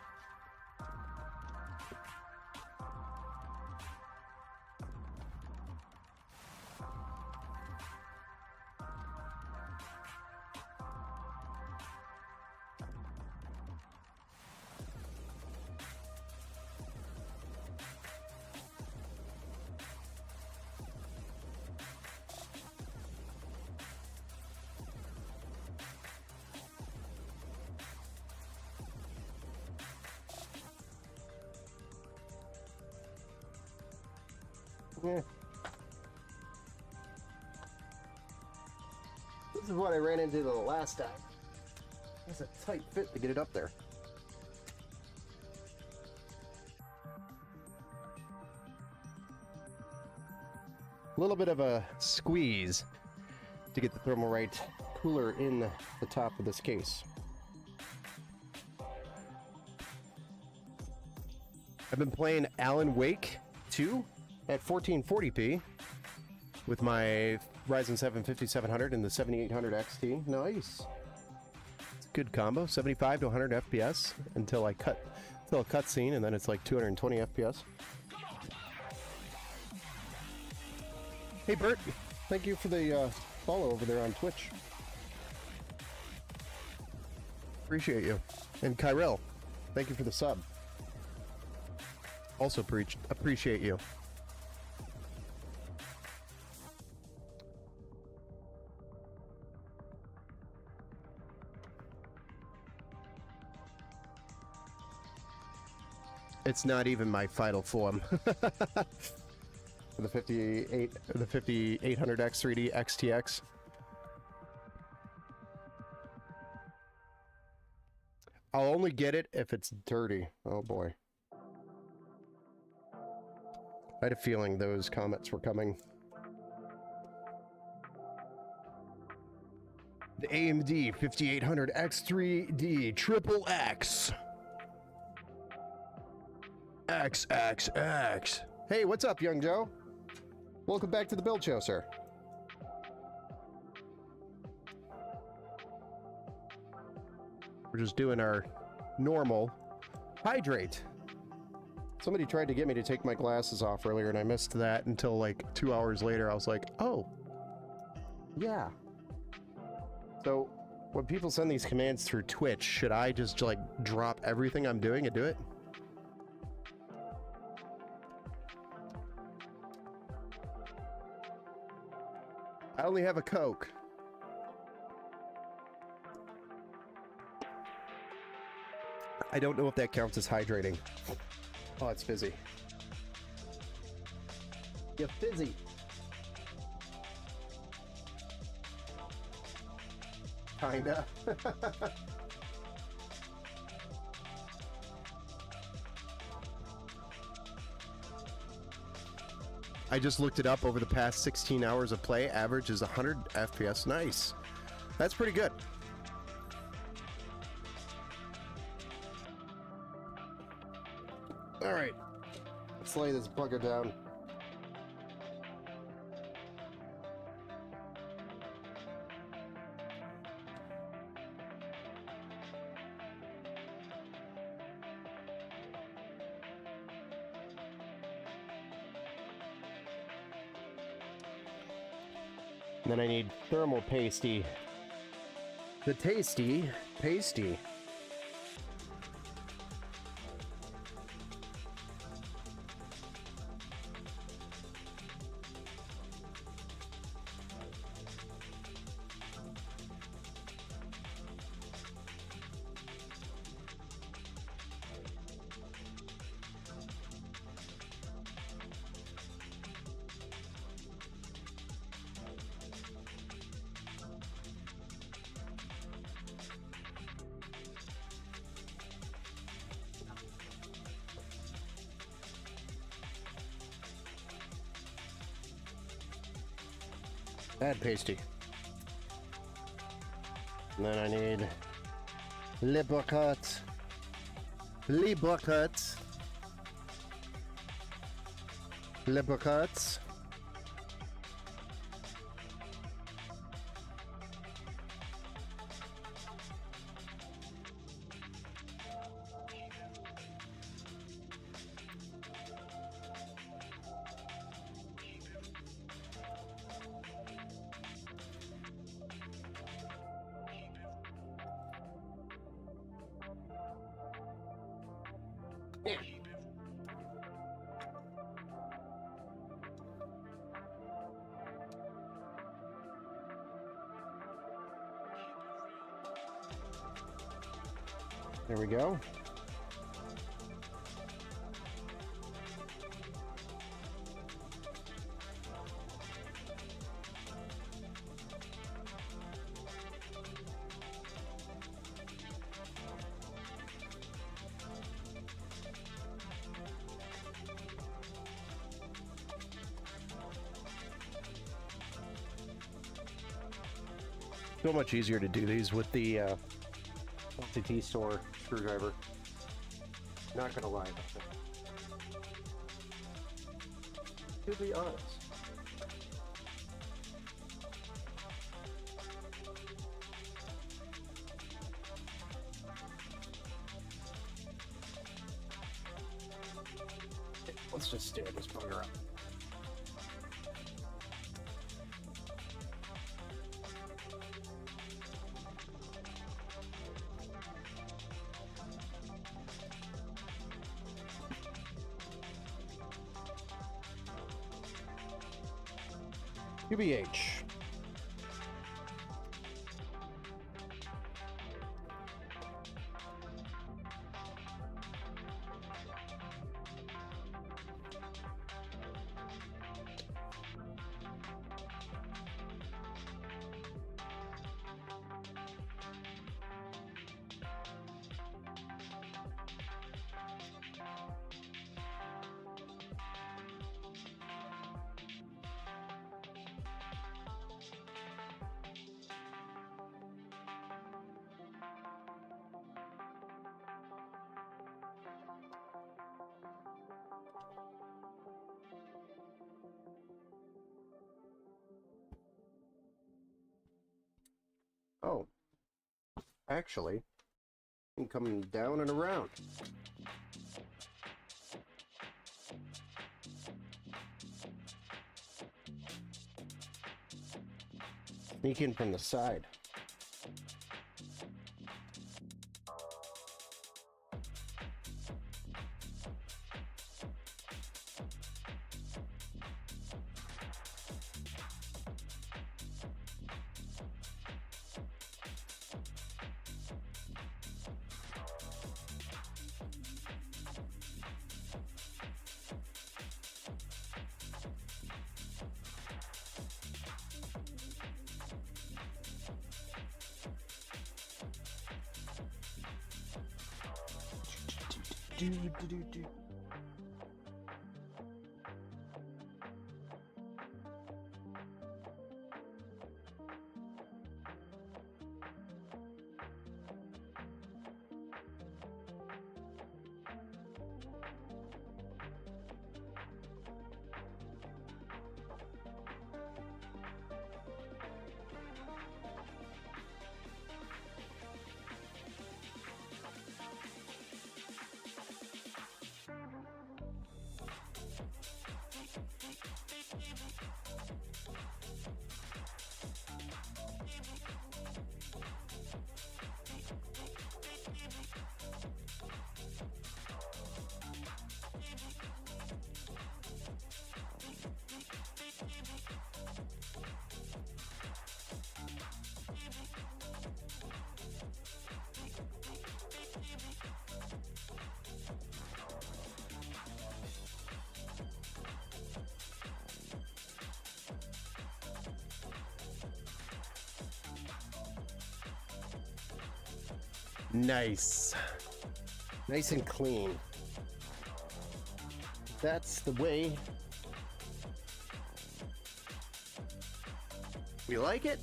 Yeah. This is what I ran into the last time. It's a tight fit to get it up there. A little bit of a squeeze to get the Thermalright cooler in the top of this case. I've been playing Alan Wake 2 at 1440p with my Ryzen 7 5700 and the 7800 XT. Nice. It's a good combo. 75 to 100 FPS until a cutscene, and then it's like 220 FPS. Hey Bert, thank you for the follow over there on Twitch. Appreciate you. And Kyrell, thank you for the sub. Also appreciate you. It's not even my final form. The 5800X 3D XTX. I'll only get it if it's dirty. Oh boy. I had a feeling those comments were coming. The AMD 5800X 3D Triple X. XXX. Hey, what's up, Young Joe? Welcome back to the Build Show, sir. We're just doing our normal hydrate. Somebody tried to get me to take my glasses off earlier, and I missed that until like 2 hours later. I was like, oh, yeah. So when people send these commands through Twitch, should I just like drop everything I'm doing and do it? I only have a Coke. I don't know if that counts as hydrating. Oh, it's fizzy. You're fizzy. Kinda. I just looked it up over the past 16 hours of play. Average is 100 FPS. Nice. That's pretty good. All right. Let's lay this bugger down. And then I need thermal pasty. The tasty pasty. Add pasty. And then I need Libricot. Libricot. Libricots. There we go. So much easier to do these with the LCT store screwdriver. Not gonna lie about that. To be honest. Let's just stand this bugger up. UBH. Actually, I'm coming down and around. Sneak in from the side. Do. Nice. Nice and clean. That's the way we like it.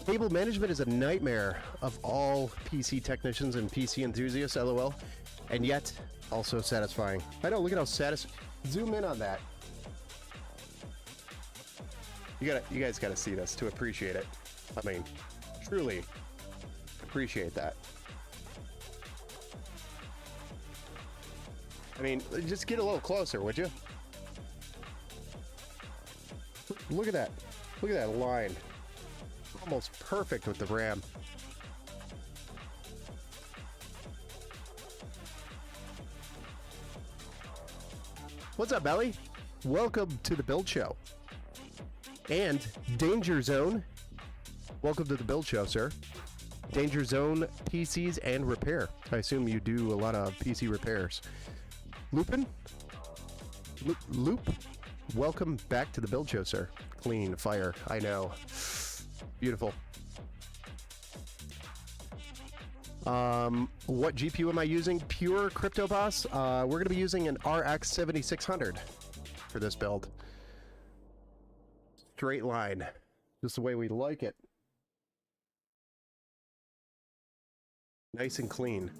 Cable management is a nightmare of all PC technicians and PC enthusiasts, LOL, and yet also satisfying. I know, look at how zoom in on that. You guys gotta see this to appreciate it. I mean, truly appreciate that. I mean, just get a little closer, would you? Look at that. Look at that line. Almost perfect with the RAM. What's up, Belly? Welcome to the Build Show. And Danger Zone. Welcome to the Build Show, sir. Danger Zone PCs and repair. I assume you do a lot of PC repairs. Lupin? Loop? Welcome back to the Build Show, sir. Clean fire. I know. Beautiful. What GPU am I using? Pure CryptoBoss. We're going to be using an RX 7600 for this build. Straight line. Just the way we like it. Nice and clean.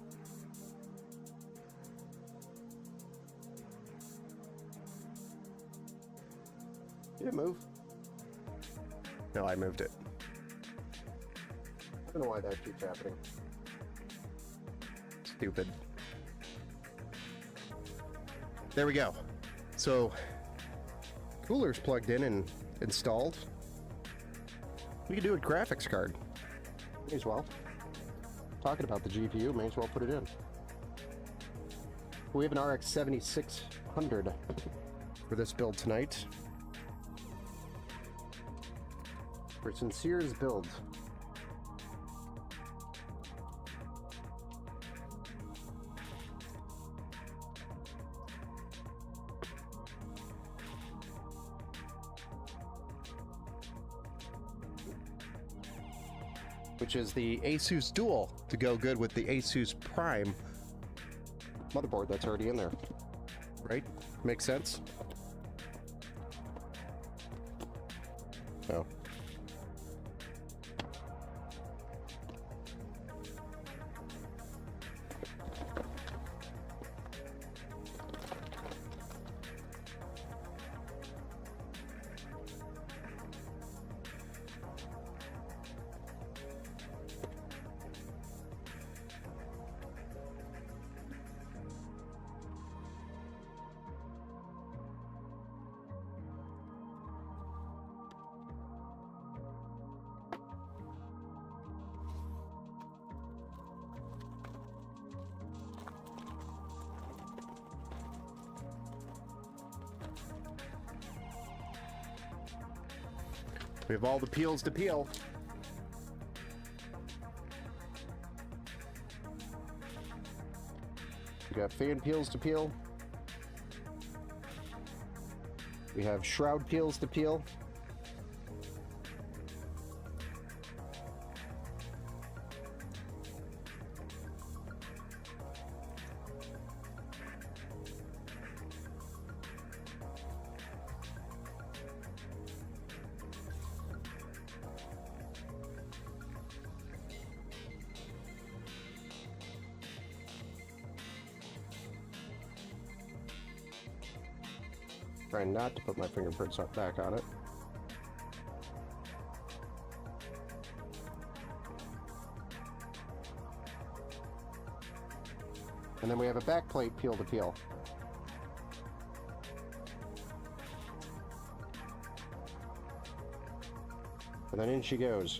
Did it move? No, I moved it. I don't know why that keeps happening. Stupid. There we go. So, cooler's plugged in and installed. We could do a graphics card. May as well. Talking about the GPU, may as well put it in. We have an RX 7600 for this build tonight. For Sincere's build. Which is the Asus Dual to go good with the Asus Prime motherboard that's already in there. Right? Makes sense? Oh. We have all the peels to peel. We got fan peels to peel. We have shroud peels to peel. Trying not to put my fingerprints back on it. And then we have a back plate peel to peel. And then in she goes.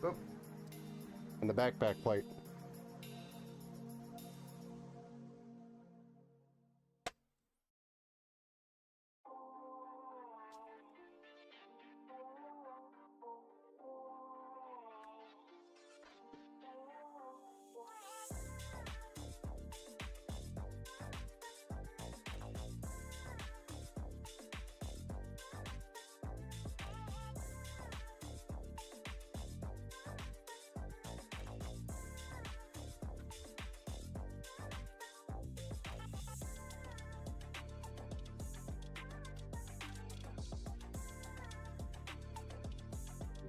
Oop. And the back plate.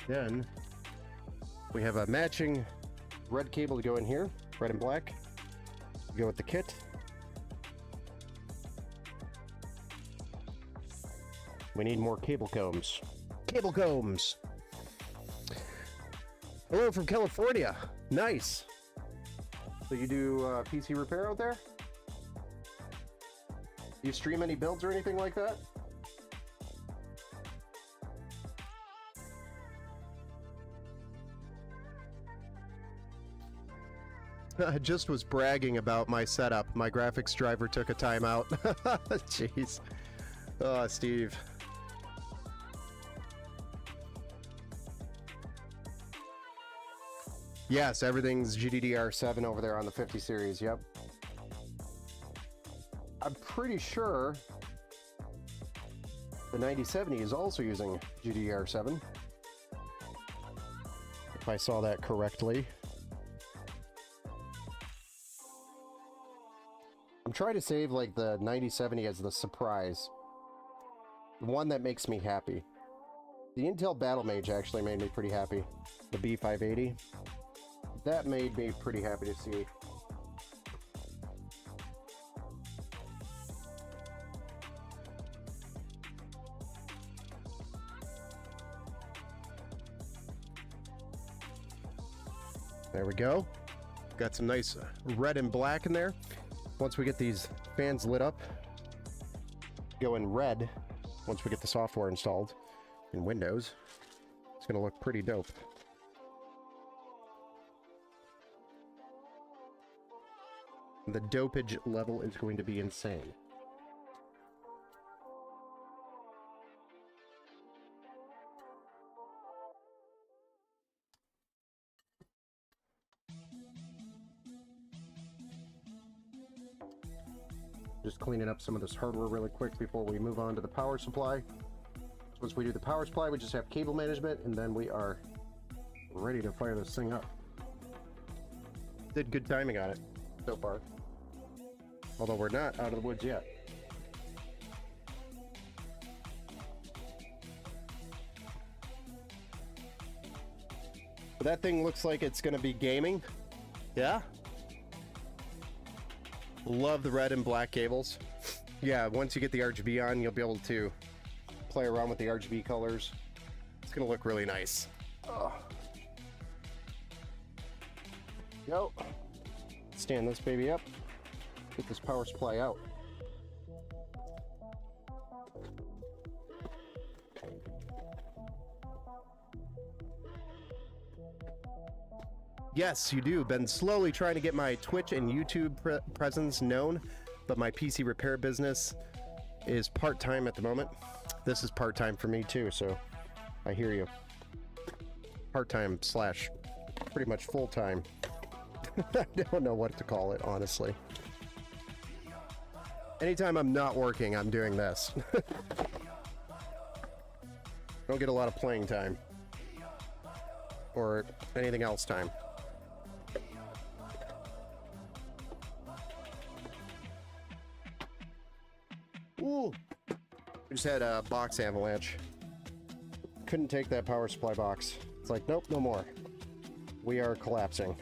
Then we have a matching red cable to go in here, red and black, to go with the kit. We need more cable combs. Cable combs! Hello from California. Nice. So you do PC repair out there? Do you stream any builds or anything like that? I just was bragging about my setup. My graphics driver took a timeout. Jeez. Oh, Steve. Yes, everything's GDDR7 over there on the 50 series, yep. I'm pretty sure the 9070 is also using GDDR7. If I saw that correctly. I'm trying to save like the 9070 as the surprise. The one that makes me happy. The Intel Battlemage actually made me pretty happy. The B580. That made me pretty happy to see. There we go. Got some nice red and black in there. Once we get these fans lit up, go in red once we get the software installed in Windows. It's going to look pretty dope. The dopage level is going to be insane. Just cleaning up some of this hardware really quick before we move on to the power supply. Once we do the power supply, we just have cable management, and then we are ready to fire this thing up. Did good timing on it so far. Although we're not out of the woods yet. But that thing looks like it's going to be gaming. Yeah? Love the red and black cables. Yeah, once you get the RGB on, you'll be able to play around with the RGB colors. It's going to look really nice. Oh. Go. Stand this baby up. Get this power supply out. Yes, you do. Been slowly trying to get my Twitch and YouTube presence known, but my PC repair business is part-time at the moment. this is part-time for me too, so I hear you. Part-time slash pretty much full-time. I don't know what to call it, honestly. Anytime I'm not working, I'm doing this. Don't get a lot of playing time. Or anything else time. Ooh! We just had a box avalanche. Couldn't take that power supply box. It's like, nope, no more. We are collapsing.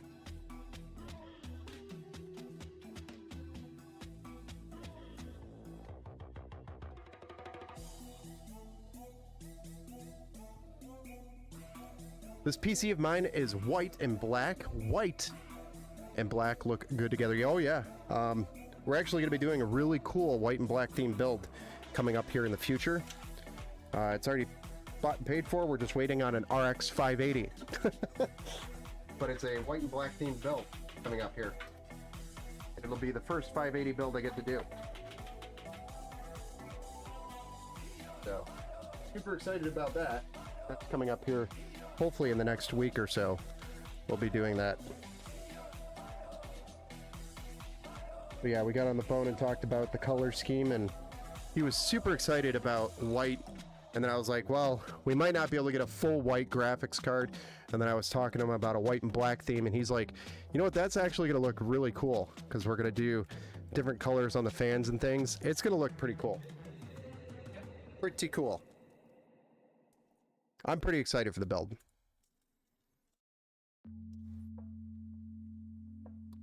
This PC of mine is white and black. White and black look good together. Oh yeah. We're actually going to be doing a really cool white and black themed build coming up here in the future. It's already bought and paid for. We're just waiting on an RX 580. But it's a white and black themed build coming up here. It'll be the first 580 build I get to do. So, super excited about that. That's coming up here. Hopefully in the next week or so, we'll be doing that. But yeah, we got on the phone and talked about the color scheme, and he was super excited about white. And then I was like, well, we might not be able to get a full white graphics card. And then I was talking to him about a white and black theme, and he's like, you know what, that's actually going to look really cool, because we're going to do different colors on the fans and things. It's going to look pretty cool. Pretty cool. I'm pretty excited for the build.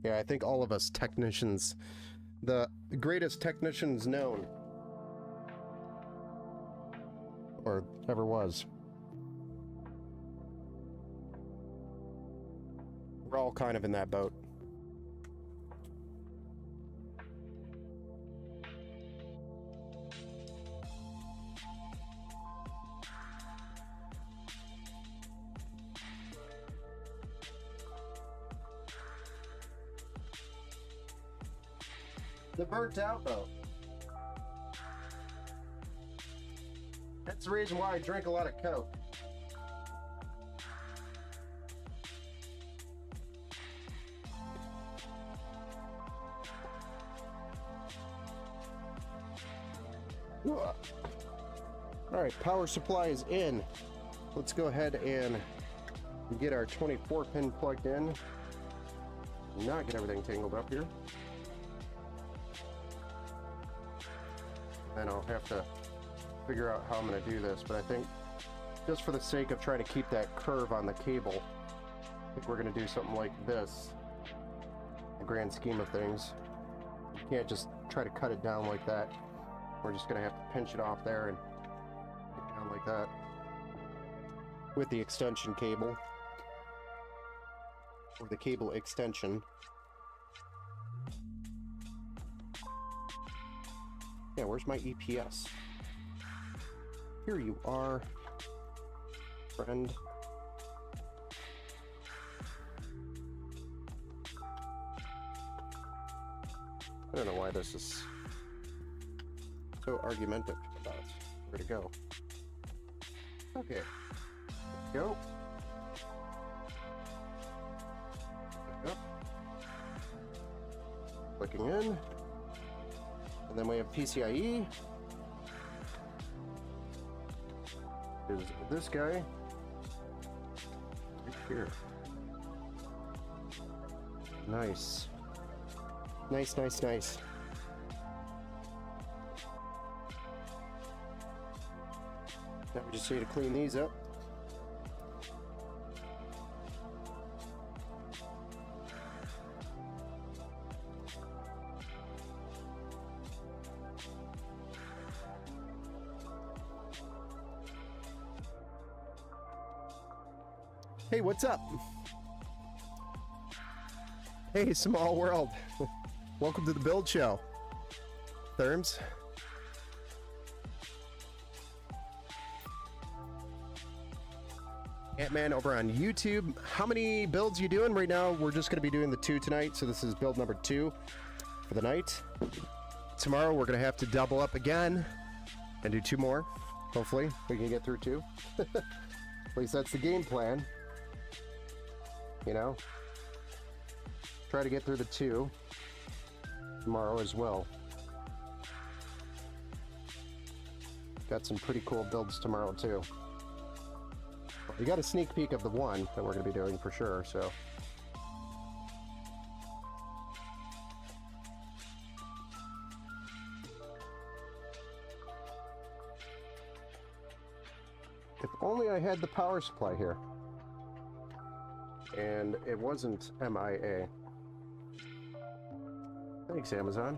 Yeah, I think all of us technicians, the greatest technicians known, or ever was, we're all kind of in that boat. The burnt out boat. That's the reason why I drink a lot of Coke. Alright, power supply is in. Let's go ahead and get our 24 pin plugged in. Not get everything tangled up here. Then I'll have to figure out how I'm going to do this, but I think just for the sake of trying to keep that curve on the cable, I think we're going to do something like this in the grand scheme of things. You can't just try to cut it down like that. We're just going to have to pinch it off there and get it down like that with the extension cable, or the cable extension. Yeah, where's my EPS? Here you are, friend. I don't know why this is so argumentative about where to go. Okay, let's go. Back up. Clicking in. And then we have PCIe. Is this guy right here. Nice. Nice, nice, nice. Now we just need to clean these up. Hey, what's up? Hey, small world. Welcome to the Build Show. Therms. Ant-Man over on YouTube. How many builds you doing right now? We're just going to be doing the 2 tonight, so this is build number 2 for the night. Tomorrow we're going to have to double up again and do 2 more. Hopefully, we can get through 2. At least that's the game plan. You know? Try to get through the 2 tomorrow as well. Got some pretty cool builds tomorrow, too. We got a sneak peek of the 1 that we're going to be doing for sure, so... If only I had the power supply here. And it wasn't MIA. Thanks, Amazon.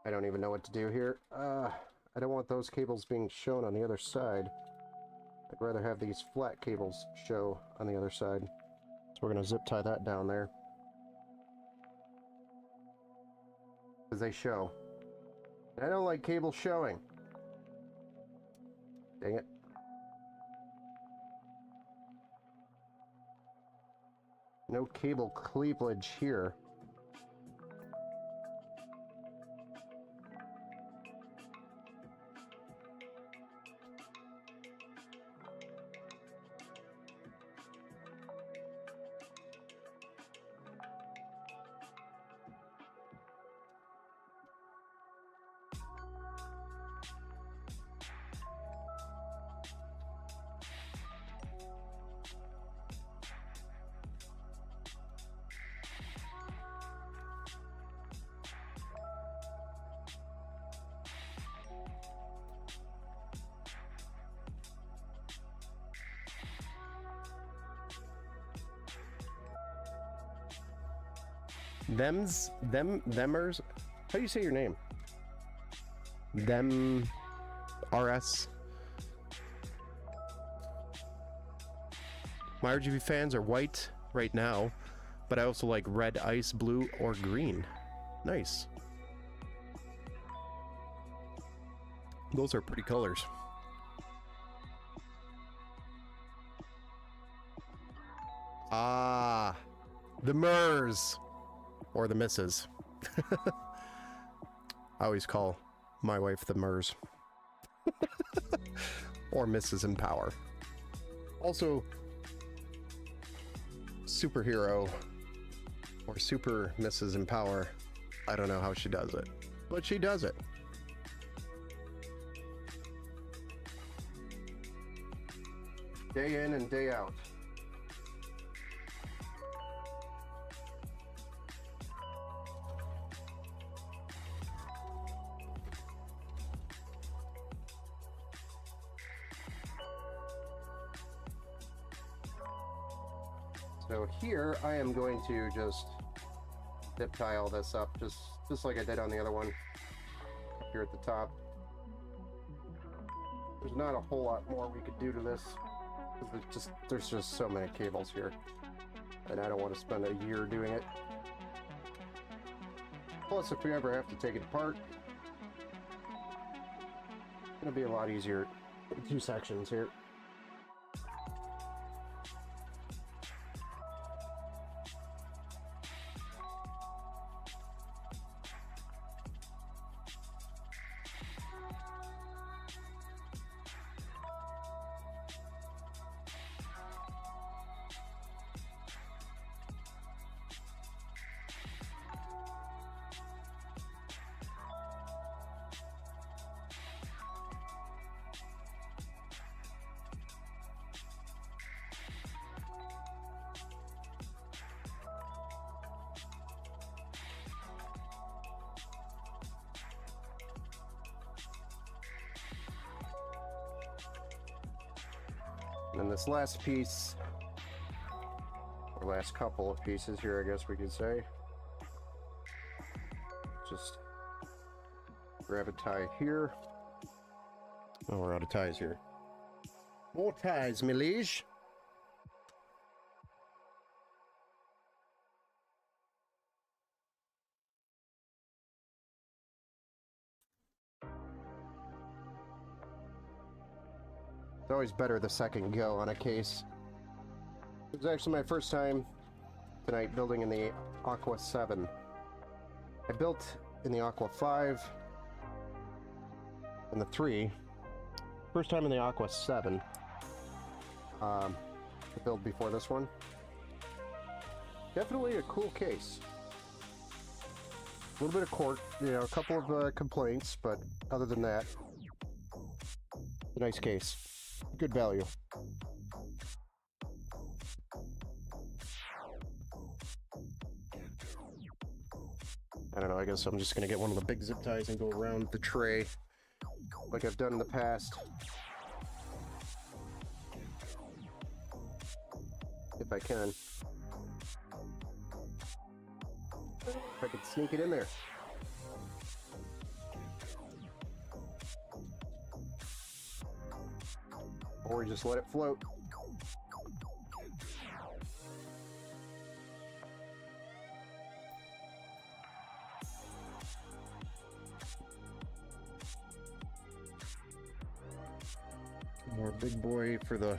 I don't even know what to do here. I don't want those cables being shown on the other side. I'd rather have these flat cables show on the other side. So we're going to zip tie that down there. Because they show. I don't like cables showing. Dang it. No cable cleavage here. Themers? How do you say your name? Them RS. My RGB fans are white right now, but I also like red, ice, blue, or green. Nice. Those are pretty colors. Ah, the Mers. Or the Misses. I always call my wife the Mers. Or Mrs. in Power. Also, superhero or super Mrs. in Power. I don't know how she does it, but she does it. Day in and day out. So here I am going to just zip tie all this up, just like I did on the other one, up here at the top. There's not a whole lot more we could do to this, because there's just so many cables here, and I don't want to spend a year doing it. Plus, if we ever have to take it apart, it'll be a lot easier. 2 sections here. And then this last piece, or last couple of pieces here, I guess we could say, just grab a tie here. Oh, we're out of ties here. More ties, my liege. It's always better the second go on a case. It was actually my first time tonight building in the Aqua 7. I built in the Aqua 5 and the 3. First time in the Aqua 7. The build before this one. Definitely a cool case. A little bit of cork, you know, a couple of complaints, but other than that, a nice case. Good value. I don't know, I guess I'm just gonna get one of the big zip ties and go around the tray like I've done in the past. If I can. If I could sneak it in there. Or just let it float. More big boy for the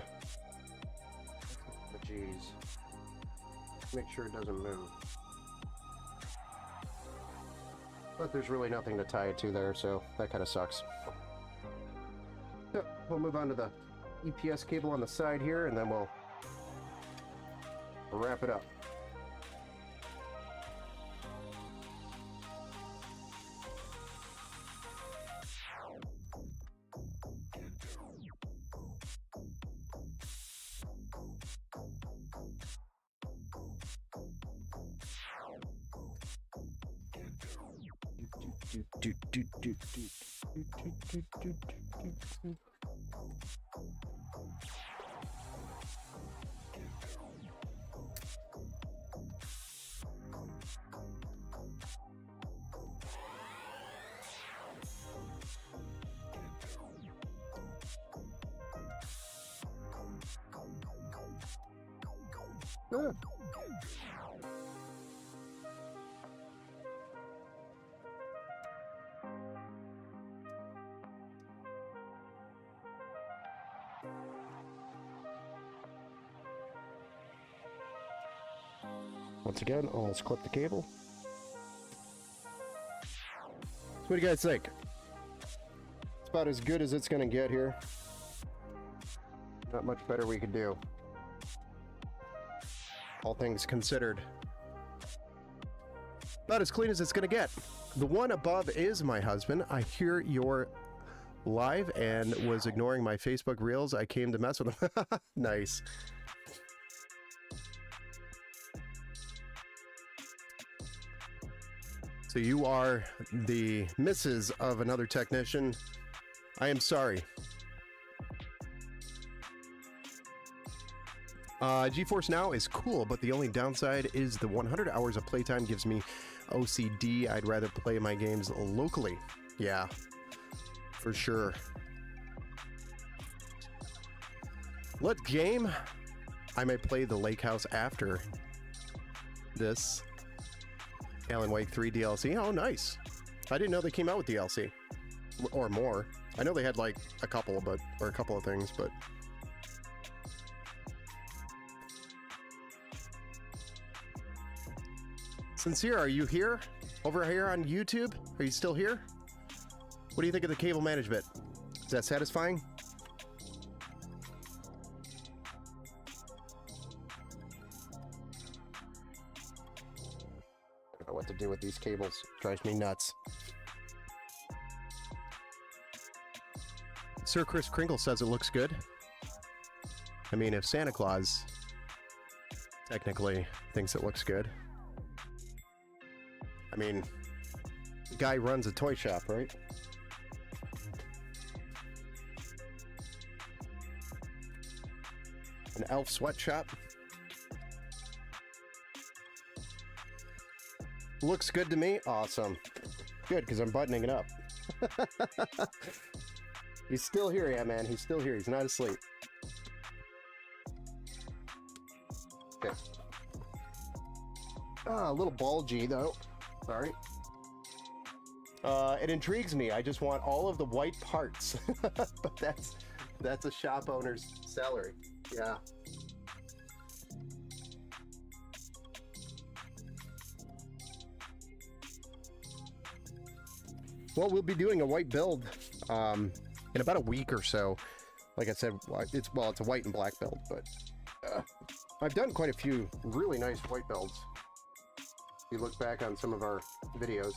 G's. Make sure it doesn't move. But there's really nothing to tie it to there, so that kind of sucks. So we'll move on to the EPS cable on the side here, and then we'll wrap it up. Good. Once again, let's clip the cable. So what do you guys think? It's about as good as it's gonna get here. Not much better we could do. All things considered. About as clean as it's gonna get. The one above is my husband. I hear you're live and was ignoring my Facebook reels. I came to mess with him. Nice. So you are the missus of another technician. I am sorry. GeForce Now is cool, but the only downside is the 100 hours of playtime gives me OCD. I'd rather play my games locally. Yeah, for sure. What game? I might play the Lake House after this. Alan Wake 3 DLC. Oh, nice. I didn't know they came out with DLC. Or more. I know they had like a couple, or a couple of things, but... Sincere, are you here? Over here on YouTube? Are you still here? What do you think of the cable management? Is that satisfying? I don't know what to do with these cables. It drives me nuts. Sir Chris Kringle says it looks good. I mean, if Santa Claus technically thinks it looks good. I mean, the guy runs a toy shop, right? An elf sweatshop. Looks good to me. Awesome. Good, because I'm buttoning it up. He's still here, yeah, man. He's still here. He's not asleep. Okay. Ah, a little bulgy, though. Sorry. It intrigues me. I just want all of the white parts. But that's a shop owner's salary. Yeah. Well, we'll be doing a white build in about a week or so. Like I said, it's a white and black build, but I've done quite a few really nice white builds. If you look back on some of our videos.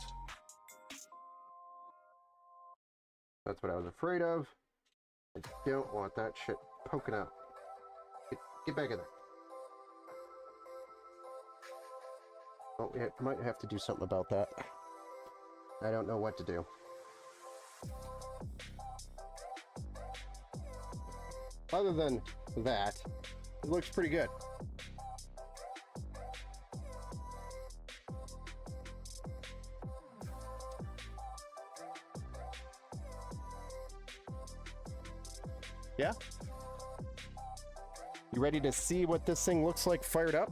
That's what I was afraid of. I don't want that shit poking out. Get back in there. Oh, we might have to do something about that. I don't know what to do. Other than that, it looks pretty good. Yeah? You ready to see what this thing looks like fired up?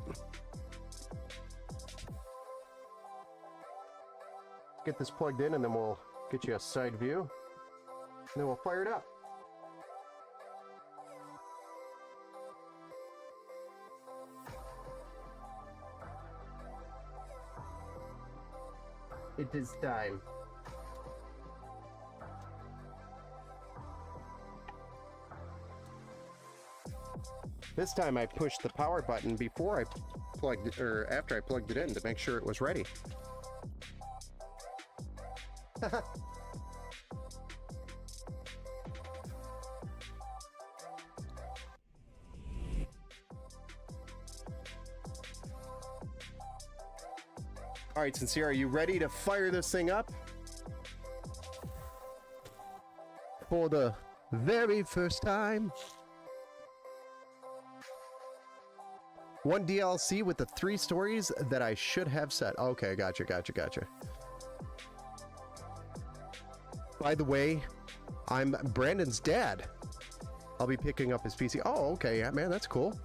Get this plugged in and then we'll get you a side view. And then we'll fire it up. It is time. This time I pushed the power button before I plugged it, or after I plugged it in to make sure it was ready. All right, Sincere, are you ready to fire this thing up? For the very first time. One DLC with the 3 stories that I should have set. Okay, gotcha. By the way, I'm Brandon's dad. I'll be picking up his PC. Oh, okay, yeah, man, that's cool.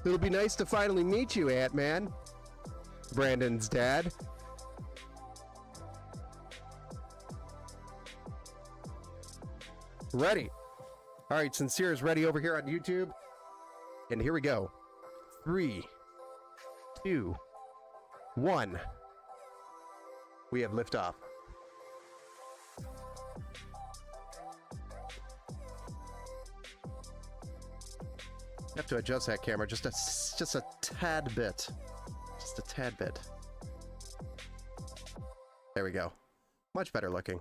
It'll be nice to finally meet you, Ant-Man. Brandon's dad. Ready. All right, Sincere is ready over here on YouTube. And here we go. 3, 2, 1. We have liftoff. Have to adjust that camera just a tad bit. Just a tad bit. There we go. Much better looking.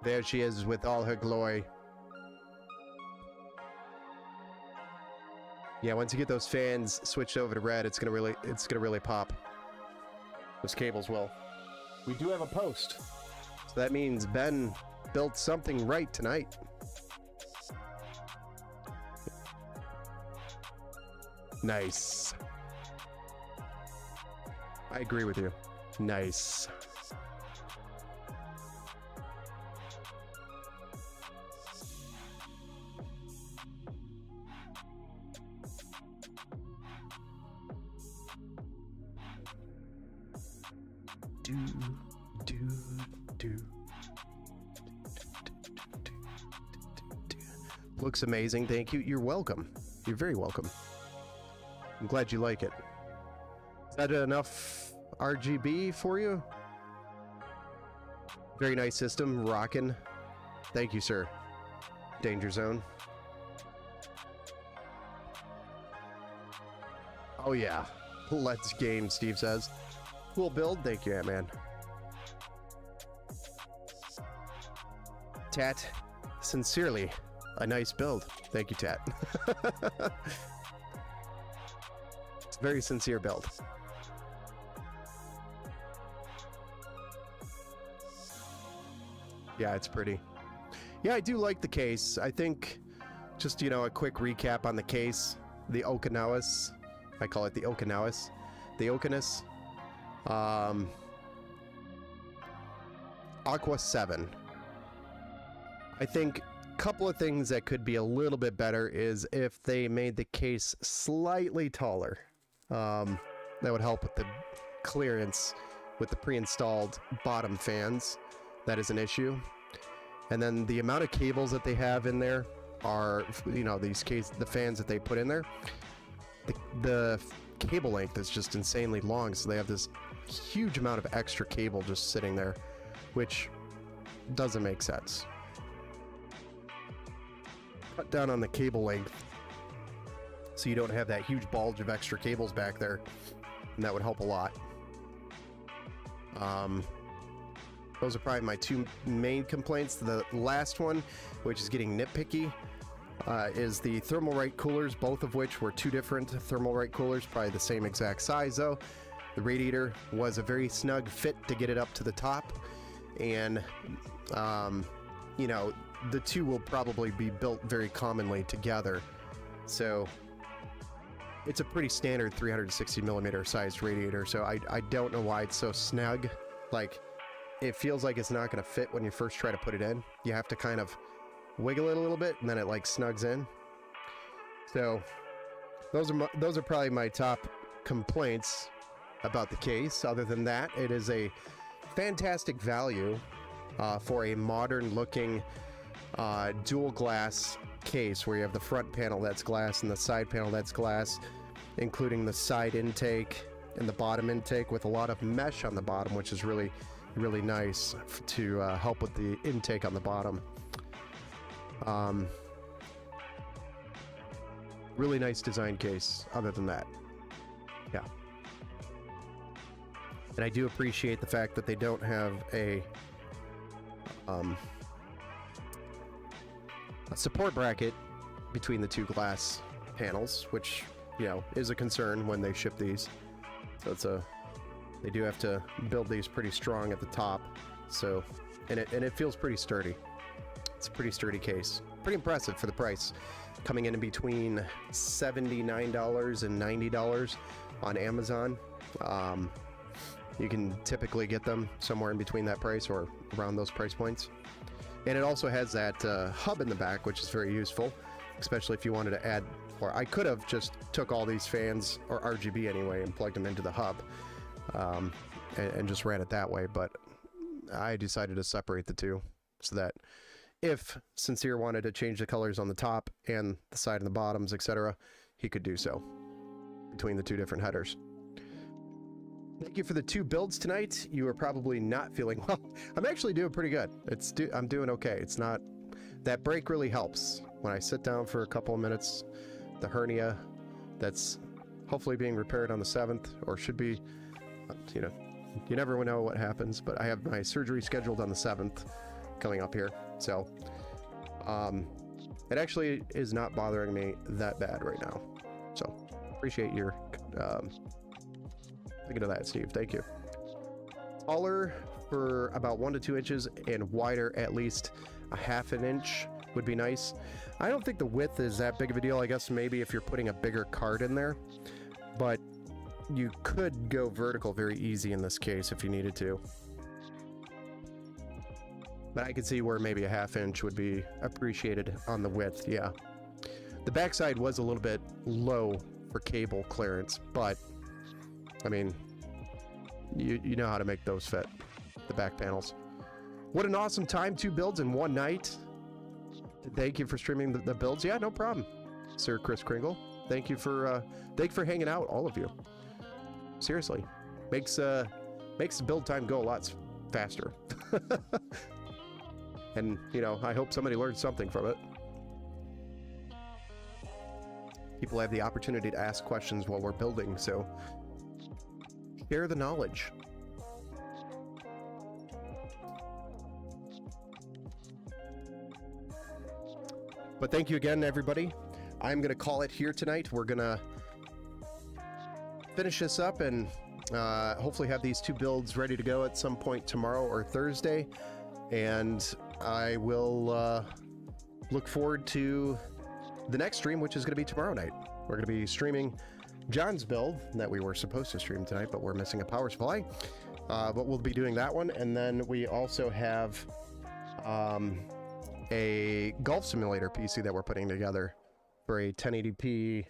There she is with all her glory. Yeah, once you get those fans switched over to red, it's gonna really pop. Those cables will. We do have a post, so that means Ben built something right tonight. Nice. I agree with you. Nice. Looks amazing. Thank you. You're welcome. You're very welcome. I'm glad you like it. Is that enough RGB for you? Very nice system. Rockin'. Thank you, sir. Danger Zone. Oh, yeah. Let's game, Steve says. Cool build. Thank you, Ant-Man. Tat, sincerely, a nice build. Thank you, Tat. It's a very sincere build. Yeah, it's pretty. Yeah, I do like the case. I think, just, a quick recap on the case. The Okinawas. I call it the Okinawas. The Okinus. Aqua 7. I think a couple of things that could be a little bit better is if they made the case slightly taller. That would help with the clearance with the pre-installed bottom fans. That is an issue. And then the amount of cables that they have in there are, you know, the fans that they put in there. The cable length is just insanely long, so they have this huge amount of extra cable just sitting there, which doesn't make sense. Cut down on the cable length so you don't have that huge bulge of extra cables back there, and that would help a lot. Those are probably my two main complaints. The last one, which is getting nitpicky, is the Thermalright coolers, both of which were two different Thermalright coolers, probably the same exact size though. The radiator was a very snug fit to get it up to the top, and you know, the two will probably be built very commonly together, so it's a pretty standard 360 millimeter sized radiator. So I don't know why it's so snug. Like, it feels like it's not going to fit when you first try to put it in. You have to kind of wiggle it a little bit, and then it like snugs in. So those are probably my top complaints about the case. Other than that, it is a fantastic value for a modern looking dual glass case, where you have the front panel that's glass and the side panel that's glass, including the side intake and the bottom intake, with a lot of mesh on the bottom, which is really nice to help with the intake on the bottom. Really nice design case, other than that. Yeah. And I do appreciate the fact that they don't have a support bracket between the two glass panels, which, you know, is a concern when they ship these. So they do have to build these pretty strong at the top. So, and it feels pretty sturdy. It's a pretty sturdy case. Pretty impressive for the price. Coming in between $79 and $90 on Amazon. You can typically get them somewhere in between that price or around those price points. And it also has that hub in the back, which is very useful, especially if you wanted to add, or I could have just took all these fans, or RGB anyway, and plugged them into the hub, and just ran it that way. But I decided to separate the two so that if Sincere wanted to change the colors on the top and the side and the bottoms, etc., he could do so between the two different headers. Thank you for the 2 builds tonight. You are probably not feeling well. I'm actually doing pretty good. I'm doing okay. It's not... That break really helps. When I sit down for a couple of minutes, the hernia that's hopefully being repaired on the 7th, or should be, you know, you never know what happens, but I have my surgery scheduled on the 7th coming up here. So, it actually is not bothering me that bad right now. So, appreciate your... Thinking of that, Steve. Thank you. Taller for about 1 to 2 inches, and wider at least a ½ an inch would be nice. I don't think the width is that big of a deal. I guess maybe if you're putting a bigger card in there, but you could go vertical very easy in this case if you needed to. But I could see where maybe a ½ inch would be appreciated on the width. Yeah, the backside was a little bit low for cable clearance, but I mean, you know how to make those fit, the back panels. What an awesome time, 2 builds in one night. Thank you for streaming the builds. Yeah, no problem, Sir Chris Kringle. Thank you for hanging out, all of you. Seriously, makes the build time go a lot faster. And, you know, I hope somebody learned something from it. People have the opportunity to ask questions while we're building, so share the knowledge. But thank you again, everybody. I'm going to call it here tonight. We're going to finish this up and hopefully have these 2 builds ready to go at some point tomorrow or Thursday. And I will look forward to the next stream, which is going to be tomorrow night. We're going to be streaming John's build that we were supposed to stream tonight, but we're missing a power supply. But we'll be doing that one. And then we also have a golf simulator PC that we're putting together for a 1080p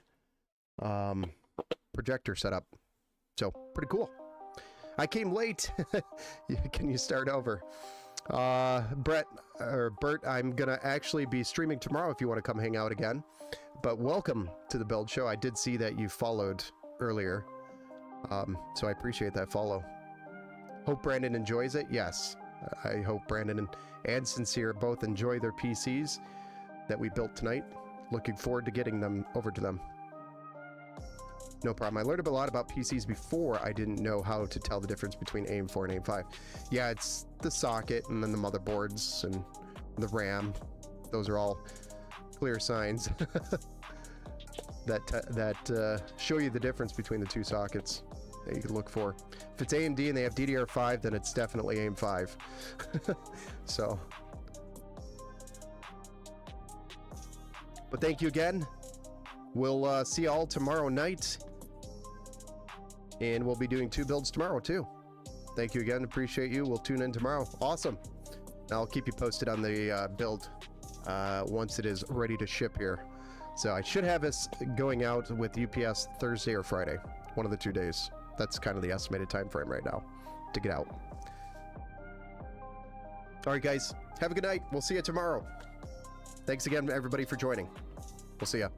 projector setup. So pretty cool. I came late. Can you start over? Brett, or Bert, I'm going to actually be streaming tomorrow if you want to come hang out again. But welcome to the Build Show. I did see that you followed earlier. So I appreciate that follow. Hope Brandon enjoys it. Yes. I hope Brandon and Sincere both enjoy their PCs that we built tonight. Looking forward to getting them over to them. No problem. I learned a lot about PCs before. I didn't know how to tell the difference between AIM-4 and AIM-5. Yeah, it's the socket and then the motherboards and the RAM. Those are all clear signs that show you the difference between the two sockets that you can look for. If it's AMD and they have DDR5, then it's definitely AIM-5. So, but thank you again. We'll see you all tomorrow night. And we'll be doing 2 builds tomorrow, too. Thank you again. Appreciate you. We'll tune in tomorrow. Awesome. I'll keep you posted on the build once it is ready to ship here. So I should have this going out with UPS Thursday or Friday. One of the 2 days. That's kind of the estimated time frame right now to get out. All right, guys. Have a good night. We'll see you tomorrow. Thanks again, everybody, for joining. We'll see ya.